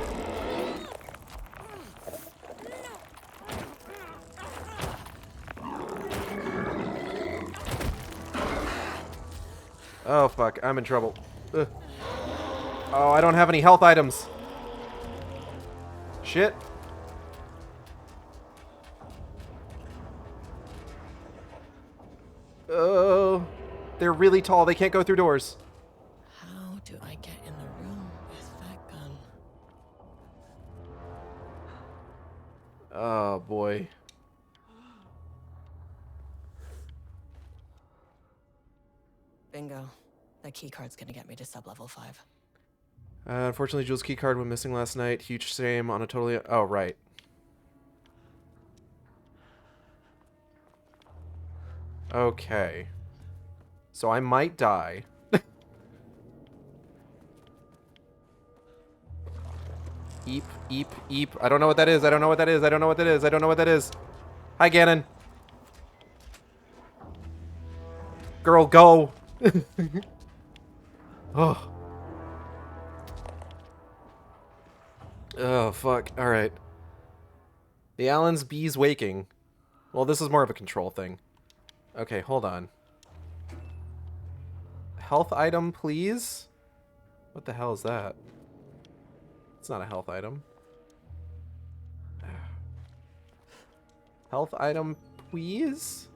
Oh, fuck. I'm in trouble. Ugh. Oh, I don't have any health items. Shit. Oh. They're really tall. They can't go through doors. How do I get in the room with that gun? Oh, boy. Bingo. That keycard's gonna get me to sub-level 5. Unfortunately, Jules' keycard went missing last night. Huge shame on a totally... Oh, right. Okay. So I might die. Eep, eep, eep. I don't know what that is. I don't know what that is. I don't know what that is. I don't know what that is. Hi, Ganon. Girl, go. Oh. Oh, fuck. Alright. The Allen's bee's waking. Well, this is more of a control thing. Okay, hold on. Health item, please? What the hell is that? It's not a health item. Health item, please?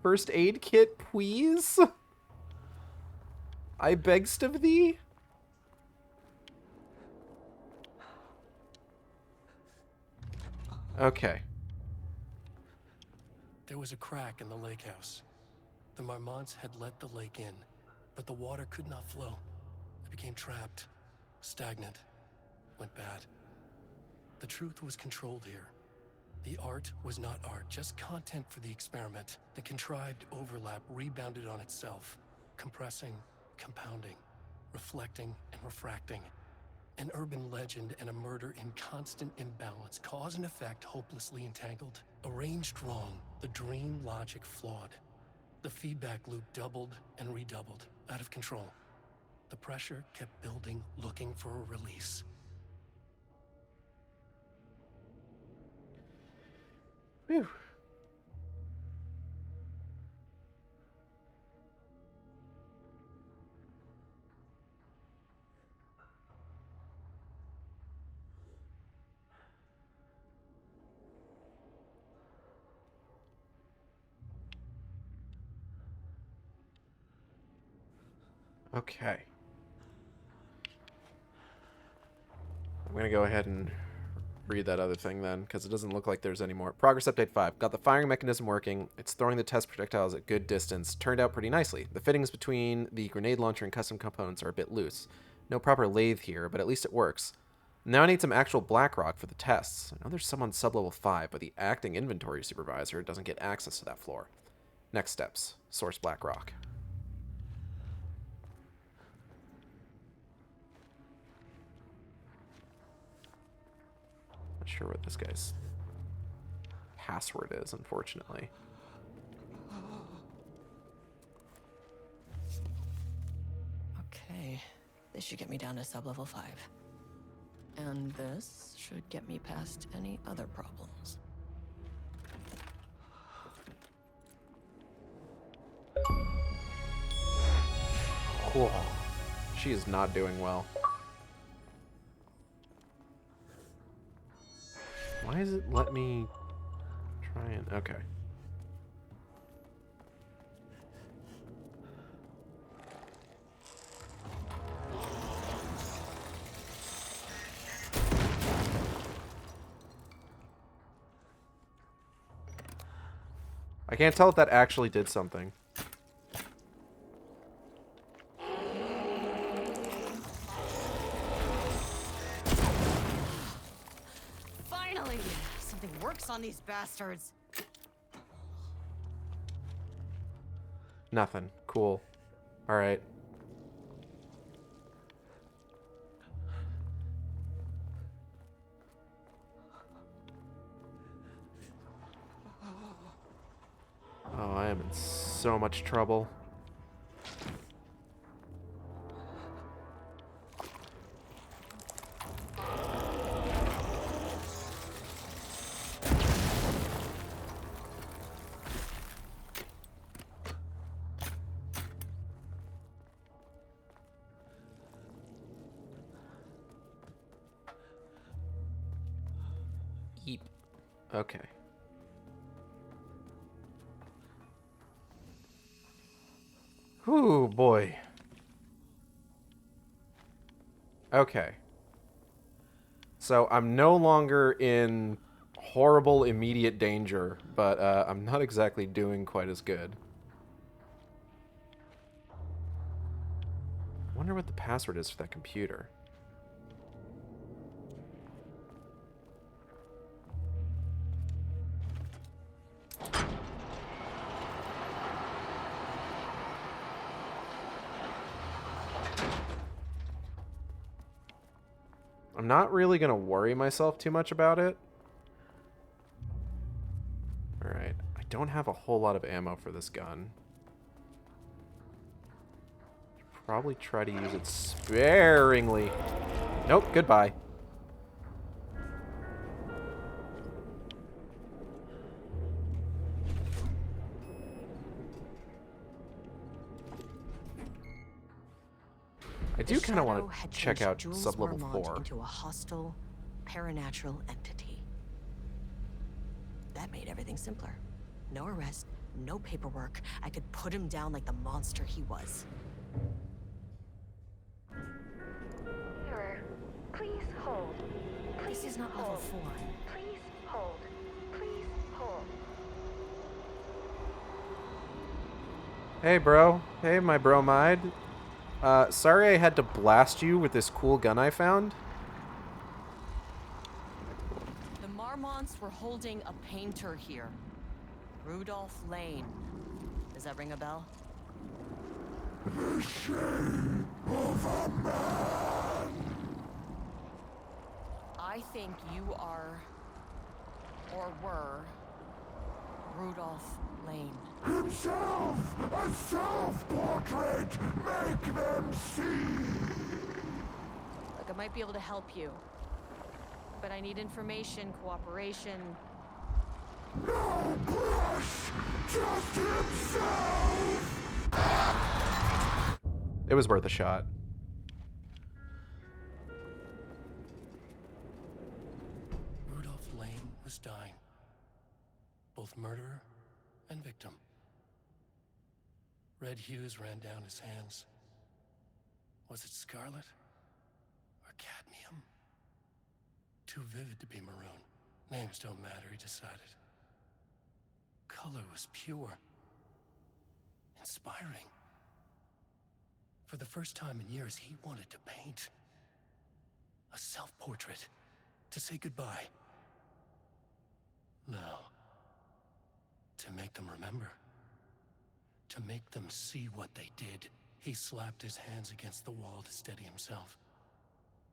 First aid kit, please? I begst of thee? Okay. There was a crack in the lake house. The Marmonts had let the lake in, but the water could not flow. It became trapped, stagnant, went bad. The truth was controlled here. The art was not art, just content for the experiment. The contrived overlap rebounded on itself, compressing, compounding, reflecting and refracting. An urban legend and a murder in constant imbalance, cause and effect hopelessly entangled. Arranged wrong, the dream logic flawed. The feedback loop doubled and redoubled, out of control. The pressure kept building, looking for a release. Whew. Okay. I'm gonna go ahead and read that other thing then, because it doesn't look like there's any more. Progress update 5. Got the firing mechanism working. It's throwing the test projectiles at good distance. Turned out pretty nicely. The fittings between the grenade launcher and custom components are a bit loose. No proper lathe here, but at least it works. Now I need some actual Blackrock for the tests. I know there's some on sub-level 5, but the acting inventory supervisor doesn't get access to that floor. Next steps. Source Blackrock. Not sure what this guy's password is, unfortunately. Okay, this should get me down to sub-level 5. And this should get me past any other problems. Cool. She is not doing well. Why does it let me try and... Okay. I can't tell if that actually did something. Finally! Something works on these bastards. Nothing. Cool. Alright. Oh, I am in so much trouble. Yeep. Okay. Ooh, boy. Okay. So I'm no longer in horrible immediate danger, but I'm not exactly doing quite as good. I wonder what the password is for that computer. I'm not really going to worry myself too much about it. Alright, I don't have a whole lot of ammo for this gun. Should probably try to use it sparingly. Nope, goodbye. I do kind of want to check out sub-level 4. Into a hostile, paranatural entity. That made everything simpler. No arrest, no paperwork. I could put him down like the monster he was. Error. Please hold. Please This is not level 4. Please hold. Please hold. Hey, bro. Hey, my bromide. Sorry I had to blast you with this cool gun I found. The Marmonts were holding a painter here. Rudolph Lane. Does that ring a bell? The shame of a man. I think you are, or were, Rudolph Lane. Himself! A self-portrait! Make them see! Look, I might be able to help you. But I need information, cooperation. No brush! Just himself! It was worth a shot. Rudolph Lane was dying. Both murderer and victim. Red hues ran down his hands. Was it scarlet or cadmium? Too vivid to be maroon. Names don't matter, he decided. Color was pure. Inspiring. For the first time in years, he wanted to paint. A self-portrait. To say goodbye. No. To make them remember. To make them see what they did. He slapped his hands against the wall to steady himself.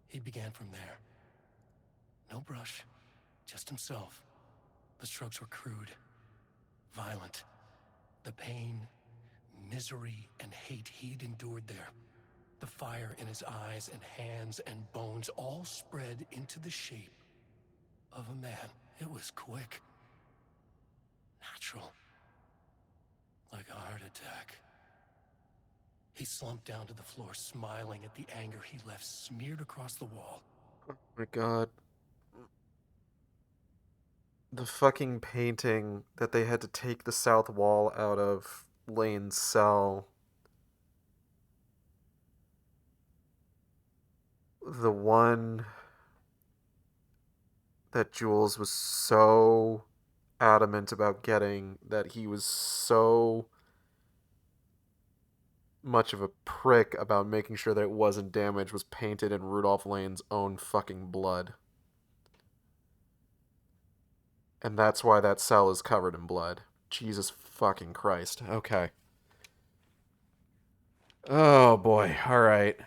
He began from there. No brush, just himself. The strokes were crude, violent. The pain, misery, and hate he'd endured there. The fire in his eyes and hands and bones all spread into the shape of a man. It was quick. Natural. Like a heart attack. He slumped down to the floor, smiling at the anger he left smeared across the wall. Oh my god. The fucking painting that they had to take the south wall out of Lane's cell. The one that Jules was so adamant about getting, that he was so much of a prick about making sure that it wasn't damaged, was painted in Rudolph Lane's own fucking blood. And that's why that cell is covered in blood. Jesus fucking Christ. Okay. Oh boy. Alright.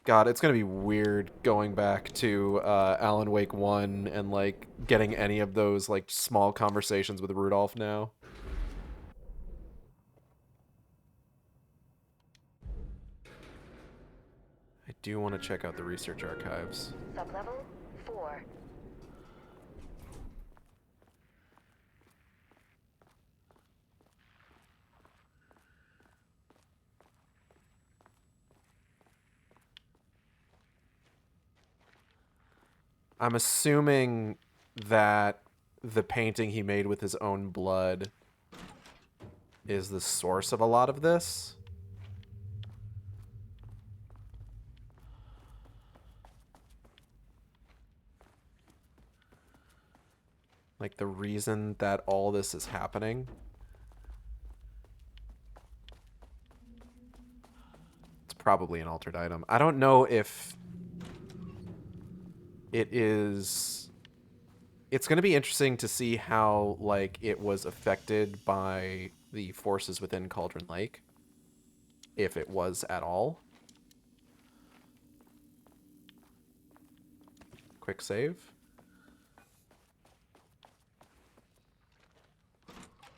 God, it's gonna be weird going back to Alan Wake 1 and, like, getting any of those, like, small conversations with Rudolph now. I do want to check out the research archives. Sublevel 4. I'm assuming that the painting he made with his own blood is the source of a lot of this. Like, the reason that all this is happening. It's probably an altered item. I don't know if it is... It's going to be interesting to see how, like, it was affected by the forces within Cauldron Lake. If it was at all. Quick save.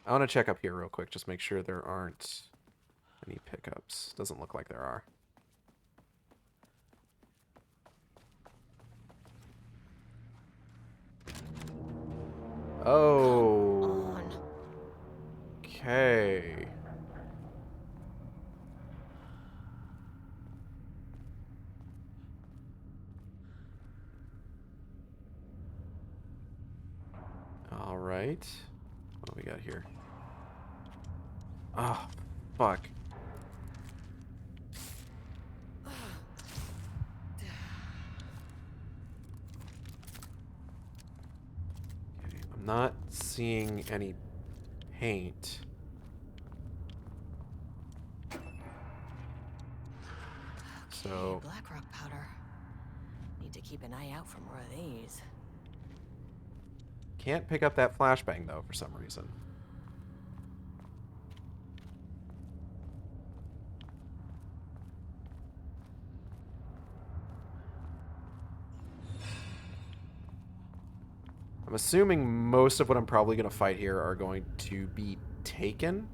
I want to check up here real quick, just make sure there aren't any pickups. Doesn't look like there are. Oh. Okay. All right. What do we got here? Oh, fuck. Okay, I'm not seeing any paint. So Black rock powder. Need to keep an eye out for more of these. Can't pick up that flashbang though for some reason. I'm assuming most of what I'm probably going to fight here are going to be taken.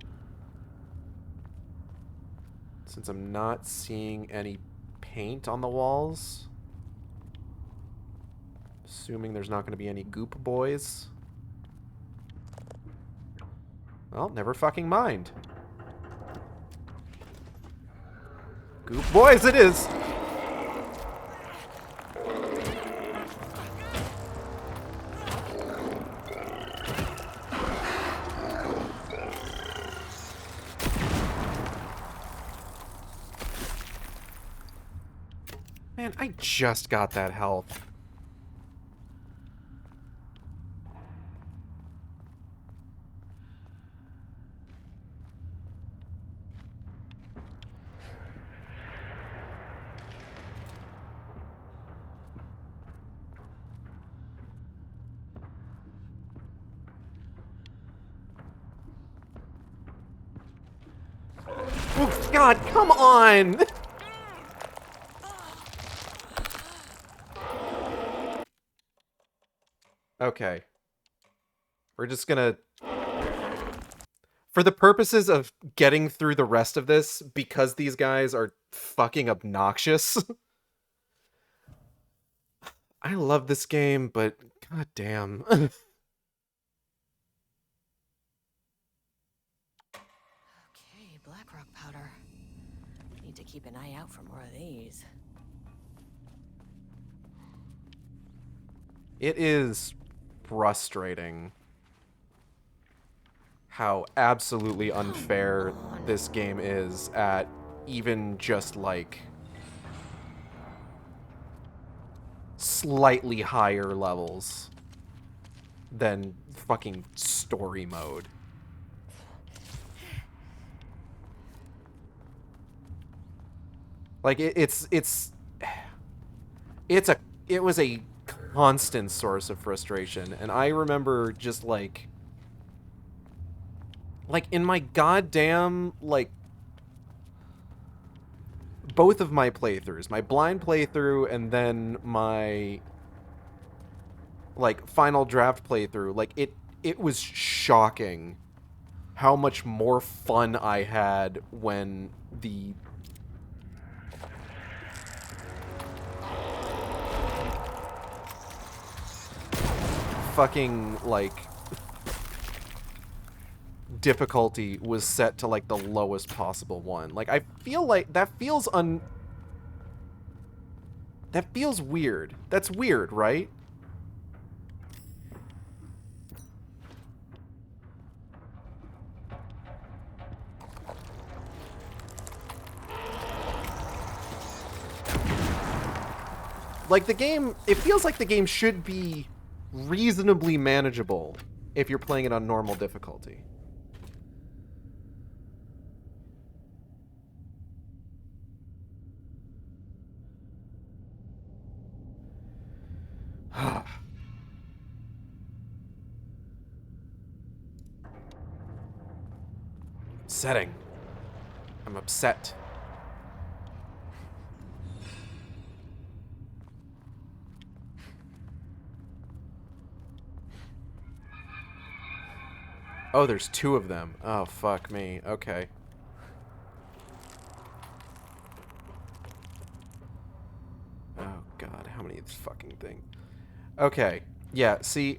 Since I'm not seeing any paint on the walls. Assuming there's not going to be any goop boys. Well, never fucking mind. Goop boys it is! Man, I just got that health. Oh, God, come on! Okay. We're just gonna... For the purposes of getting through the rest of this, because these guys are fucking obnoxious... I love this game, but god damn. Okay, black rock powder. Need to keep an eye out for more of these. It is frustrating how absolutely unfair this game is at even just like slightly higher levels than fucking story mode. Like it was a constant source of frustration, and I remember just like in my goddamn like both of my playthroughs, my blind playthrough and then my like final draft playthrough, like it was shocking how much more fun I had when the fucking like difficulty was set to like the lowest possible one. Like I feel like that feels weird. That's weird, right? Like the game, it feels like the game should be reasonably manageable if you're playing it on normal difficulty. Upsetting. I'm upset. Oh, there's two of them. Oh, fuck me. Okay. Oh, God. How many of these fucking things? Okay. Yeah, see...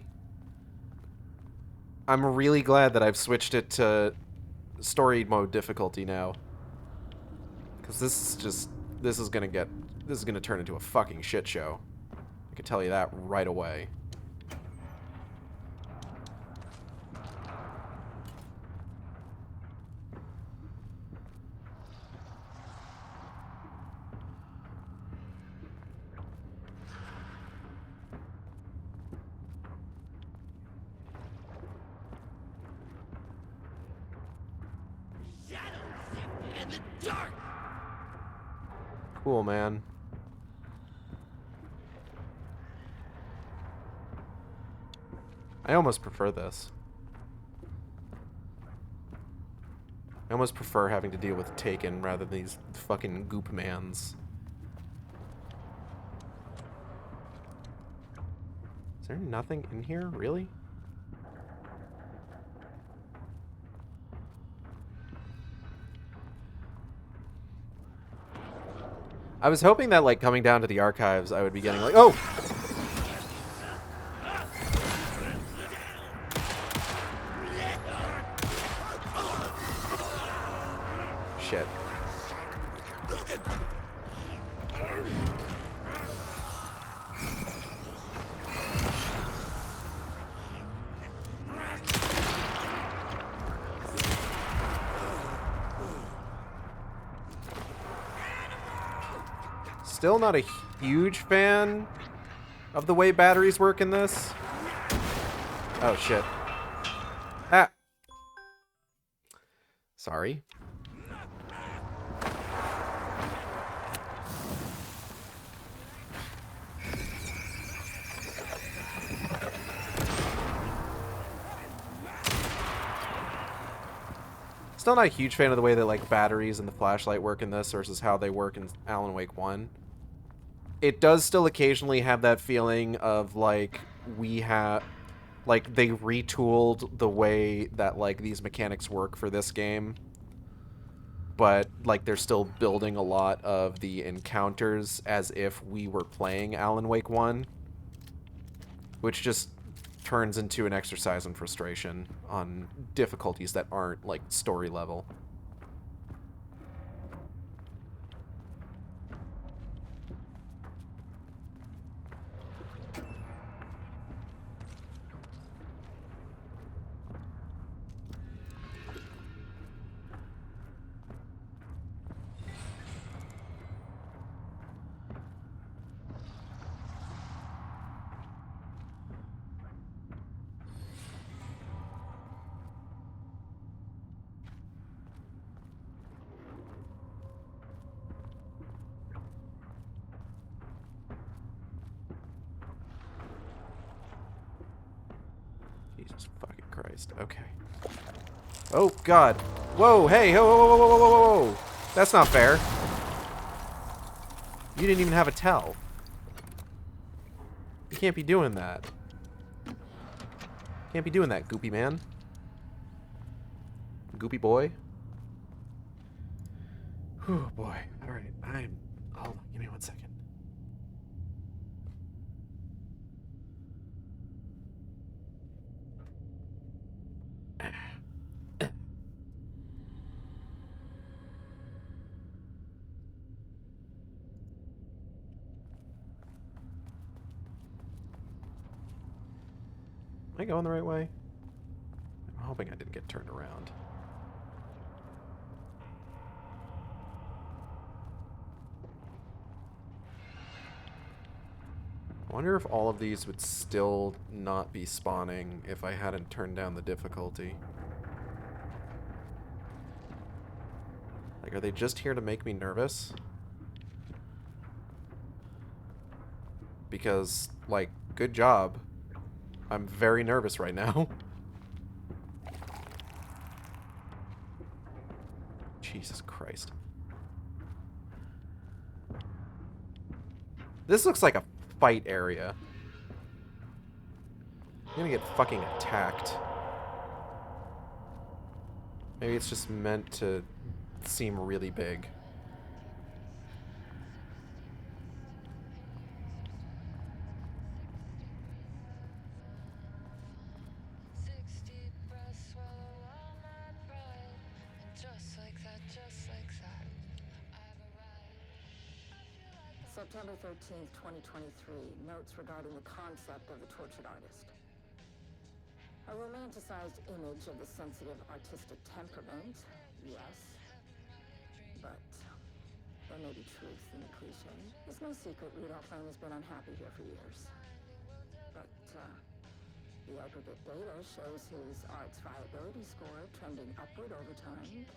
I'm really glad that I've switched it to story mode difficulty now. Because this is just... This is gonna turn into a fucking shit show. I can tell you that right away. Cool, man. I almost prefer this. I almost prefer having to deal with Taken rather than these fucking goop mans. Is there nothing in here? Really? I was hoping that, like, coming down to the archives, I would be getting, like... Oh! Shit. Still not a huge fan of the way batteries work in this. Oh, shit. Ah! Sorry. Still not a huge fan of the way that, like, batteries and the flashlight work in this versus how they work in Alan Wake 1. It does still occasionally have that feeling of, like, like, they retooled the way that, like, these mechanics work for this game. But, like, they're still building a lot of the encounters as if we were playing Alan Wake 1. Which just turns into an exercise in frustration on difficulties that aren't, like, story level. Jesus fucking Christ. Okay. Oh, God. Whoa, hey, whoa, whoa, whoa, whoa, whoa, whoa, whoa. That's not fair. You didn't even have a tell. You can't be doing that. Can't be doing that, goopy man. Goopy boy. Oh, boy. Alright, hold on, give me 1 second. Am I going the right way? I'm hoping I didn't get turned around. I wonder if all of these would still not be spawning if I hadn't turned down the difficulty. Like, are they just here to make me nervous? Because, like, good job. I'm very nervous right now. Jesus Christ. This looks like a fight area. I'm gonna get fucking attacked. Maybe it's just meant to seem really big. September 13th, 2023. Notes regarding the concept of the tortured artist. A romanticized image of the sensitive artistic temperament, yes. But there may be truth in the cliche. It's no secret Rudolph Lane has been unhappy here for years. But the aggregate data shows his art's viability score trending upward over time.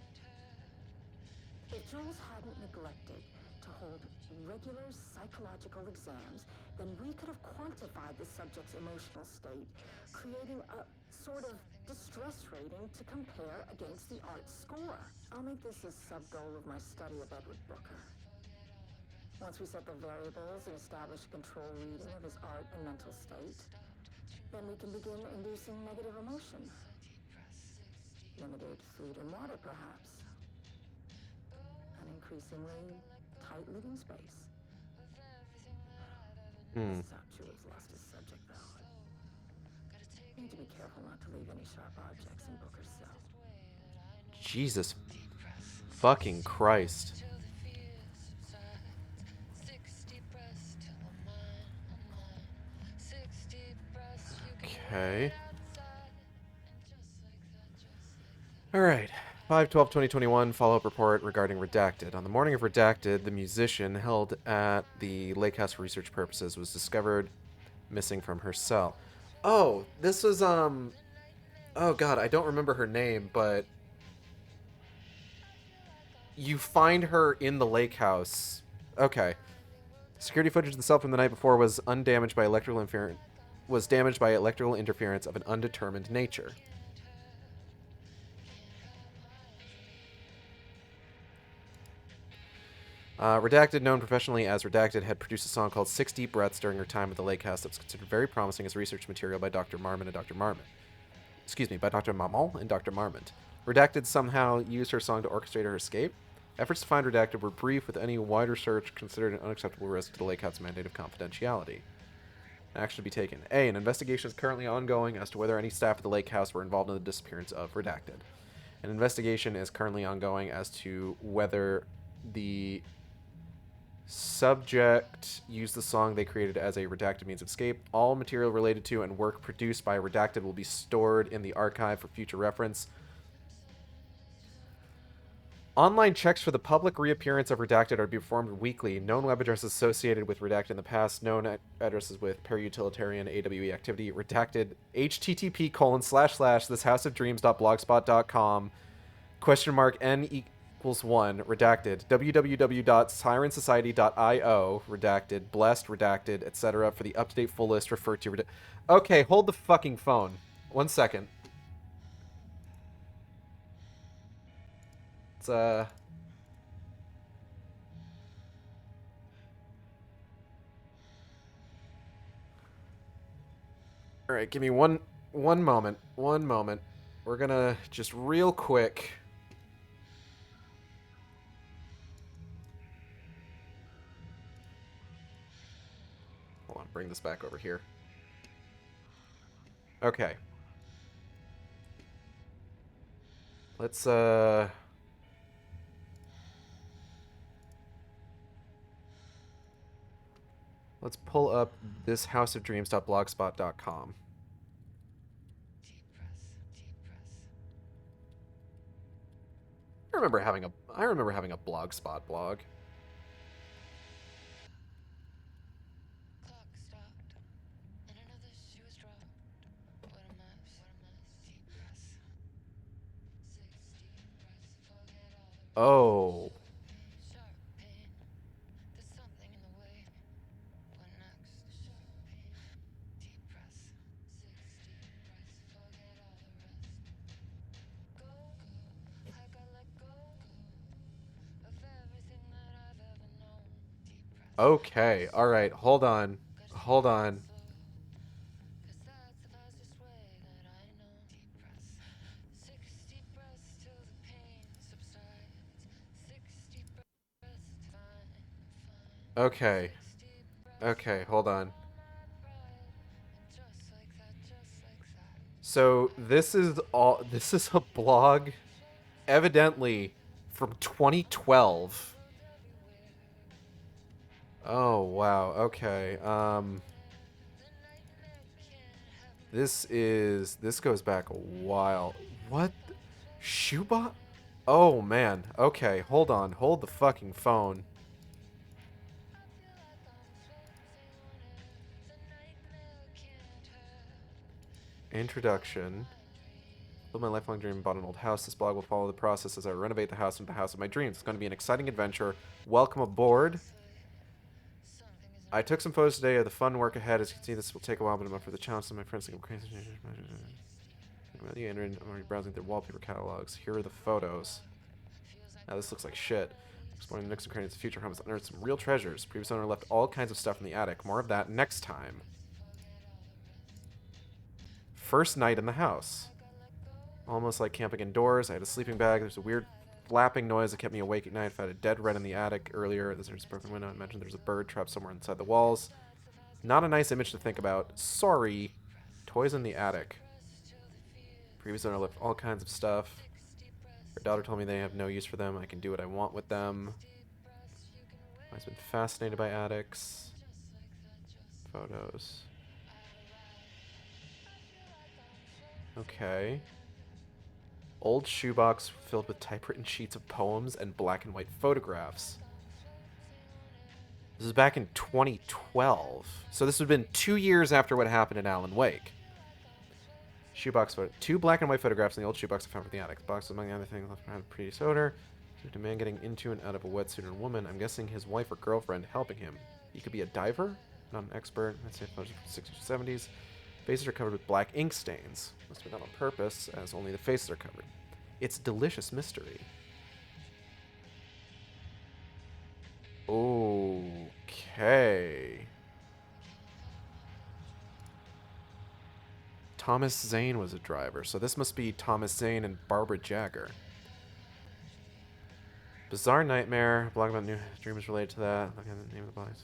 If Jules hadn't neglected to hold regular psychological exams, then we could have quantified the subject's emotional state, creating a sort of distress rating to compare against the art's score. I'll make this a sub-goal of my study of Edward Booker. Once we set the variables and establish a control reading of his art and mental state, Then we can begin inducing negative emotion. Limited food and water, perhaps. An increasingly tight living space. This is how Jules lost his subject, though. Need to be careful not to leave any sharp objects in Booker's cell. Jesus fucking Christ. Okay. Alright. 5/12/2021 follow-up report regarding Redacted. On the morning of Redacted, the musician held at the lake house for research purposes was discovered missing from her cell. Oh, this was, oh god, I don't remember her name, but you find her in the lake house. Okay. Security footage of the cell from the night before was undamaged by electrical interference. Was damaged by electrical interference of an undetermined nature. Redacted, known professionally as Redacted, had produced a song called 6 Deep Breaths during her time at the lake house that was considered very promising as research material by Dr. Marmon and Dr. Marmon. By Dr. Mamon and Dr. Marmont. Redacted somehow used her song to orchestrate her escape. Efforts to find Redacted were brief, with any wider search considered an unacceptable risk to the lake house's mandate of confidentiality. Action to be taken. A. An investigation is currently ongoing as to whether any staff at the lake house were involved in the disappearance of Redacted. An investigation is currently ongoing as to whether the subject used the song they created as a Redacted means of escape. All material related to and work produced by Redacted will be stored in the archive for future reference. Online checks for the public reappearance of Redacted are to be performed weekly. Known web addresses associated with Redacted in the past. Known addresses with para-utilitarian AWE activity. Redacted. http://thishouseofdreams.blogspot.com. !n=1. Redacted. www.sirensociety.io. Redacted. Blessed. Redacted. Etc. For the up-to-date full list, refer to Okay, hold the fucking phone. 1 second. It's, Alright, give me one moment. 1 moment. We're gonna just real quick. Hold on, bring this back over here. Okay. Let's pull up this houseofdreams.blogspot.com. I remember having a blogspot blog. Oh. Okay, alright, hold on. Hold on. Okay. Okay, hold on. So this is a blog evidently from 2012. Oh, wow. Okay. This goes back a while. What? Shoebot? Oh, man. Okay, hold on. Hold the fucking phone. Introduction. Built my lifelong dream and bought an old house. This blog will follow the process as I renovate the house into the house of my dreams. It's going to be an exciting adventure. Welcome aboard. I took some photos today of the fun work ahead. As you can see, this will take a while, but I'm up for the challenge. So my friends think I'm crazy. I'm already browsing through wallpaper catalogs. Here are the photos. Now this looks like shit. Exploring the nooks and crannies of future homes, unearthed some real treasures. Previous owner left all kinds of stuff in the attic. More of that next time. first night in the house. Almost like camping indoors. I had a sleeping bag. There's a weird flapping noise that kept me awake at night. I had a dead red in the attic earlier. There's a broken window. I mentioned there's a bird trapped somewhere inside the walls. Not a nice image to think about. Sorry. Toys in the attic. Previous owner left all kinds of stuff. Her daughter told me they have no use for them. I can do what I want with them. I've been fascinated by attics. Photos. Okay. Old shoebox filled with typewritten sheets of poems and black and white photographs. This is back in 2012. So this would have been 2 years after what happened in Alan Wake. Shoebox photo. 2 black and white photographs in the old shoebox I found from the attic. The box, among other things, left behind a previous odor. A man getting into and out of a wetsuit and a woman. I'm guessing his wife or girlfriend helping him. He could be a diver, not an expert. I'd say photos from the 60s or 70s. Faces are covered with black ink stains. Must have been done on purpose, as only the faces are covered. It's a delicious mystery. Okay. Thomas Zane was a driver, so this must be Thomas Zane and Barbara Jagger. Bizarre nightmare. A blog about new dreams related to that. Look at the name of the box.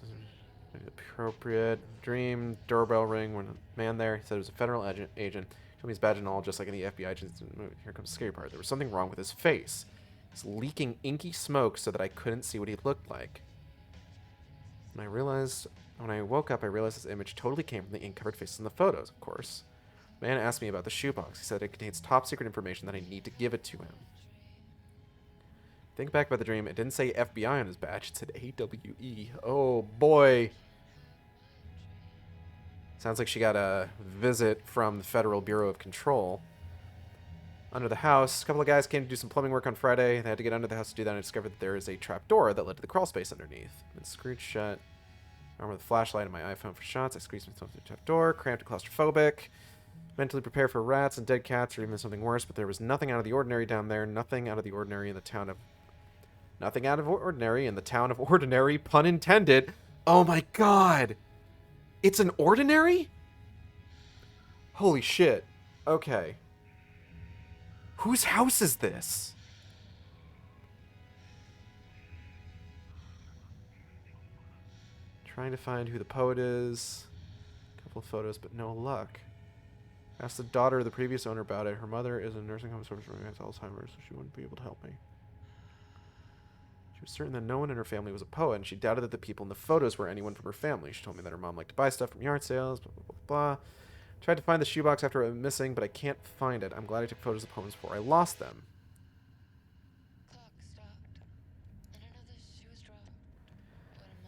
Appropriate. Dream. Doorbell ring. When a man there. He said it was a federal agent. Told me his badge and all, just like any FBI agents. Here comes the scary part. There was something wrong with his face. He's leaking inky smoke so that I couldn't see what he looked like. When I woke up, I realized this image totally came from the ink-covered faces in the photos, of course. The man asked me about the shoebox. He said it contains top secret information that I need to give it to him. Think back about the dream. It didn't say FBI on his badge. It said AWE. Oh, boy. Sounds like she got a visit from the Federal Bureau of Control. Under the house, a couple of guys came to do some plumbing work on Friday. They had to get under the house to do that and discovered that there is a trap door that led to the crawl space underneath. It's screwed shut. Armed with a flashlight and my iPhone for shots. I squeezed myself through the trap door, cramped and claustrophobic. Mentally prepared for rats and dead cats or even something worse, but there was nothing out of the ordinary down there. Nothing out of the ordinary in the town of... Nothing out of ordinary in the town of Ordinary, pun intended. Oh my god! It's an ordinary? Holy shit. Okay. Whose house is this? Trying to find who the poet is. A couple of photos, but no luck. Asked the daughter of the previous owner about it. Her mother is in a nursing home service where has Alzheimer's, so she wouldn't be able to help me. She was certain that no one in her family was a poet, and she doubted that the people in the photos were anyone from her family. She told me that her mom liked to buy stuff from yard sales, blah, blah, blah, blah. Tried to find the shoebox after it went missing, but I can't find it. I'm glad I took photos of poems before I lost them.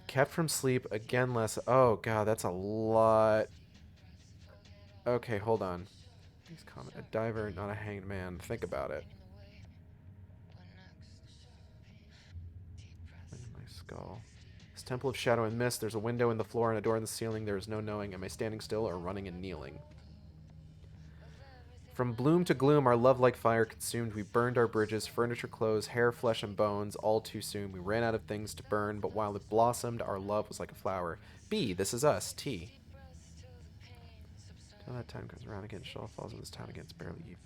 Kept from sleep again less. Oh, God, that's a lot. Okay, hold on. Please comment. A diver, not a hanged man. Think about it. My skull. This temple of shadow and mist. There's a window in the floor and a door in the ceiling. There is no knowing. Am I standing still or running and kneeling? From bloom to gloom, our love like fire consumed. We burned our bridges, furniture, clothes, hair, flesh, and bones, all too soon. We ran out of things to burn, but while it blossomed, our love was like a flower. B, this is us. T. Till that time comes around again, Shaw falls in this town again. It's barely evening.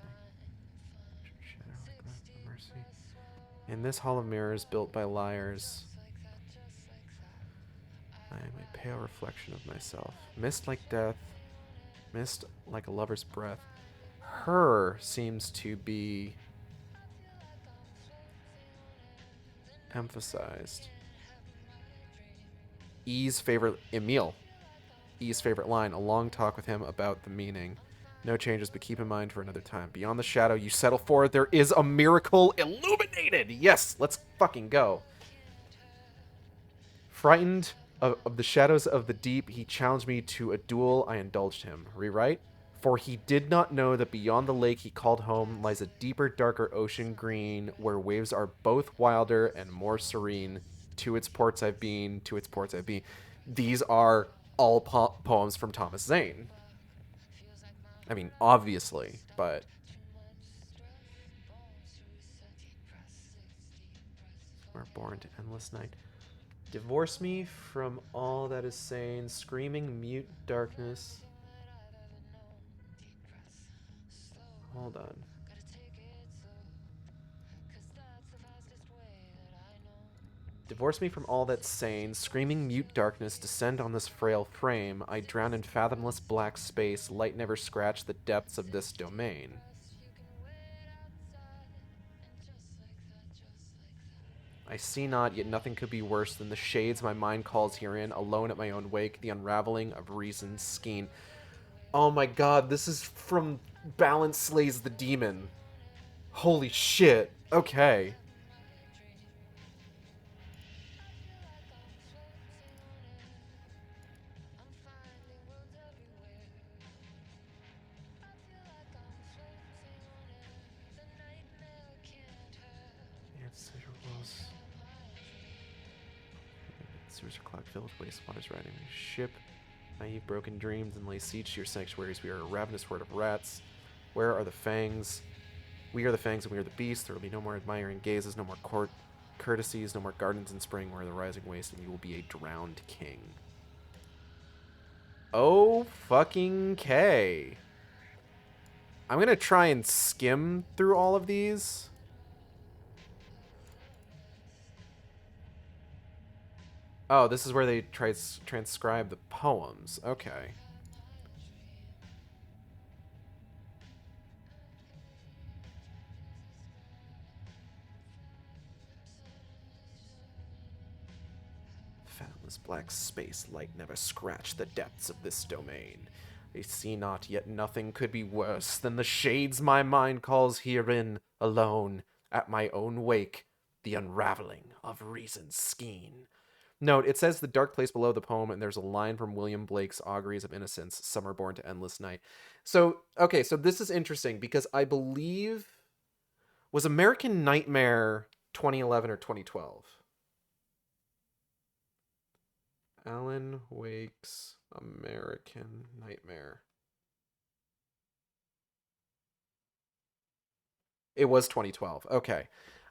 Mercy. In this hall of mirrors built by liars, I am a pale reflection of myself. Mist like death, mist like a lover's breath. Her seems to be emphasized. E's favorite, Emil. E's favorite line, a long talk with him about the meaning. No changes, but keep in mind for another time. Beyond the shadow you settle for, there is a miracle illuminated. Yes, let's fucking go. Frightened of the shadows of the deep, he challenged me to a duel. I indulged him. Rewrite. For he did not know that beyond the lake he called home lies a deeper, darker ocean green, where waves are both wilder and more serene. To its ports I've been, to its ports I've been. These are all poems from Thomas Zane. I mean, obviously, but... We're born to endless night. Divorce me from all that is sane, screaming mute darkness. Hold on. Divorce me from all that's sane. Screaming mute darkness descend on this frail frame. I drown in fathomless black space. Light never scratch the depths of this domain. I see not, yet nothing could be worse than the shades my mind calls herein, alone at my own wake, the unraveling of reason's skein. Oh my god, this is from Balance Slays the Demon. Holy shit. Okay. Sewers are clogged, filled with wastewaters riding a ship. Naive, broken dreams and lay siege to your sanctuaries. We are a ravenous horde of rats. Where are the fangs? We are the fangs and we are the beasts. There will be no more admiring gazes, no more courtesies, no more gardens in spring where the rising waste, and you will be a drowned king. Oh, fucking K. I'm gonna try and skim through all of these. Oh, this is where they transcribe the poems. Okay. Fathomless black space, light never scratched the depths of this domain. I see not, yet nothing could be worse than the shades my mind calls herein, alone, at my own wake, the unraveling of reason's skein. Note, it says the dark place below the poem, and there's a line from William Blake's Auguries of Innocence, Some are born to endless night. So, okay, so this is interesting, because I believe... Was American Nightmare 2011 or 2012? Alan Wake's American Nightmare. It was 2012. Okay.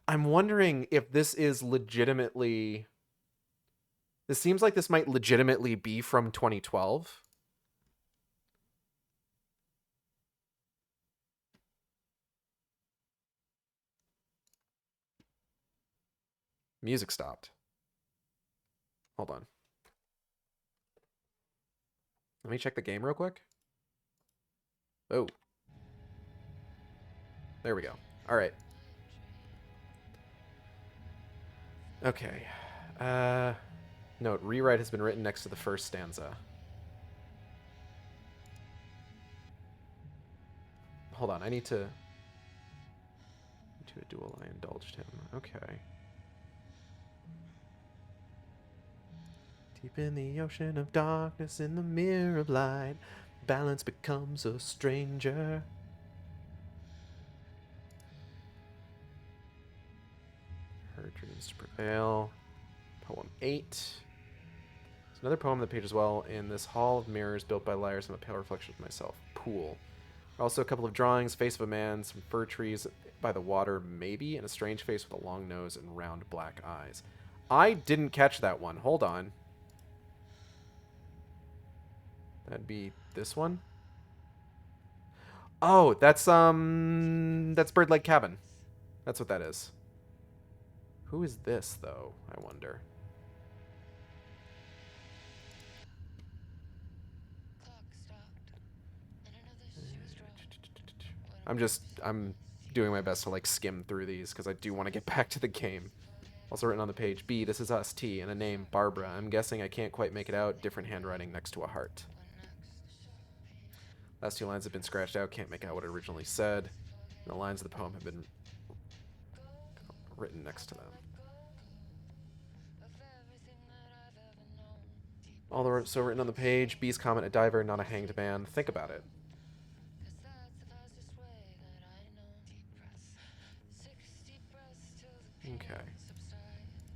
I'm wondering if this is legitimately... This seems like this might legitimately be from 2012. Music stopped. Hold on. Let me check the game real quick. Oh. There we go. All right. Okay. Note, rewrite has been written next to the first stanza. Hold on, I need to... To a duel I indulged him. Okay. Deep in the ocean of darkness, in the mirror of light, balance becomes a stranger. Her dreams to prevail. Poem 8. There's another poem on the page as well. In this hall of mirrors built by liars, I'm a pale reflection of myself. Pool. Also a couple of drawings. Face of a man, some fir trees by the water, maybe, and a strange face with a long nose and round black eyes. I didn't catch that one. Hold on. That'd be this one. Oh, that's Bird Lake Cabin. That's what that is. Who is this, though, I wonder? I'm doing my best to, like, skim through these, because I do want to get back to the game. Also written on the page, B, this is us, T, and a name, Barbara. I'm guessing I can't quite make it out. Different handwriting next to a heart. Last two lines have been scratched out. Can't make out what it originally said. And the lines of the poem have been written next to them. Also written on the page, B's comment, a diver, not a hanged man. Think about it. Okay.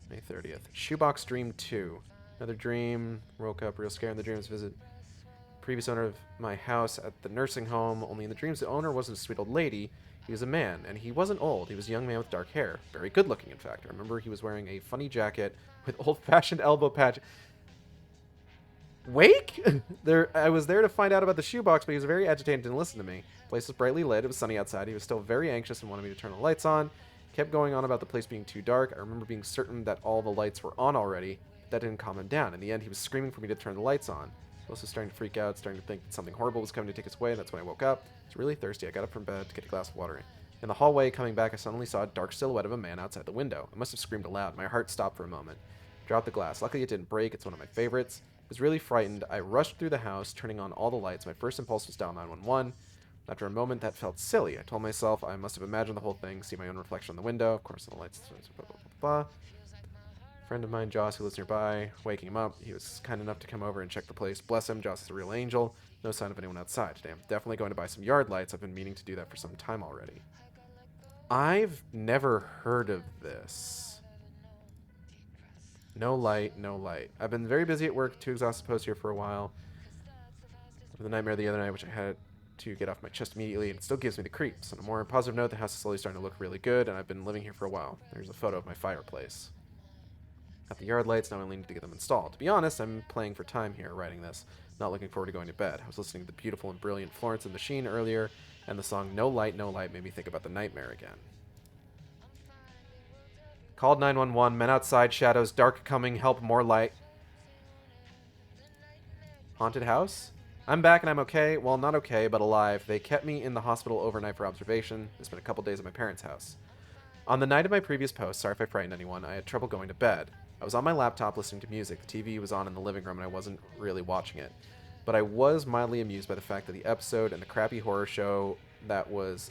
May 30th. Shoebox Dream 2. Another dream. Woke up real scared in the dreams. Visit previous owner of my house at the nursing home. Only in the dreams, the owner wasn't a sweet old lady. He was a man, and he wasn't old. He was a young man with dark hair. Very good looking, in fact. I remember he was wearing a funny jacket with old-fashioned elbow patch. Wake? I was there to find out about the shoebox, but he was very agitated and didn't listen to me. The place was brightly lit. It was sunny outside. He was still very anxious and wanted me to turn the lights on. Kept going on about the place being too dark. I remember being certain that all the lights were on already, but that didn't calm him down. In the end, he was screaming for me to turn the lights on. I was also starting to freak out, starting to think that something horrible was coming to take us away. That's when I woke up. I was really thirsty. I got up from bed to get a glass of water. In the hallway, coming back, I suddenly saw a dark silhouette of a man outside the window. I must have screamed aloud. My heart stopped for a moment. Dropped the glass. Luckily, it didn't break. It's one of my favorites. I was really frightened. I rushed through the house, turning on all the lights. My first impulse was dial 911. After a moment, that felt silly. I told myself I must have imagined the whole thing, see my own reflection on the window. Of course, the lights, blah, blah, blah, blah. A friend of mine, Joss, who lives nearby, waking him up. He was kind enough to come over and check the place. Bless him, Joss is a real angel. No sign of anyone outside. Today, I'm definitely going to buy some yard lights. I've been meaning to do that for some time already. I've never heard of this. No light, no light. I've been very busy at work, too exhausted to post here for a while. The nightmare the other night, which I had to get off my chest immediately, and it still gives me the creeps. On a more positive note, the house is slowly starting to look really good, and I've been living here for a while. There's a photo of my fireplace. Got the yard lights, now I only need to get them installed. To be honest, I'm playing for time here, writing this. Not looking forward to going to bed. I was listening to the beautiful and brilliant Florence and the Machine earlier, and the song No Light, No Light made me think about the nightmare again. Called 911, men outside, shadows, dark coming, help, more light. Haunted house? I'm back and I'm okay. Well, not okay, but alive. They kept me in the hospital overnight for observation. I spent a couple days at my parents' house. On the night of my previous post, sorry if I frightened anyone, I had trouble going to bed. I was on my laptop listening to music. The TV was on in the living room and I wasn't really watching it. But I was mildly amused by the fact that the episode and the crappy horror show that was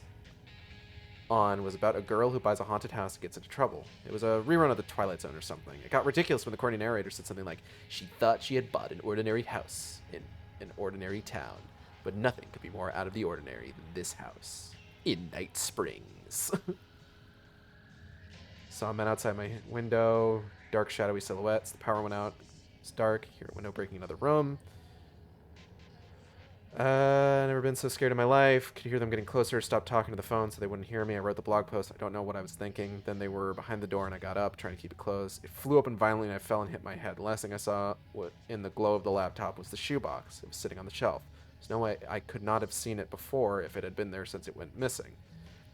on was about a girl who buys a haunted house and gets into trouble. It was a rerun of The Twilight Zone or something. It got ridiculous when the corny narrator said something like, she thought she had bought an ordinary house in an ordinary town, but nothing could be more out of the ordinary than this house in Night Springs. Saw a man outside my window, dark shadowy silhouettes. The power went out. It's dark. Hear a window breaking another room. Never been so scared in my life. Could hear them getting closer. Stopped talking to the phone so they wouldn't hear me. I wrote the blog post. I don't know what I was thinking. Then they were behind the door and I got up, trying to keep it closed. It flew open violently and I fell and hit my head. The last thing I saw in the glow of the laptop was the shoebox. It was sitting on the shelf. There's no way I could not have seen it before if it had been there since it went missing.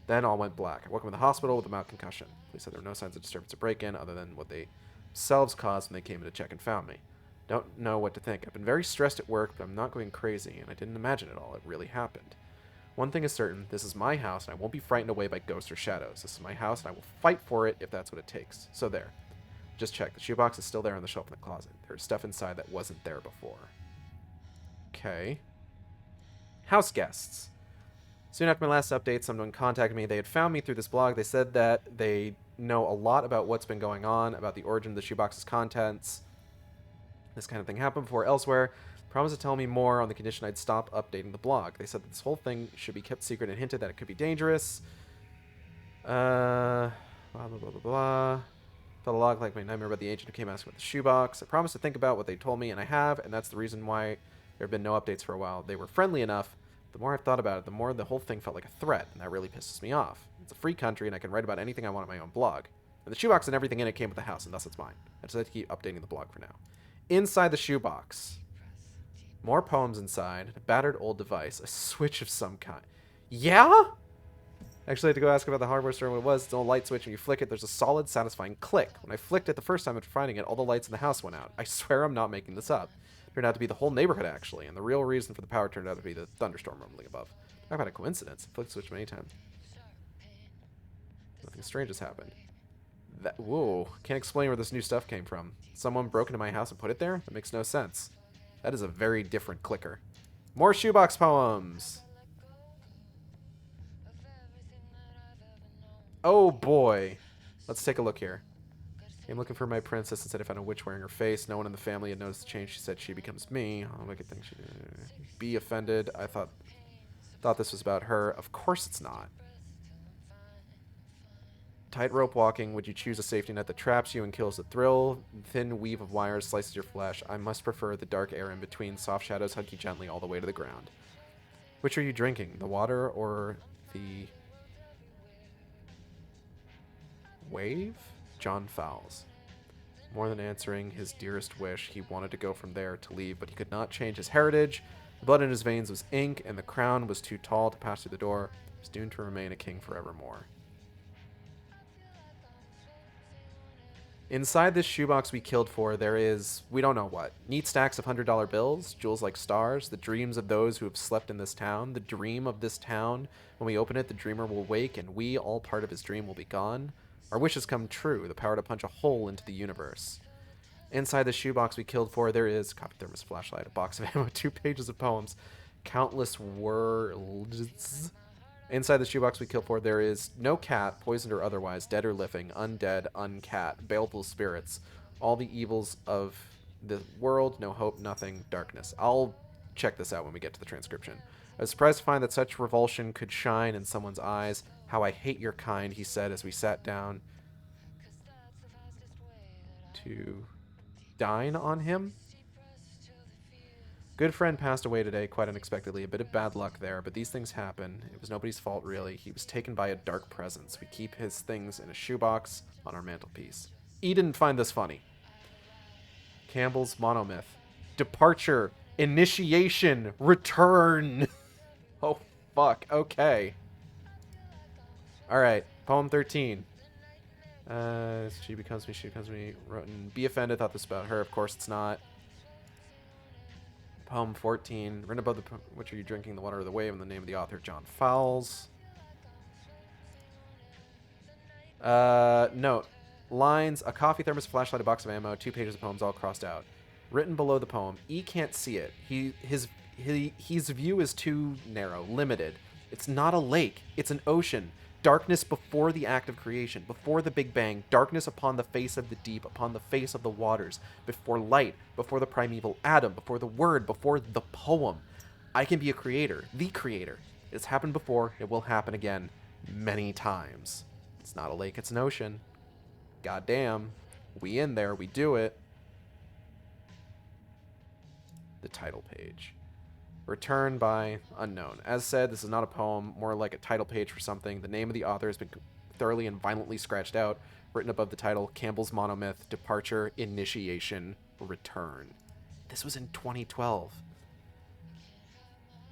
Then all went black. I woke up in the hospital with a mild concussion. Police said there were no signs of disturbance or break-in other than what they themselves caused when they came in to check and found me. Don't know what to think. I've been very stressed at work, but I'm not going crazy, and I didn't imagine it all. It really happened. One thing is certain, this is my house, and I won't be frightened away by ghosts or shadows. This is my house, and I will fight for it if that's what it takes. So there. Just check. The shoebox is still there on the shelf in the closet. There's stuff inside that wasn't there before. Okay. House guests. Soon after my last update, someone contacted me. They had found me through this blog. They said that they know a lot about what's been going on, about the origin of the shoebox's contents. This kind of thing happened before elsewhere. Promised to tell me more on the condition I'd stop updating the blog. They said that this whole thing should be kept secret and hinted that it could be dangerous. Blah, blah, blah, blah, blah. Felt a lot like my nightmare about the agent who came asking about the shoebox. I promised to think about what they told me, and I have, and that's the reason why there have been no updates for a while. They were friendly enough. The more I've thought about it, the more the whole thing felt like a threat, and that really pisses me off. It's a free country, and I can write about anything I want on my own blog. And the shoebox and everything in it came with the house, and thus it's mine. I decided to keep updating the blog for now. Inside the shoebox. More poems inside. A battered old device. A switch of some kind. Yeah? Actually, I had to go ask about the hardware store what it was. It's an old light switch. When you flick it, there's a solid, satisfying click. When I flicked it the first time after finding it, all the lights in the house went out. I swear I'm not making this up. It turned out to be the whole neighborhood, actually. And the real reason for the power turned out to be the thunderstorm rumbling above. Talk about a coincidence. I flicked the switch many times. Nothing strange has happened. Whoa, can't explain where this new stuff came from. Someone broke into my house and put it there? That makes no sense. That is a very different clicker. More shoebox poems! Oh boy. Let's take a look here. I'm looking for my princess and said I found a witch wearing her face. No one in the family had noticed the change. She said she becomes me. Oh, look at things she did. Be offended. I thought this was about her. Of course it's not. Tightrope walking. Would you choose a safety net that traps you and kills the thrill? Thin weave of wires slices your flesh. I must prefer the dark air in between. Soft shadows hug you gently all the way to the ground. Which are you drinking? The water or the wave? John Fowles. More than answering his dearest wish, he wanted to go from there, to leave, but he could not change his heritage. The blood in his veins was ink, and the crown was too tall to pass through the door. He was doomed to remain a king forevermore. Inside this shoebox we killed for, there is, we don't know what, neat stacks of $100 bills, jewels like stars, the dreams of those who have slept in this town, the dream of this town. When we open it, the dreamer will wake, and we, all part of his dream, will be gone. Our wishes come true, the power to punch a hole into the universe. Inside the shoebox we killed for, there is copy thermos flashlight, a box of ammo, 2 pages of poems, countless words. Inside the shoebox we killed for, there is no cat, poisoned or otherwise, dead or living, undead, uncat, baleful spirits, all the evils of the world, no hope, nothing, darkness. I'll check this out when we get to the transcription. I was surprised to find that such revulsion could shine in someone's eyes. How I hate your kind, he said as we sat down to dine on him. Good friend passed away today, quite unexpectedly. A bit of bad luck there, but these things happen. It was nobody's fault, really. He was taken by a dark presence. We keep his things in a shoebox on our mantelpiece. E didn't find this funny. Campbell's monomyth. Departure. Initiation. Return. Oh, fuck. Okay. Alright. Poem 13. She becomes me. Rotten. Be offended, thought this about her. Of course it's not. Poem 14. Written above the which are you drinking, the water of the wave, and the name of the author, John Fowles. Note. Lines, a coffee thermos, flashlight, a box of ammo, 2 pages of poems all crossed out. Written below the poem. E can't see it. His view is too narrow, limited. It's not a lake. It's an ocean. Darkness before the act of creation, before the Big Bang, darkness upon the face of the deep, upon the face of the waters, before light, before the primeval atom, before the word, before the poem. I can be a creator, the creator. It's happened before, it will happen again, many times. It's not a lake, it's an ocean. Goddamn, we in there, we do it. The title page. Return by unknown. As said, this is not a poem, more like a title page for something. The name of the author has been thoroughly and violently scratched out. Written above the title, Campbell's Monomyth, Departure, Initiation, Return. This was in 2012.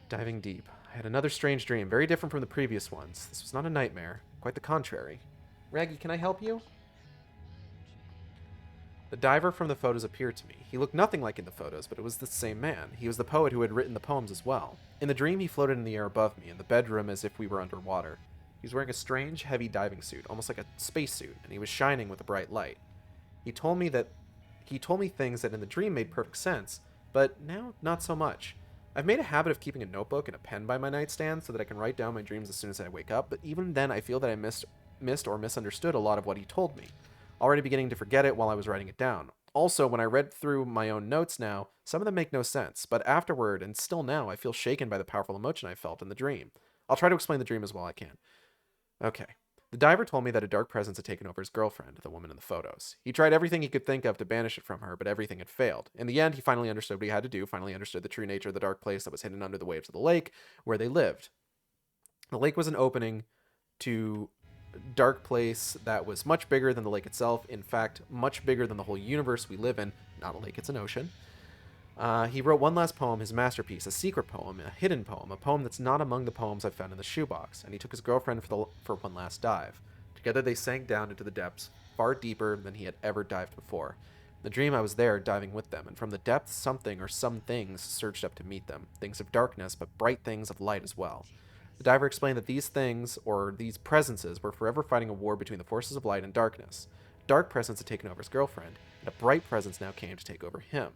Diving deep. I had another strange dream, very different from the previous ones. This was not a nightmare, quite the contrary. Raggy, can I help you? The diver from the photos appeared to me. He looked nothing like in the photos, but it was the same man. He was the poet who had written the poems as well. In the dream, he floated in the air above me, in the bedroom as if we were underwater. He was wearing a strange, heavy diving suit, almost like a spacesuit, and he was shining with a bright light. He told me things that in the dream made perfect sense, but now not so much. I've made a habit of keeping a notebook and a pen by my nightstand so that I can write down my dreams as soon as I wake up, but even then I feel that I missed or misunderstood a lot of what he told me. Already beginning to forget it while I was writing it down. Also, when I read through my own notes now, some of them make no sense, but afterward, and still now, I feel shaken by the powerful emotion I felt in the dream. I'll try to explain the dream as well as I can. Okay. The diver told me that a dark presence had taken over his girlfriend, the woman in the photos. He tried everything he could think of to banish it from her, but everything had failed. In the end, he finally understood what he had to do, finally understood the true nature of the dark place that was hidden under the waves of the lake, where they lived. The lake was an opening to dark place that was much bigger than the lake itself. In fact, much bigger than the whole universe we live in. Not a lake, it's an ocean. He wrote one last poem, his masterpiece, a secret poem, a hidden poem, a poem that's not among the poems I've found in the shoebox, and he took his girlfriend for one last dive. Together they sank down into the depths, far deeper than he had ever dived before. In the dream I was there, diving with them, and from the depths something or some things surged up to meet them, things of darkness, but bright things of light as well. The diver explained that these things, or these presences, were forever fighting a war between the forces of light and darkness. A dark presence had taken over his girlfriend, and a bright presence now came to take over him.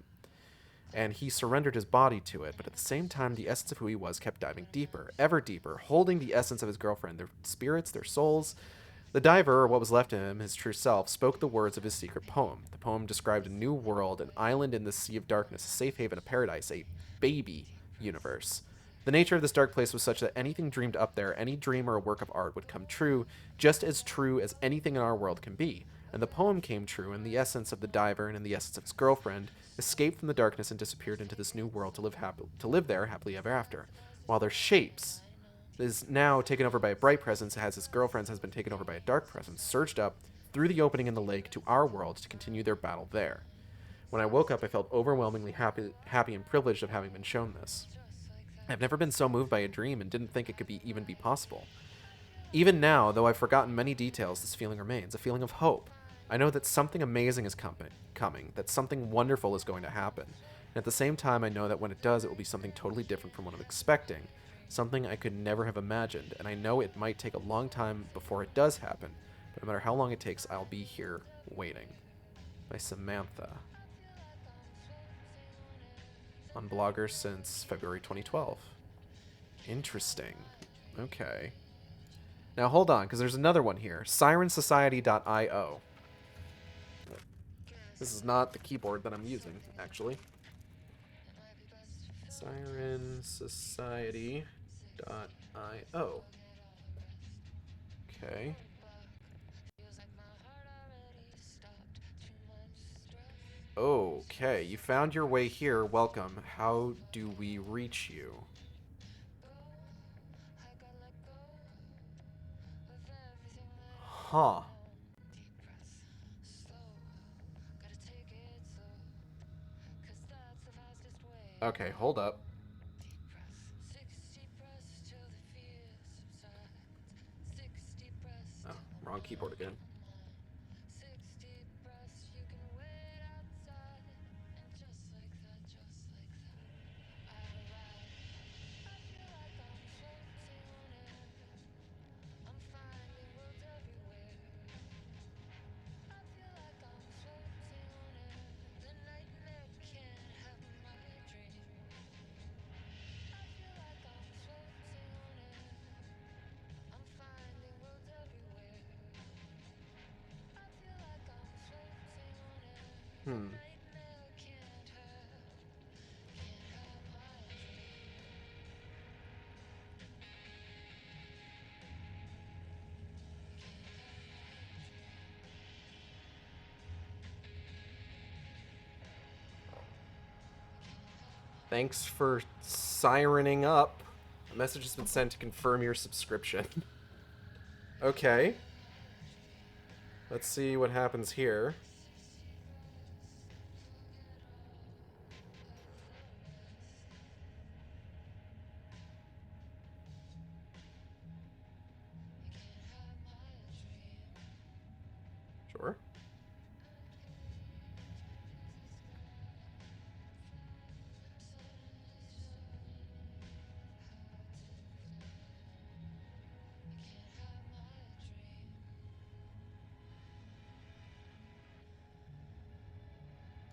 And he surrendered his body to it, but at the same time, the essence of who he was kept diving deeper, ever deeper, holding the essence of his girlfriend, their spirits, their souls. The diver, or what was left of him, his true self, spoke the words of his secret poem. The poem described a new world, an island in the sea of darkness, a safe haven, a paradise, a baby universe. The nature of this dark place was such that anything dreamed up there, any dream or a work of art, would come true, just as true as anything in our world can be. And the poem came true in the essence of the diver and in the essence of his girlfriend, escaped from the darkness and disappeared into this new world to live there happily ever after. While their shapes is now taken over by a bright presence, as his girlfriend's has been taken over by a dark presence, surged up, through the opening in the lake to our world to continue their battle there. When I woke up, I felt overwhelmingly happy and privileged of having been shown this. I've never been so moved by a dream and didn't think it could even be possible. Even now, though I've forgotten many details, this feeling remains, a feeling of hope. I know that something amazing is coming, that something wonderful is going to happen. And at the same time, I know that when it does, it will be something totally different from what I'm expecting, something I could never have imagined, and I know it might take a long time before it does happen, but no matter how long it takes, I'll be here waiting. By Samantha. On Blogger since February 2012. Interesting. Okay. Now hold on, because there's another one here. SirenSociety.io. This is not the keyboard that I'm using, actually. SirenSociety.io. Okay. Okay, you found your way here. Welcome. How do we reach you? Huh. Okay, hold up. Oh, wrong keyboard again. Thanks for sirening up. A message has been sent to confirm your subscription. Okay. Let's see what happens here. Sure.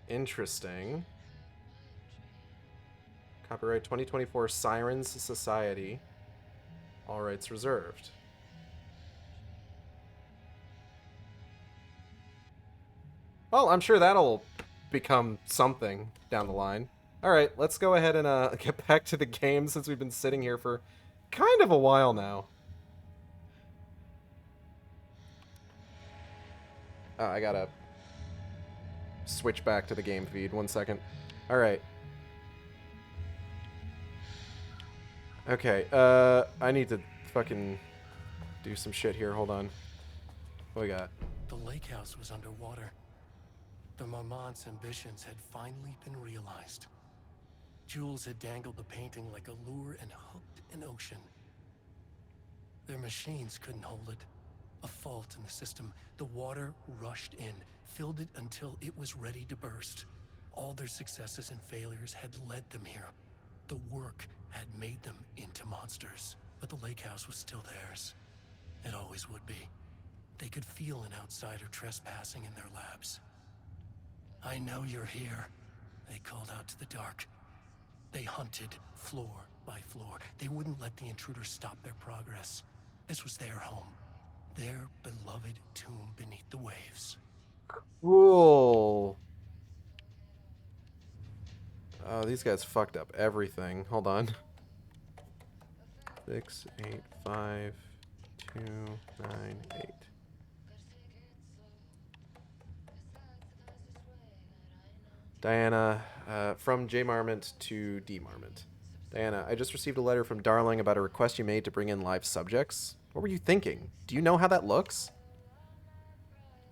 Interesting. Copyright 2024 Sirens Society. All rights reserved. Well, I'm sure that'll become something down the line. All right, let's go ahead and get back to the game since we've been sitting here for kind of a while now. I gotta switch back to the game feed. 1 second. All right. Okay, I need to fucking do some shit here. Hold on. What we got? The lake house was underwater. The Marmont's ambitions had finally been realized. Jules had dangled the painting like a lure and hooked an ocean. Their machines couldn't hold it. A fault in the system. The water rushed in, filled it until it was ready to burst. All their successes and failures had led them here. The work had made them into monsters, but the lake house was still theirs. It always would be. They could feel an outsider trespassing in their labs. I know you're here, they called out to the dark. They hunted floor by floor. They wouldn't let the intruders stop their progress. This was their home, their beloved tomb beneath the waves. Cool. Oh, these guys fucked up everything. Hold on. 6, 8, 5, 2, 9, 8. Diana, from J Marmont to D Marmont. Diana, I just received a letter from Darling about a request you made to bring in live subjects. What were you thinking? Do you know how that looks?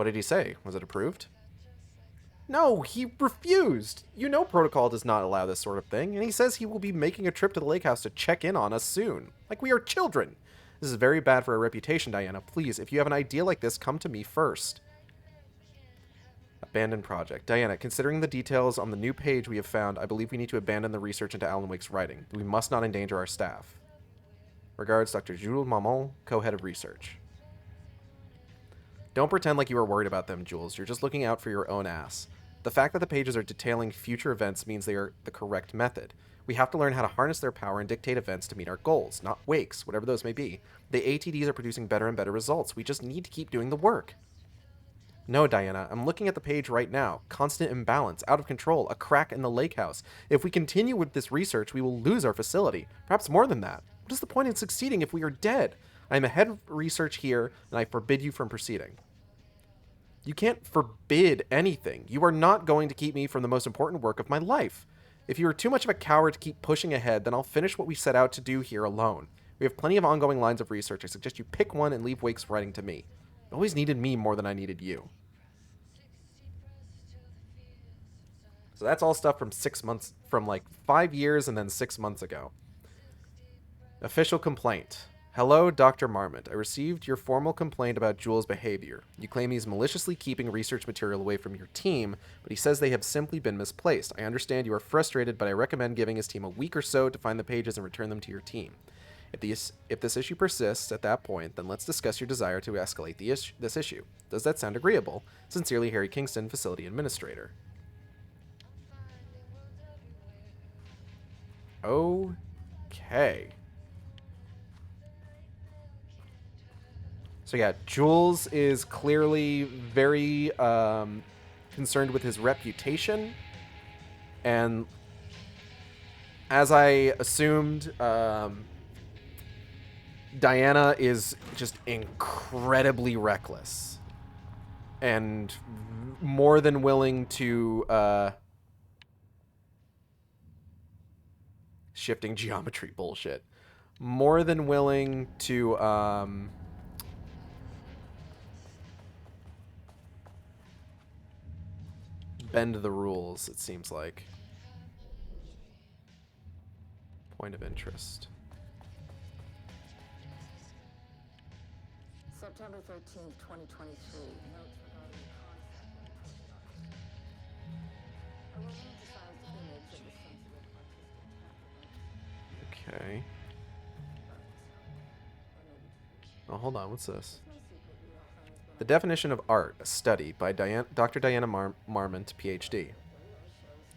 What did he say? Was it approved? No, he refused. You know protocol does not allow this sort of thing, and he says he will be making a trip to the lake house to check in on us soon. Like we are children. This is very bad for our reputation, Diana. Please, if you have an idea like this, come to me first. Abandoned project. Diana, considering the details on the new page we have found, I believe we need to abandon the research into Alan Wake's writing. We must not endanger our staff. Regards, Dr. Jules Mamon, co-head of research. Don't pretend like you are worried about them, Jules. You're just looking out for your own ass. The fact that the pages are detailing future events means they are the correct method. We have to learn how to harness their power and dictate events to meet our goals, not Wakes, whatever those may be. The ATDs are producing better and better results. We just need to keep doing the work. No, Diana, I'm looking at the page right now. Constant imbalance, out of control, a crack in the lake house. If we continue with this research, we will lose our facility. Perhaps more than that. What is the point in succeeding if we are dead? I am a head of research here, and I forbid you from proceeding. You can't forbid anything. You are not going to keep me from the most important work of my life. If you are too much of a coward to keep pushing ahead, then I'll finish what we set out to do here alone. We have plenty of ongoing lines of research. I suggest you pick one and leave Wake's writing to me. You always needed me more than I needed you. So that's all stuff from 6 months, from like 5 years and then 6 months ago. Official complaint. Hello, Dr. Marmont. I received your formal complaint about Jules' behavior. You claim he's maliciously keeping research material away from your team, but he says they have simply been misplaced. I understand you are frustrated, but I recommend giving his team a week or so to find the pages and return them to your team. If this issue persists at that point, then let's discuss your desire to escalate this issue. Does that sound agreeable? Sincerely, Harry Kingston, Facility Administrator. Okay. So yeah, Jules is clearly very concerned with his reputation. And as I assumed, Diana is just incredibly reckless. And more than willing to... shifting geometry bullshit. More than willing to... bend the rules, it seems like. Point of interest. September 13th, 2023. Notes regarding the concept. A romanticized image of the sensitive artistic capital. Okay. Oh, hold on. What's this? The definition of art, a study by Dr. Diana Marmont, PhD.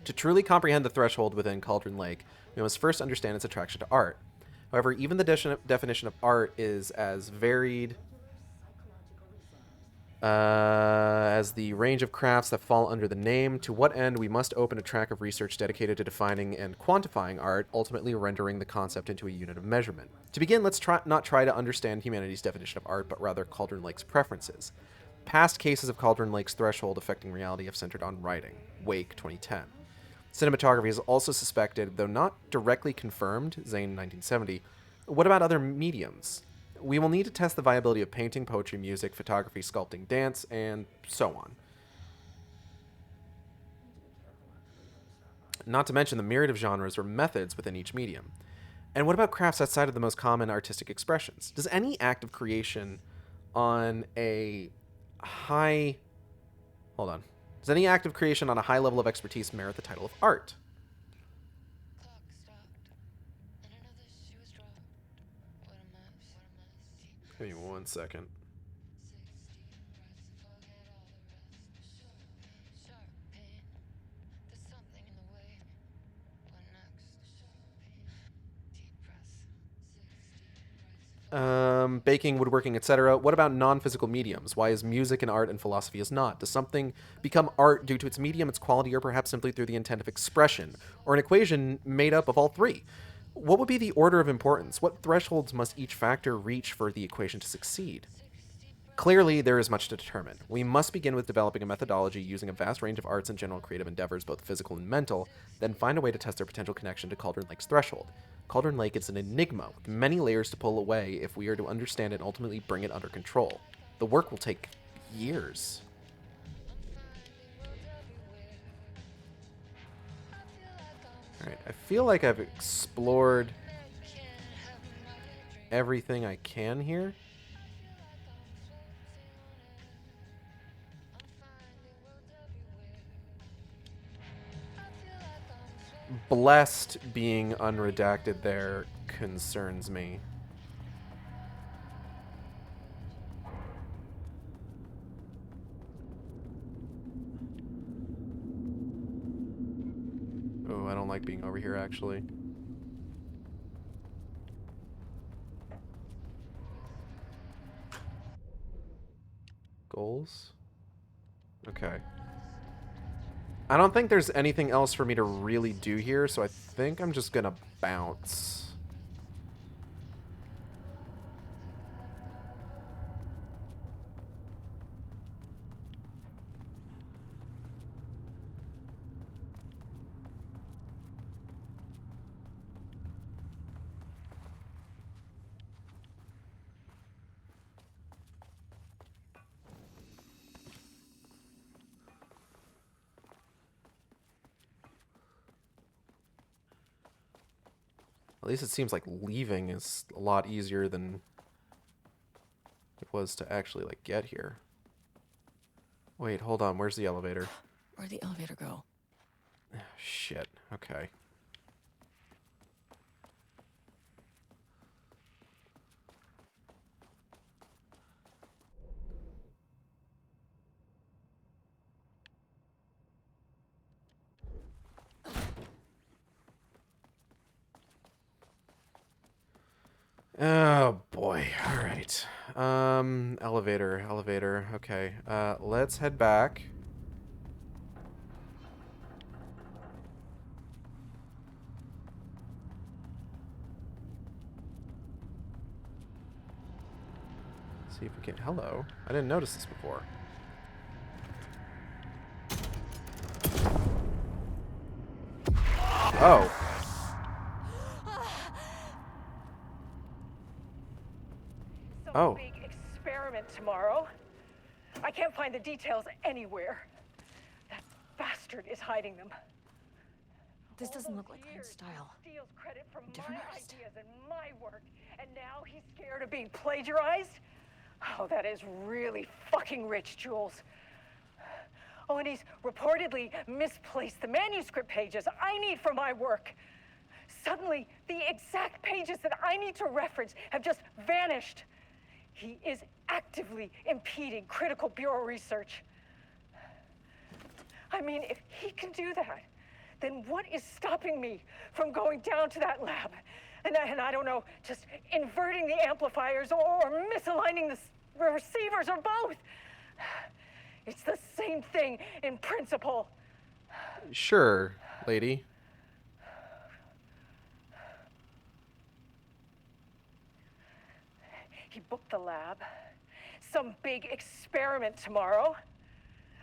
To truly comprehend the threshold within Cauldron Lake, we must first understand its attraction to art. However, even the definition of art is as varied as the range of crafts that fall under the name. To what end, we must open a track of research dedicated to defining and quantifying art, ultimately rendering the concept into a unit of measurement. To begin, let's not try to understand humanity's definition of art, but rather Cauldron Lake's preferences. Past cases of Cauldron Lake's threshold affecting reality have centered on writing. Wake, 2010. Cinematography is also suspected, though not directly confirmed, Zane, 1970. What about other mediums? We will need to test the viability of painting, poetry, music, photography, sculpting, dance, and so on. Not to mention the myriad of genres or methods within each medium. And what about crafts outside of the most common artistic expressions? Does any act of creation on a high... Hold on. Does any act of creation on a high level of expertise merit the title of art? Give me 1 second. Baking, woodworking, etc. What about non-physical mediums? Why is music and art and philosophy is not? Does something become art due to its medium, its quality, or perhaps simply through the intent of expression, or an equation made up of all three? What would be the order of importance? What thresholds must each factor reach for the equation to succeed? Clearly, there is much to determine. We must begin with developing a methodology using a vast range of arts and general creative endeavors, both physical and mental, then find a way to test their potential connection to Cauldron Lake's threshold. Cauldron Lake is an enigma with many layers to pull away if we are to understand it and ultimately bring it under control. The work will take years. feel like I've explored everything I can here. Blessed being unredacted there concerns me. Oh, I don't like being over here, actually. Goals? Okay. I don't think there's anything else for me to really do here, so I think I'm just gonna bounce. At least it seems like leaving is a lot easier than it was to actually, like, get here. Wait, hold on. Where's the elevator? Where'd the elevator go? Shit. Okay. Oh boy. All right. Elevator. Okay. Let's head back. See if we can. Hello. I didn't notice this before. Oh. Some big experiment tomorrow. I can't find the details anywhere. That bastard is hiding them. This doesn't look like Lane's style. Steals credit from Different my artist. ideas and my work, and now he's scared of being plagiarized? Oh, that is really fucking rich, Jules. Oh, and he's reportedly misplaced the manuscript pages I need for my work. Suddenly, the exact pages that I need to reference have just vanished. He is actively impeding critical bureau research. I mean, if he can do that, then what is stopping me from going down to that lab? And I don't know, just inverting the amplifiers or misaligning the receivers or both. It's the same thing in principle. Sure, lady. He booked the lab. Some big experiment tomorrow.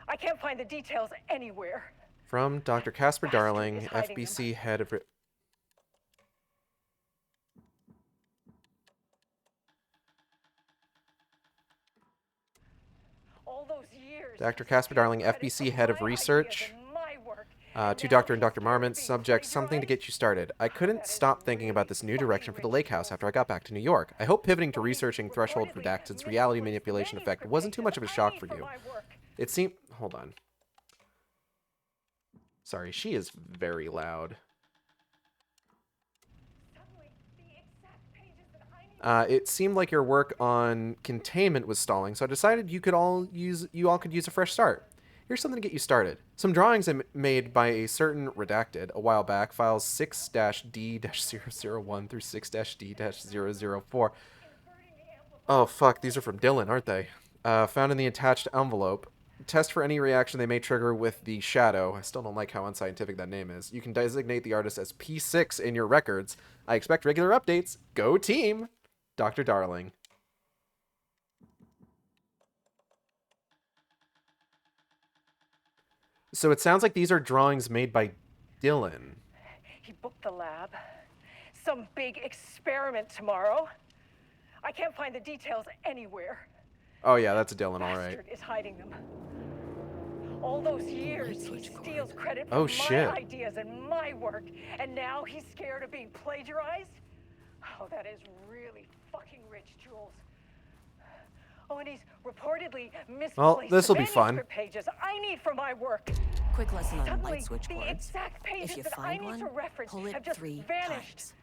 I can't find the details anywhere. From Dr. Casper Bastard Darling, is hiding FBC head of... All those years. Dr. Casper Darling, FBC head of research. To Dr. and Dr. Marmont, subject, something to get you started. I couldn't stop thinking about this new direction for the Lake House after I got back to New York. I hope pivoting to researching Threshold Redacted's reality manipulation effect wasn't too much of a shock for you. It seemed... Hold on. Sorry, she is very loud. It seemed like your work on containment was stalling, so I decided you all could use a fresh start. Here's something to get you started. Some drawings I made by a certain redacted a while back, files 6-D-001 through 6-D-004. Oh fuck, these are from Dylan, aren't they? Found in the attached envelope. Test for any reaction they may trigger with the shadow. I still don't like how unscientific that name is. You can designate the artist as P6 in your records. I expect regular updates. Go team! Dr. Darling. So it sounds like these are drawings made by Dylan. He booked the lab. Some big experiment tomorrow. I can't find the details anywhere. Oh yeah, that's Dylan, all right. Bastard is hiding them. All those years, he steals credit for Oh, my shit. ideas and my work, and now he's scared of being plagiarized? Oh, that is really fucking rich, Jules. Oh, and he's reportedly misplaced Well, this'll the be fun. manuscript pages I need for my work. Quick lesson on Suddenly, light switch the words. exact pages If you that I find need to one, reference pull it have just 3 vanished. times.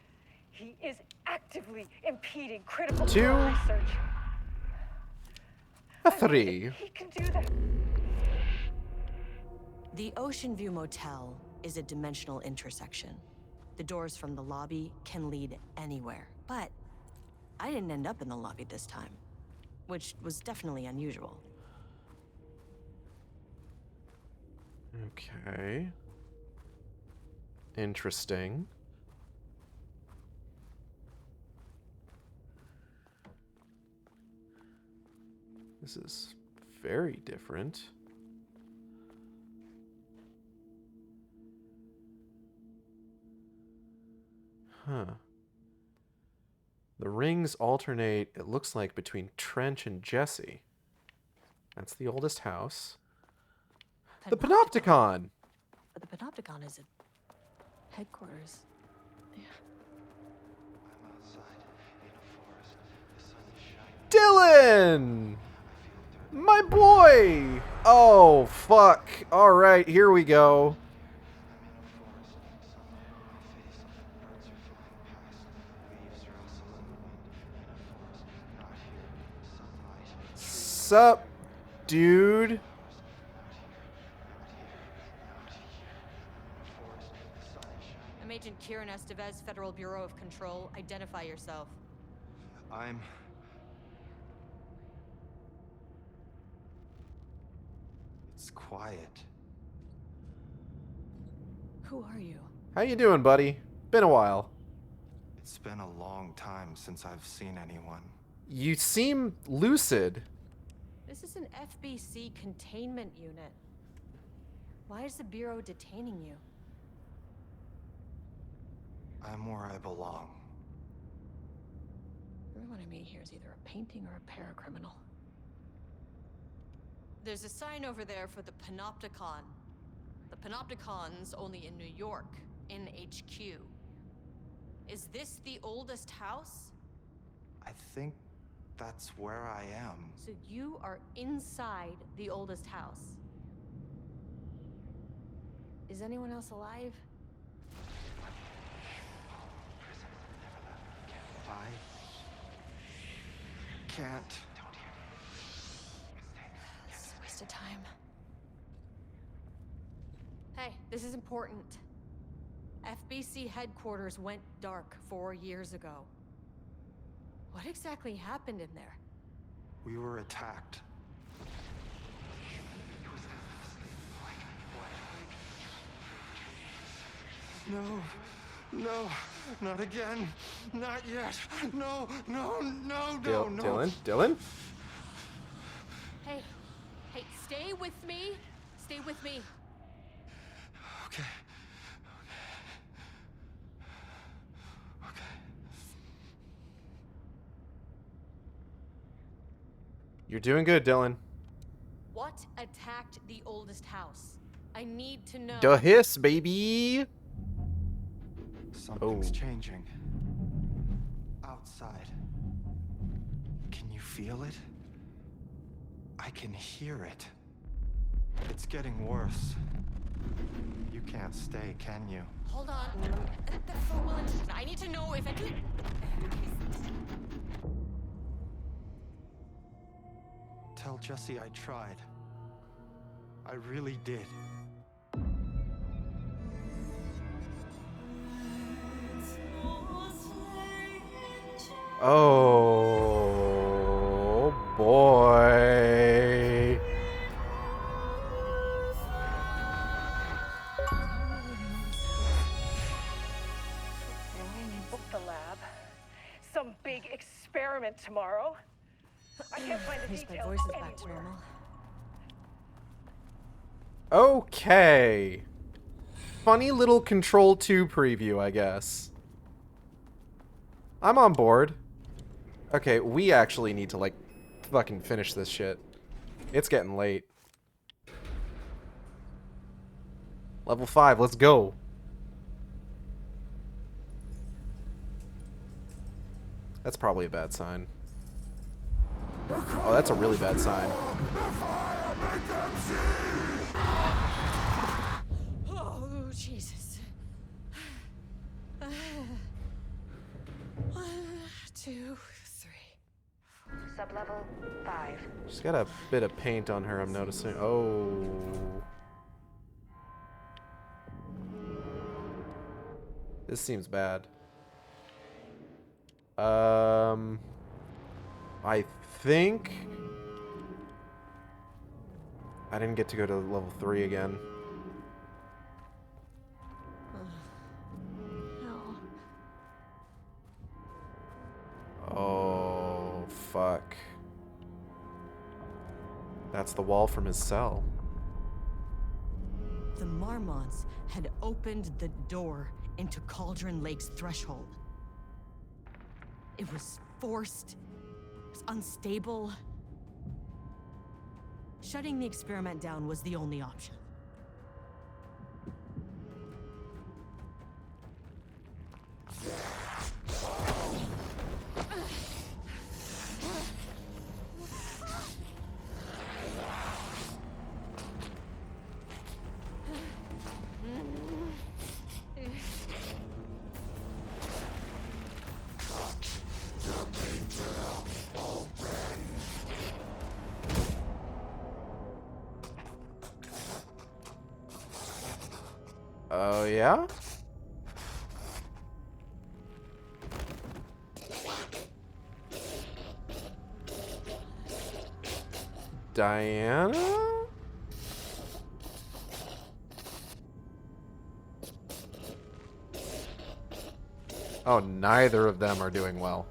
He is actively impeding critical 2, research. a 3. He can do that. The Ocean View Motel is a dimensional intersection. The doors from the lobby can lead anywhere, but I didn't end up in the lobby this time, which was definitely unusual. Okay. Interesting. This is very different. Huh. The rings alternate, it looks like, between Trench and Jesse. That's the oldest house. The Panopticon! But the Panopticon is a headquarters. Yeah. Dylan! My boy! Oh, fuck. Alright, here we go. Sup, dude? I'm Agent Kieran Estevez, Federal Bureau of Control. Identify yourself. It's quiet. Who are you? How you doing, buddy? Been a while. It's been a long time since I've seen anyone. You seem lucid. This is an FBC containment unit. Why is the Bureau detaining you? I'm where I belong. Everyone I meet here is either a painting or a paracriminal. There's a sign over there for the Panopticon. The Panopticon's only in New York, in HQ. Is this the oldest house? I think that's where I am. So you are inside the oldest house. Is anyone else alive? I can't. It's a waste of time. Hey, this is important. FBC headquarters went dark 4 years ago. What exactly happened in there? We were attacked. No, no, not again. Not yet. No, no, no, no, no. Dylan? Hey, stay with me. Stay with me. Okay. You're doing good, Dylan. What attacked the oldest house? I need to know. The hiss, baby! Something's changing. Outside. Can you feel it? I can hear it. It's getting worse. You can't stay, can you? Hold on. That's so well interesting. I need to know if it... Tell Jesse I tried. I really did. Oh boy. Book the lab. Some big experiment tomorrow. I can't find the At least my details voice is back to anywhere. normal. Okay. Funny little Control 2 preview, I guess. I'm on board. Okay, we actually need to, like, fucking finish this shit. It's getting late. Level 5, let's go. That's probably a bad sign. Oh, that's a really bad sign. Oh, Jesus. 1, 2, 3. Sublevel 5. She's got a bit of paint on her, I'm noticing. Oh. This seems bad. I think I didn't get to go to level 3 again. No. Oh, fuck. That's the wall from his cell. The Marmonts had opened the door into Cauldron Lake's threshold. It was forced. It was unstable. Shutting the experiment down was the only option. Oh, yeah? Diana? Oh, neither of them are doing well.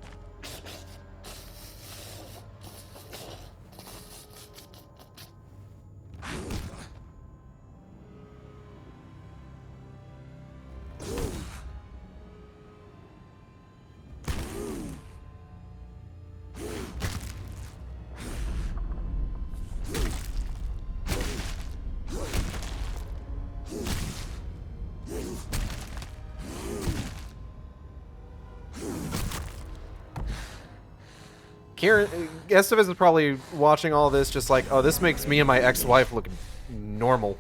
Kieran, Estevez is probably watching all this just like, oh, this makes me and my ex-wife look normal.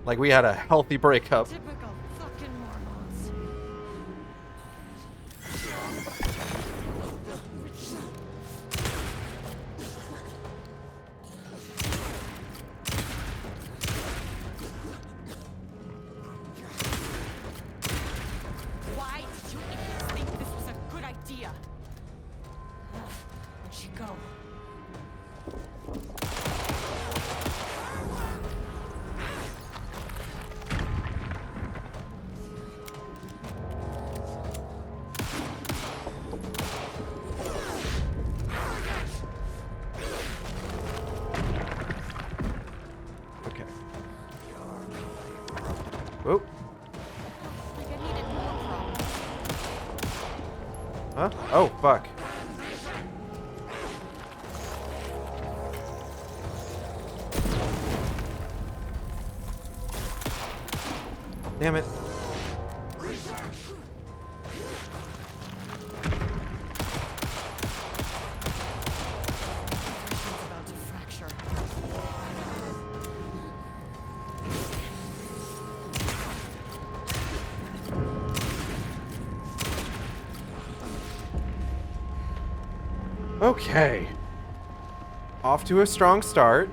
Like we had a healthy breakup. Typical fucking Mormons. Why did you idiots think this was a good idea? Where'd she go? Okay. Oh. Like I needed more problems. Huh? Oh, fuck. Damn it. It's about to fracture. Okay. Off to a strong start.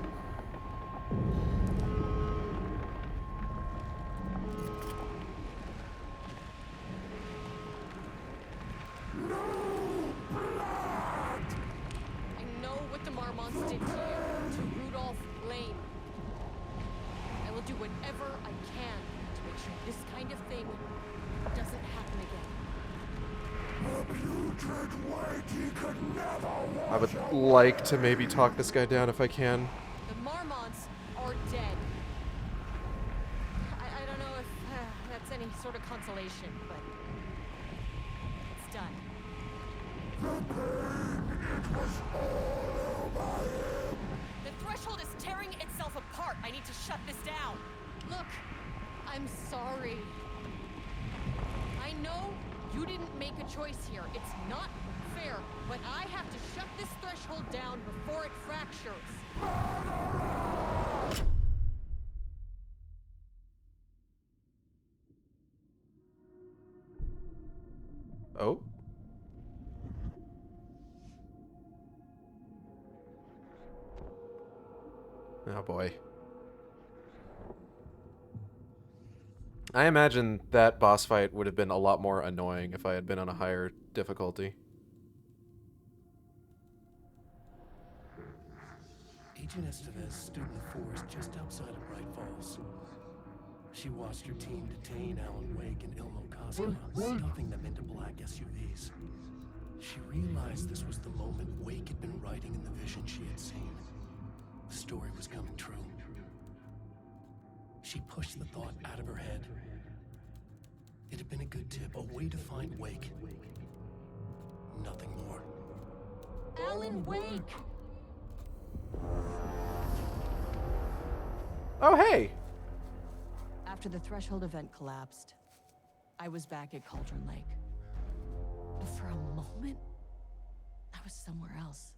I know what the Marmonts did to you, to Rudolph Lane. I will do whatever I can to make sure this kind of thing doesn't happen again. I would like to maybe talk this guy down if I can. The Marmonts are dead. I don't know if that's any sort of consolation, but it's done. The threshold is tearing itself apart. I need to shut this down. Look, I'm sorry. I know you didn't make a choice here. It's not fair, but I have to shut this threshold down before it fractures. Oh? Oh boy. I imagine that boss fight would have been a lot more annoying if I had been on a higher difficulty. Agent Estevez stood in the forest just outside of Bright Falls. She watched her team detain Alan Wake and Ilmo Cosma, stuffing them into black SUVs. She realized this was the moment Wake had been writing in the vision she had seen. The story was coming true. She pushed the thought out of her head. It had been a good tip, a way to find Wake. Nothing more. Alan Wake! Oh, hey! After the Threshold event collapsed, I was back at Cauldron Lake. But for a moment, I was somewhere else.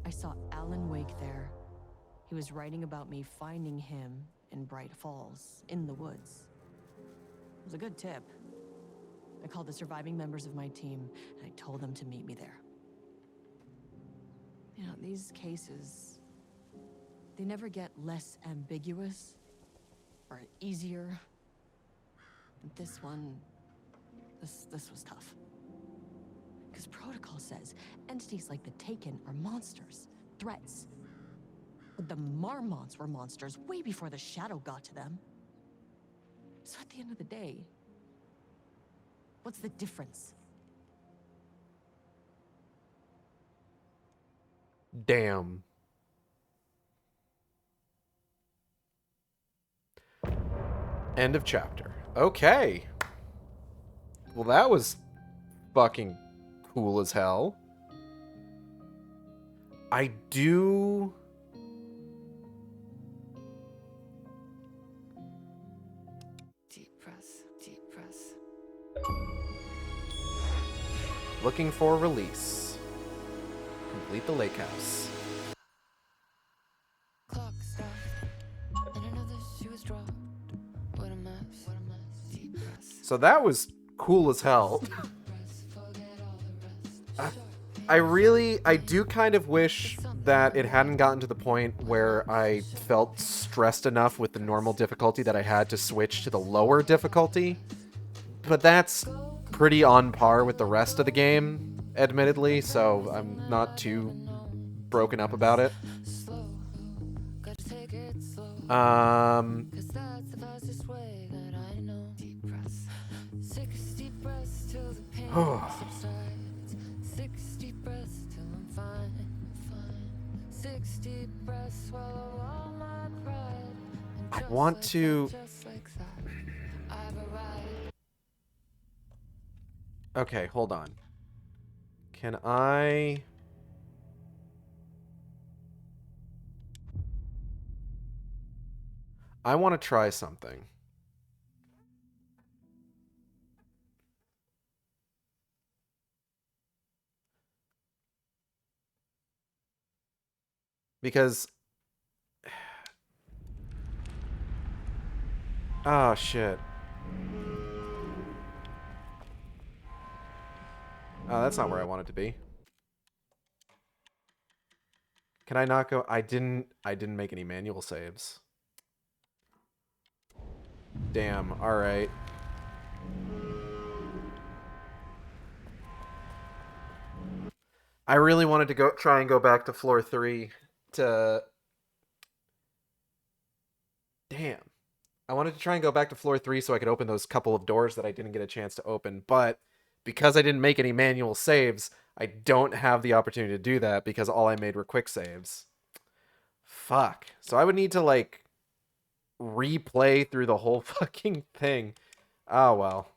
I saw Alan Wake there. He was writing about me finding him in Bright Falls, in the woods. It was a good tip. I called the surviving members of my team, and I told them to meet me there. You know, these cases, they never get less ambiguous or easier. This one, this was tough. Because protocol says entities like the Taken are monsters, threats. But the Marmots were monsters way before the Shadow got to them. So at the end of the day, what's the difference? Damn. End of chapter. Okay. Well, that was fucking cool as hell. I do... Deep press, deep press. Looking for release. Complete the lake house. Clock stopped, and another shoe was dropped. What a mess, what a mess. Deep press. So that was cool as hell. I do kind of wish that it hadn't gotten to the point where I felt stressed enough with the normal difficulty that I had to switch to the lower difficulty. But that's pretty on par with the rest of the game, admittedly, so I'm not too broken up about it. I want to... Okay, hold on. Can I... I want to try something. Because... Oh, shit. Oh, that's not where I want it to be. Can I not go? I didn't make any manual saves. Damn, alright. I really wanted to try and go back to floor 3 to... Damn. I wanted to try and go back to floor 3 so I could open those couple of doors that I didn't get a chance to open, but because I didn't make any manual saves, I don't have the opportunity to do that because all I made were quick saves. Fuck. So I would need to, like, replay through the whole fucking thing. Oh, well.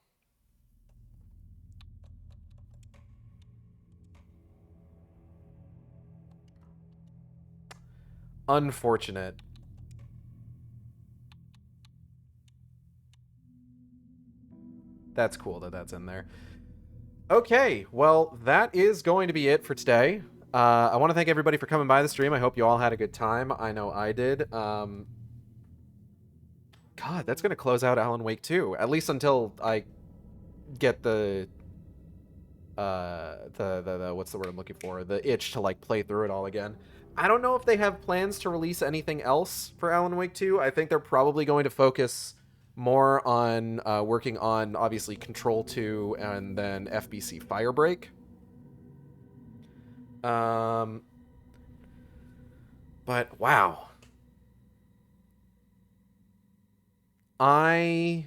Unfortunate. that's cool that that's in there. Okay, well, that is going to be it for today. I want to thank everybody for coming by the stream. I hope you all had a good time. I know I did. God, that's going to close out Alan Wake 2, at least until I get the what's the word I'm looking for? The itch to like play through it all again. I don't know if they have plans to release anything else for Alan Wake 2. I think they're probably going to focus more on working on, obviously, Control 2 and then FBC Firebreak. But, wow. The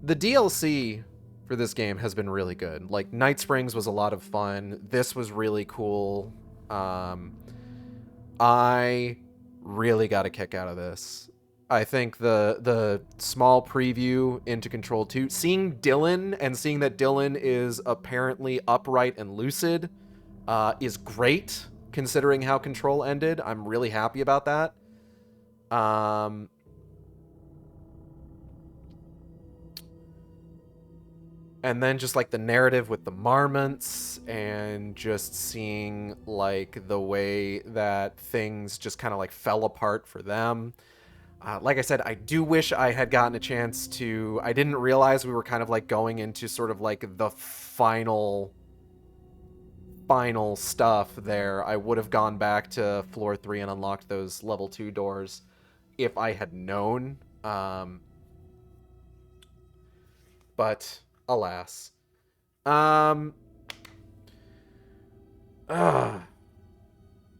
DLC for this game has been really good. Like, Night Springs was a lot of fun. This was really cool. I really got a kick out of this. I think the small preview into Control 2, seeing Dylan and seeing that Dylan is apparently upright and lucid is great, considering how Control ended. I'm really happy about that. And then just like the narrative with the marmots and just seeing like the way that things just kind of like fell apart for them. Like I said, I do wish I had gotten a chance to... I didn't realize we were kind of like going into sort of like the final stuff there. I would have gone back to floor 3 and unlocked those level 2 doors if I had known. But alas. But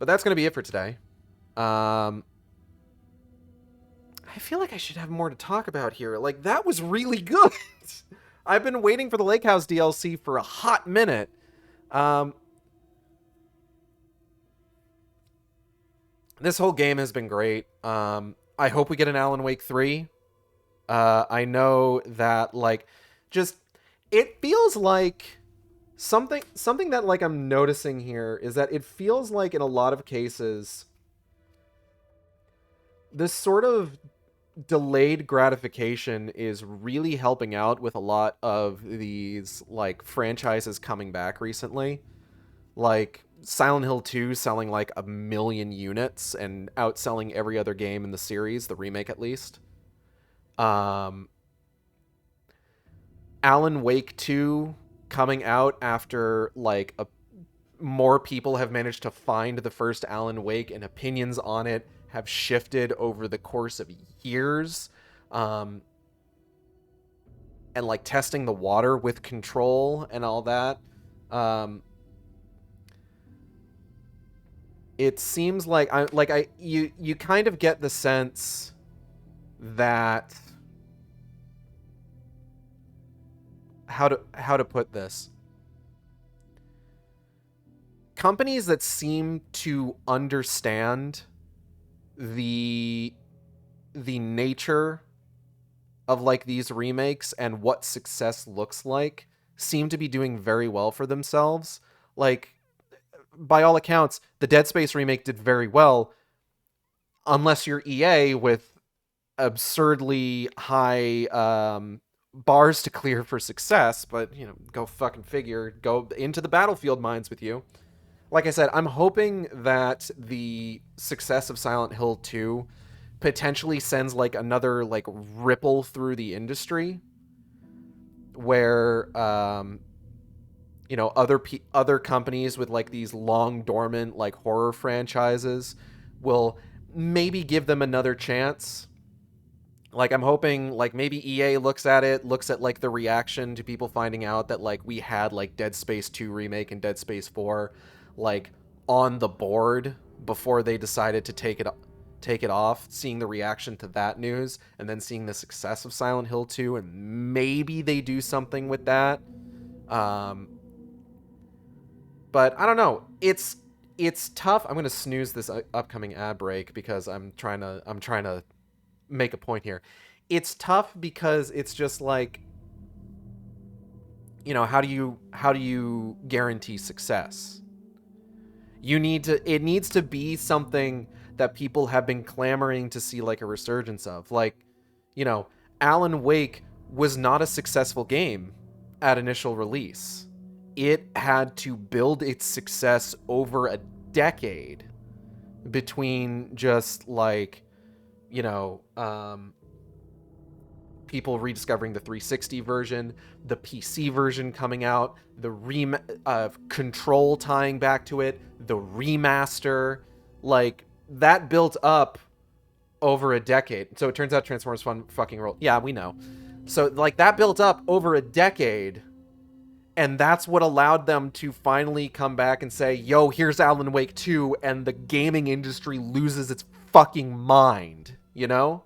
that's going to be it for today. I feel like I should have more to talk about here. Like, that was really good. I've been waiting for the Lakehouse DLC for a hot minute. This whole game has been great. I hope we get an Alan Wake 3. I know that, like, just... It feels like... Something that, like, I'm noticing here is that it feels like in a lot of cases... This sort of delayed gratification is really helping out with a lot of these, like, franchises coming back recently. Like, Silent Hill 2 selling, like, 1 million units and outselling every other game in the series, the remake at least. Alan Wake 2 coming out after, like, more people have managed to find the first Alan Wake, and opinions on it have shifted over the course of years. And like testing the water with Control and all that. It seems like you kind of get the sense that how to put this. Companies that seem to understand the nature of like these remakes and what success looks like seem to be doing very well for themselves. Like, by all accounts, the Dead Space remake did very well, unless you're EA with absurdly high bars to clear for success. But, you know, go fucking figure. Go into the battlefield mines with you. Like I said, I'm hoping that the success of Silent Hill 2 potentially sends like another like ripple through the industry where you know, other companies with like these long dormant like horror franchises will maybe give them another chance. Like, I'm hoping like maybe EA looks at like the reaction to people finding out that like we had like Dead Space 2 remake and Dead Space 4 like on the board before they decided to take it off, seeing the reaction to that news and then seeing the success of Silent Hill 2, and maybe they do something with that. But I don't know. It's tough. I'm going to snooze this upcoming ad break because I'm trying to make a point here. It's tough because it's just like, you know, how do you guarantee success? It needs to be something that people have been clamoring to see like a resurgence of. Like, you know, Alan Wake was not a successful game at initial release. It had to build its success over a decade between just like, you know, people rediscovering the 360 version, the PC version coming out, the Control tying back to it, the remaster, like that built up over a decade. So it turns out Transformers fun fucking roll. Yeah, we know. So like that built up over a decade, and that's what allowed them to finally come back and say, yo, here's Alan Wake 2, and the gaming industry loses its fucking mind, you know?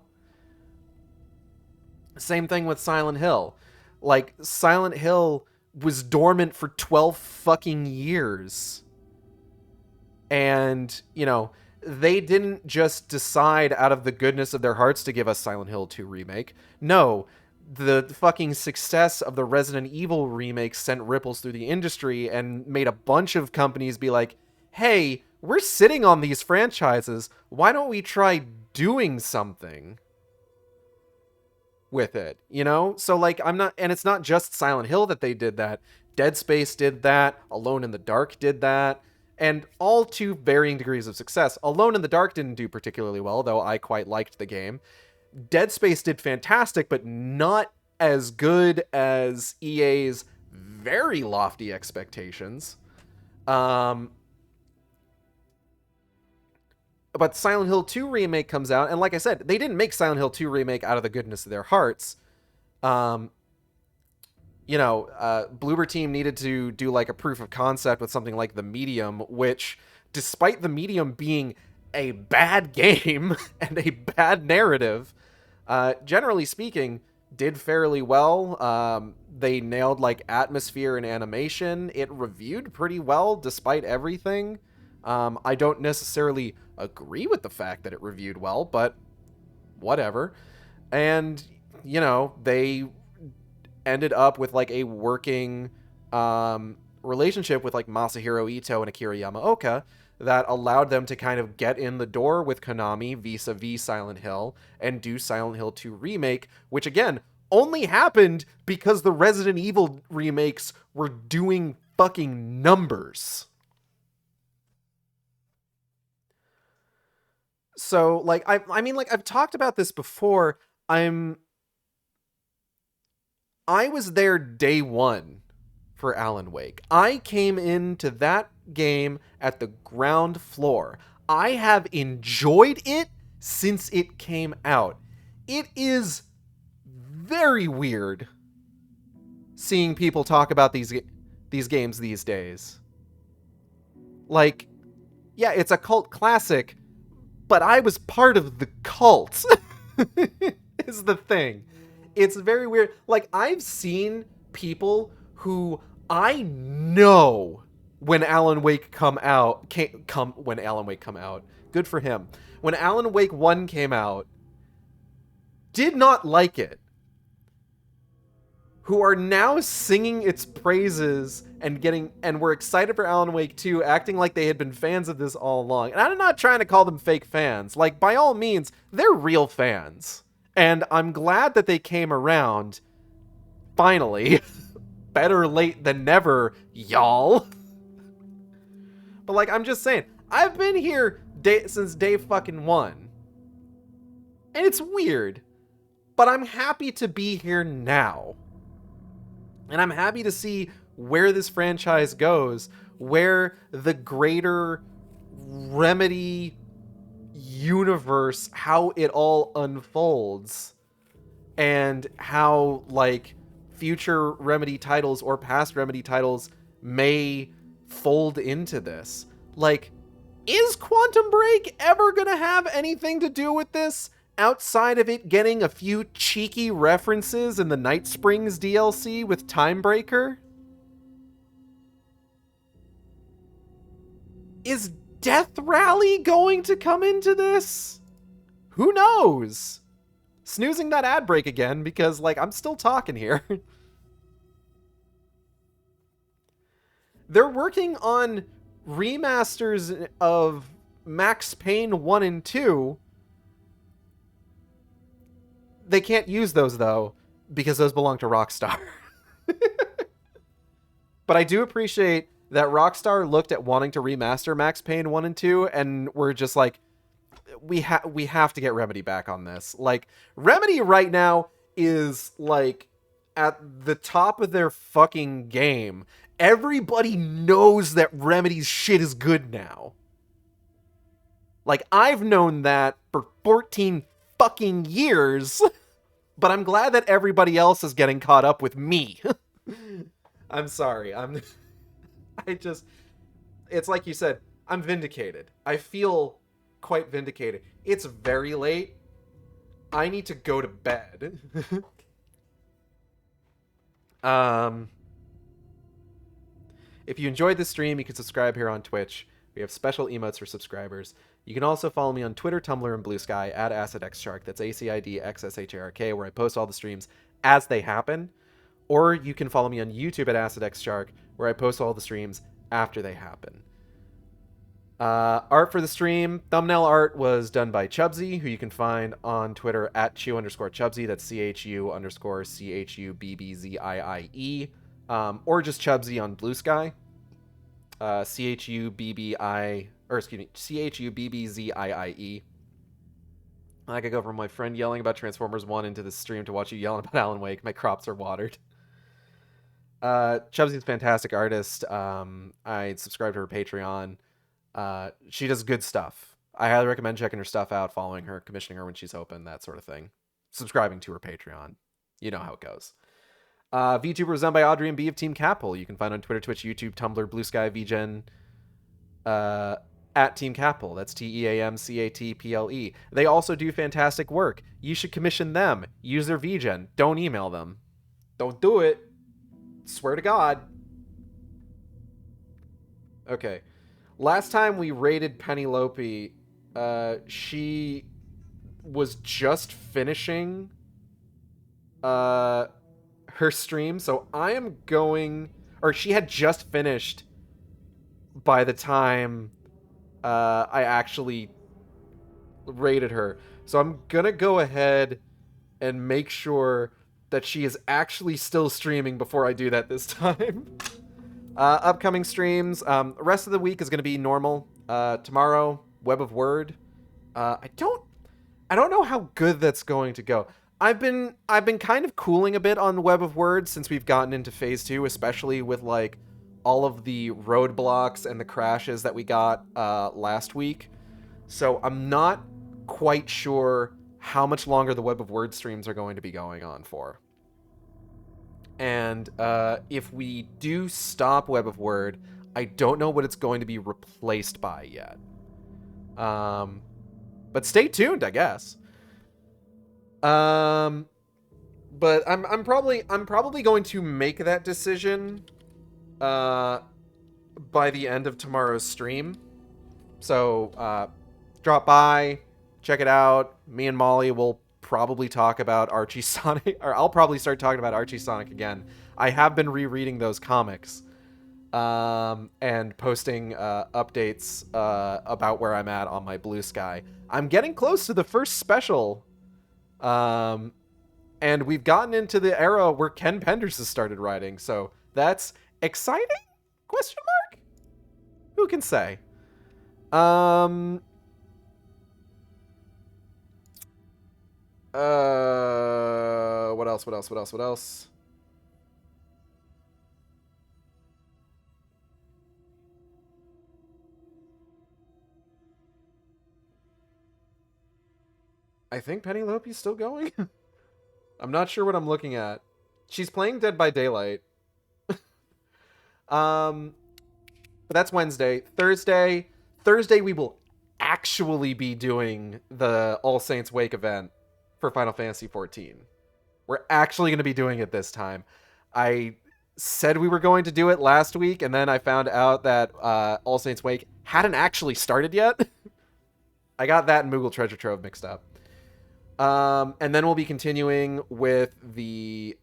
Same thing with Silent Hill. Like, Silent Hill was dormant for 12 fucking years. And, you know, they didn't just decide out of the goodness of their hearts to give us Silent Hill 2 remake. No, the fucking success of the Resident Evil remake sent ripples through the industry and made a bunch of companies be like, hey, we're sitting on these franchises. Why don't we try doing something with it, you know? So like, and it's not just Silent Hill that they did that. Dead Space did that. Alone in the Dark did that. And all to varying degrees of success. Alone in the Dark didn't do particularly well, though I quite liked the game. Dead Space did fantastic, but not as good as EA's very lofty expectations. But Silent Hill 2 Remake comes out, and like I said, they didn't make Silent Hill 2 Remake out of the goodness of their hearts. Bloober Team needed to do like a proof of concept with something like The Medium, which, despite The Medium being a bad game and a bad narrative, generally speaking, did fairly well. They nailed like atmosphere and animation. It reviewed pretty well despite everything. I don't necessarily agree with the fact that it reviewed well, but whatever. And, you know, they ended up with like a working relationship with like Masahiro Ito and Akira Yamaoka that allowed them to kind of get in the door with Konami vis-a-vis Silent Hill and do Silent Hill 2 Remake, which again only happened because the Resident Evil remakes were doing fucking numbers. So, like, I mean, like, I've talked about this before. I was there day one for Alan Wake. I came into that game at the ground floor. I have enjoyed it since it came out. It is very weird seeing people talk about these games these days. Like, yeah, it's a cult classic, but I was part of the cult, is the thing. It's very weird. Like, I've seen people who I know when Alan Wake come out, good for him. When Alan Wake 1 came out, did not like it, who are now singing its praises and were excited for Alan Wake 2, acting like they had been fans of this all along. And I'm not trying to call them fake fans. Like, by all means, they're real fans. And I'm glad that they came around, finally. Better late than never, y'all. But, like, I'm just saying, I've been here since day fucking one. And it's weird. But I'm happy to be here now. And I'm happy to see where this franchise goes, where the greater Remedy universe, how it all unfolds, and how, like, future Remedy titles or past Remedy titles may fold into this. Like, is Quantum Break ever gonna have anything to do with this? Outside of it getting a few cheeky references in the Night Springs DLC with Timebreaker? Is Death Rally going to come into this? Who knows? Snoozing that ad break again because, like, I'm still talking here. They're working on remasters of Max Payne 1 and 2. They can't use those, though, because those belong to Rockstar. But I do appreciate that Rockstar looked at wanting to remaster Max Payne 1 and 2 and were just like, we have to get Remedy back on this. Like, Remedy right now is like at the top of their fucking game. Everybody knows that Remedy's shit is good now. Like, I've known that for 14 fucking years, but I'm glad that everybody else is getting caught up with me. I'm sorry. It's like you said, I'm vindicated. I feel quite vindicated. It's very late. I need to go to bed. If you enjoyed this stream, you can subscribe here on Twitch. We have special emotes for subscribers. You can also follow me on Twitter, Tumblr, and Blue Sky at AcidXShark. That's AcidXSHARK, where I post all the streams as they happen. Or you can follow me on YouTube at AcidXShark, where I post all the streams after they happen. Art for the stream, thumbnail art was done by Chubsy, who you can find on Twitter at Chew_Chubsy. That's CHU_CHUBBZIIE. Or just Chubsy on Blue Sky. CHUBBZIIE. I could go from my friend yelling about Transformers 1 into the stream to watch you yelling about Alan Wake. My crops are watered. Chubsy's a fantastic artist. I subscribe to her Patreon. She does good stuff. I highly recommend checking her stuff out, following her, commissioning her when she's open, that sort of thing. Subscribing to her Patreon. You know how it goes. VTuber was done by Audrey and B of Team Capel. You can find on Twitter, Twitch, YouTube, Tumblr, Blue Sky, VGen, at Team Capel. That's TEAMCATPLE. They also do fantastic work. You should commission them. Use their VGen. Don't email them. Don't do it. Swear to God. Okay. Last time we raided Penelope, she was just finishing her stream, so I am going... Or she had just finished by the time I actually raided her. So I'm gonna go ahead and make sure that she is actually still streaming before I do that this time. Upcoming streams. Rest of the week is going to be normal. Tomorrow, Web of Word. I don't know how good that's going to go. I've been kind of cooling a bit on Web of Word since we've gotten into phase 2, especially with like all of the roadblocks and the crashes that we got last week. So I'm not quite sure how much longer the Web of Word streams are going to be going on for. And if we do stop Web of Word, I don't know what it's going to be replaced by yet. But stay tuned, I guess. But I'm probably going to make that decision by the end of tomorrow's stream. So drop by, check it out. Me and Molly will probably talk about Archie Sonic, or I'll probably start talking about Archie Sonic again. I have been rereading those comics and posting updates about where I'm at on my Blue Sky. I'm getting close to the first special, and we've gotten into the era where Ken Penders has started writing, so that's exciting? Question mark? Who can say? What else? I think Penelope's still going. I'm not sure what I'm looking at. She's playing Dead by Daylight. But that's Wednesday. Thursday we will actually be doing the All Saints Wake event for Final Fantasy XIV. We're actually going to be doing it this time. I said we were going to do it last week, and then I found out that All Saints Wake hadn't actually started yet. I got that and Moogle Treasure Trove mixed up. And then we'll be continuing with the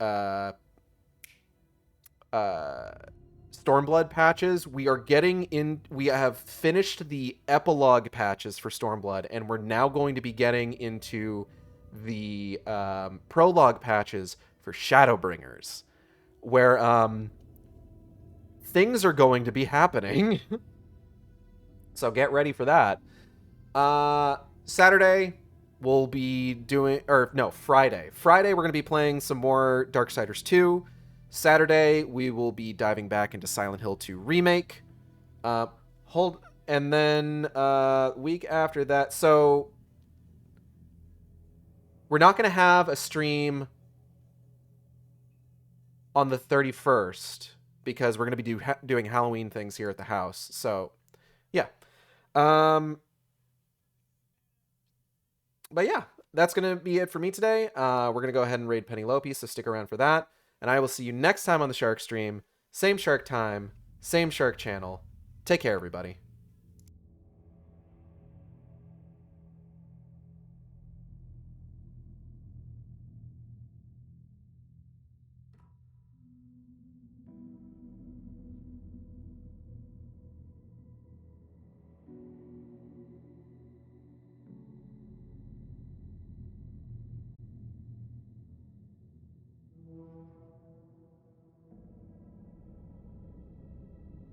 Stormblood patches. We have finished the epilogue patches for Stormblood, and we're now going to be getting into the prologue patches for Shadowbringers, where things are going to be happening. So get ready for that. Saturday, we'll be doing... Or, no, Friday. Friday, we're going to be playing some more Darksiders 2. Saturday, we will be diving back into Silent Hill 2 Remake. And then week after that... So, we're not going to have a stream on the 31st because we're going to be doing Halloween things here at the house. So, yeah. But yeah, that's going to be it for me today. We're going to go ahead and raid Penelope, so stick around for that. And I will see you next time on the Shark Stream. Same Shark time, same Shark channel. Take care, everybody.